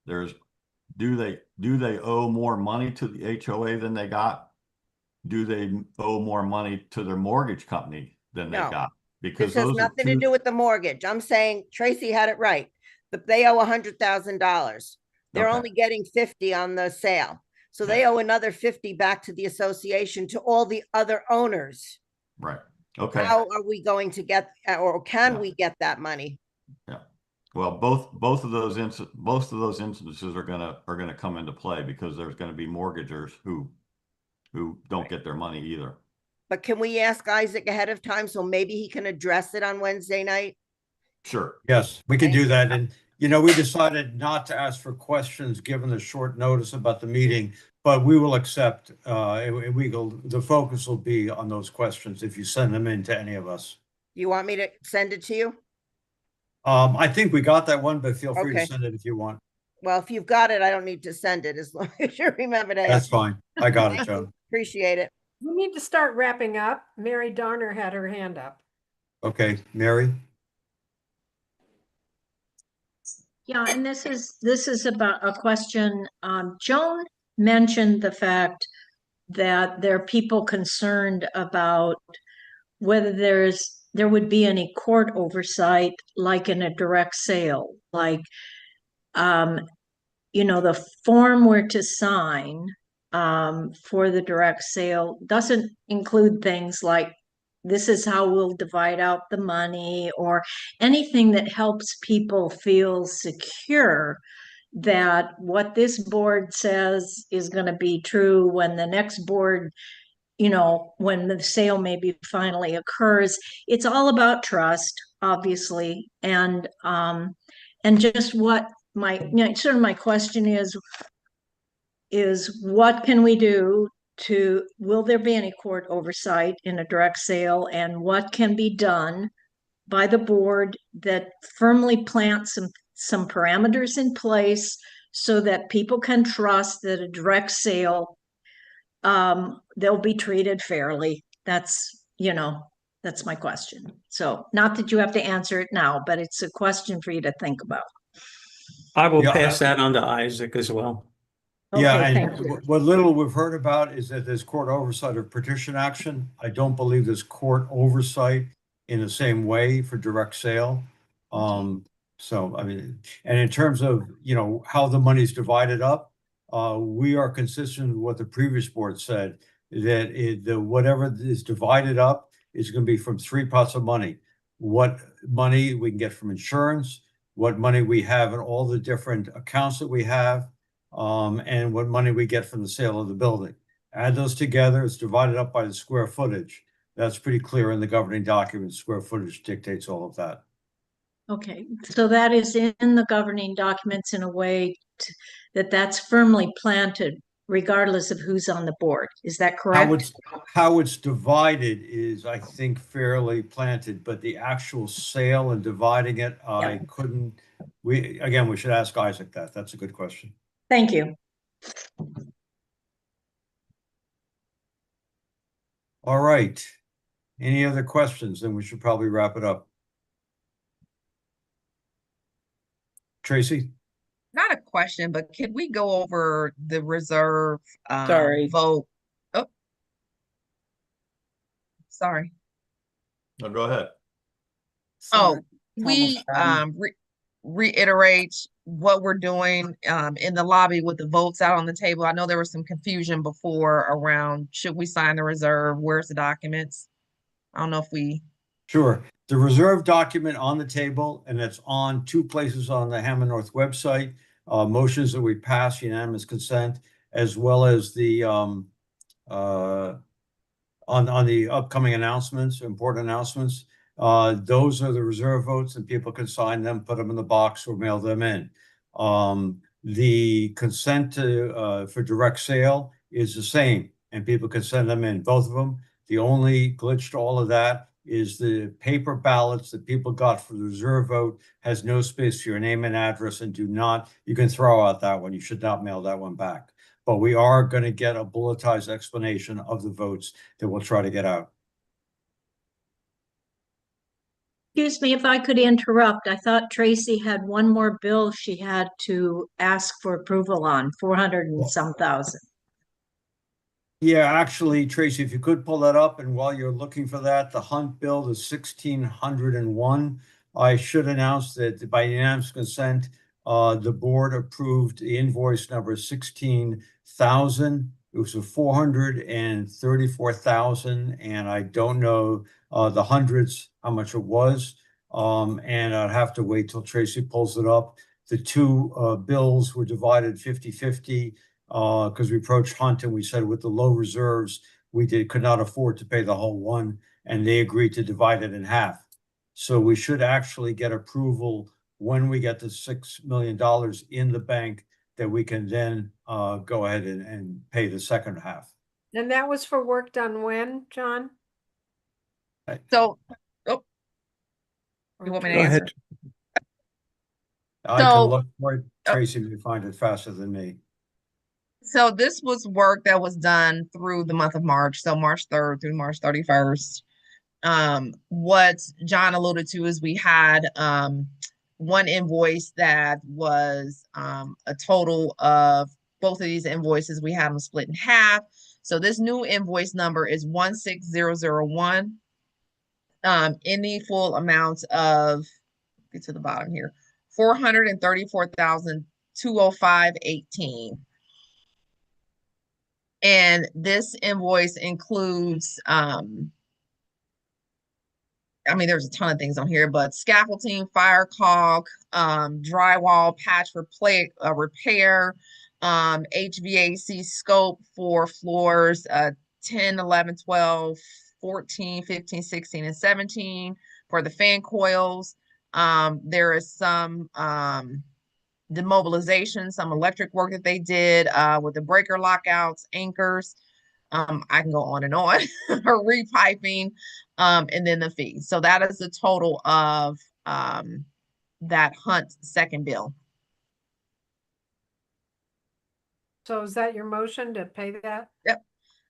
There's do they owe more money to the HOA than they got? Do they owe more money to their mortgage company than they No. got? Because This has those are nothing to two. do with the mortgage. I'm saying Tracy had it right. But they owe $100,000. They're Okay. only getting 50 on the sale. So they owe another 50 back to the association to all the other owners. Right. Okay. How are we going to get, or can Yeah. we get that money? Yeah. Well, both of those instances are gonna come into play because there's gonna be mortgagers who don't get their money either. But can we ask Isaac ahead of time so maybe he can address it on Wednesday night? Sure. Yes, we can do that. And, we decided not to ask for questions given the short notice about the meeting, but we will accept, the focus will be on those questions if you send them in to any of us. You want me to send it to you? I think we got that one, but feel free to Okay. send it if you want. Well, if you've got it, I don't need to send it as long as you remember to That's ask. fine. I got it, Joan. Appreciate it. We need to start wrapping up. Mary Darner had her hand up. Okay, Mary? Yeah, and this is about a question. Joan mentioned the fact that there are people concerned about whether there would be any court oversight, like in a direct sale, like the form we're to sign for the direct sale doesn't include things like this is how we'll divide out the money or anything that helps people feel secure that what this board says is going to be true when the next board, when the sale maybe finally occurs. It's all about trust, obviously. And just what sort of my question is what can we do will there be any court oversight in a direct sale, and what can be done by the board that firmly plants some parameters in place so that people can trust that a direct sale, they'll be treated fairly. That's my question. So not that you have to answer it now, but it's a question for you to think about. I will Yeah, pass that on to Isaac as well. Yeah, Okay, and thank you. what little we've heard about is that there's court oversight of petition action. I don't believe there's court oversight in the same way for direct sale. So, I mean, and in terms of, how the money's divided up, we are consistent with what the previous board said, that whatever is divided up is going to be from three pots of money. What money we can get from insurance, what money we have in all the different accounts that we have, and what money we get from the sale of the building. Add those together, it's divided up by the square footage. That's pretty clear in the governing document. Square footage dictates all of that. Okay, so that is in the governing documents in a way that's firmly planted regardless of who's on the board. Is that correct? How it's divided is, I think, fairly planted, but the actual sale and dividing it, I couldn't. We should ask Isaac that. That's a good question. Thank you. All right. Any other questions? Then we should probably wrap it up. Tracy? Not a question, but could we go over the reserve Sorry. vote? Oh, sorry. No, go ahead. Oh, Almost we done. reiterate what we're doing in the lobby with the votes out on the table. I know there was some confusion before around should we sign the reserve? Where's the documents? I don't know if we. Sure. The reserve document on the table, and it's on two places on the Hammond North website, motions that we pass unanimous consent, as well as the on the upcoming announcements, important announcements. Those are the reserve votes, and people can sign them, put them in the box, or mail them in. The consent for direct sale is the same, and people can send them in, both of them. The only glitch to all of that is the paper ballots that people got for the reserve vote has no space for your name and address, and you can throw out that one. You should not mail that one back. But we are going to get a bulletized explanation of the votes that we'll try to get out. Excuse me if I could interrupt. I thought Tracy had one more bill she had to ask for approval on, 400 and some thousand. Yeah, actually, Tracy, if you could pull that up, and while you're looking for that, the Hunt bill is 1,601. I should announce that by unanimous consent, the board approved the invoice number 16,000. It was a 434,000, and I don't know the hundreds how much it was. And I'd have to wait till Tracy pulls it up. The two bills were divided 50-50. Because we approached Hunt and we said with the low reserves, we could not afford to pay the whole one, and they agreed to divide it in half. So we should actually get approval when we get the $6 million in the bank that we can then go ahead and pay the second half. And that was for work done when, John? So, oh, you want me to Go answer? ahead. I can So- look for it. Tracy may find it faster than me. So this was work that was done through the month of March, so March 3rd through March 31st. What John alluded to is we had one invoice that was a total of both of these invoices. We had them split in half. So this new invoice number is 16001. In the full amount of, get to the bottom here, 434,205.18. And this invoice includes, I mean, there's a ton of things on here, but scaffolding, fire caulk, drywall patch repair, HVAC scope for floors 10, 11, 12, 14, 15, 16, and 17 for the fan coils. There is some demobilization, some electric work that they did with the breaker lockouts, anchors. I can go on and on, or repiping, and then the fee. So that is the total of that Hunt second bill. So is that your motion to pay that? Yep.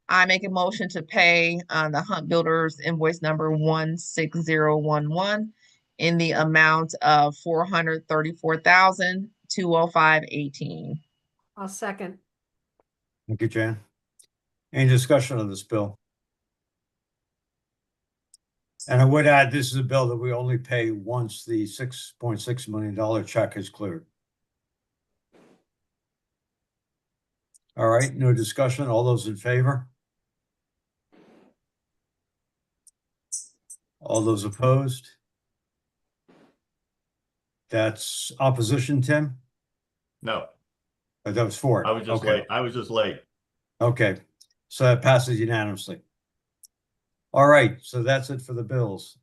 I make a motion to pay the Hunt Builders invoice number 16011 in the amount of 434,205.18. I'll second. Thank you, Jan. Any discussion on this bill? And I would add, this is a bill that we only pay once the $6.6 million check is cleared. All right, no discussion. All those in favor? All those opposed? That's opposition, Tim? No, That was for it. I was just Okay. late. I was just late. Okay, so that passes unanimously. All right, so that's it for the bills.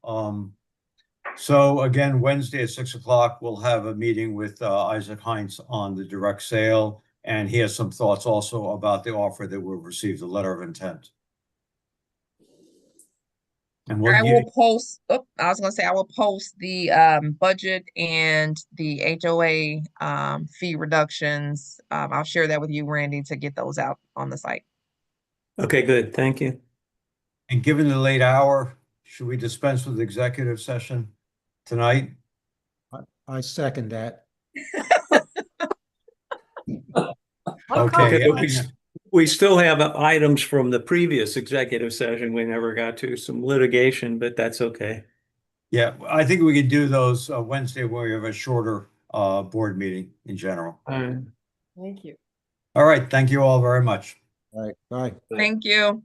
So again, Wednesday at 6 o'clock, we'll have a meeting with Isaac Heinz on the direct sale, and he has some thoughts also about the offer that we've received, the letter of intent. And I we'll, will post, I was gonna say, I will post the budget and the HOA fee reductions. I'll share that with you, Randy, to get those out on the site. Okay, good. Thank you. and given the late hour, should we dispense with executive session tonight? I second that. Okay. We still have items from the previous executive session we never got to, some litigation, but that's okay. Yeah, I think we could do those Wednesday where we have a shorter board meeting in general. Thank you. All right, thank you all very much. All right, bye. Thank you.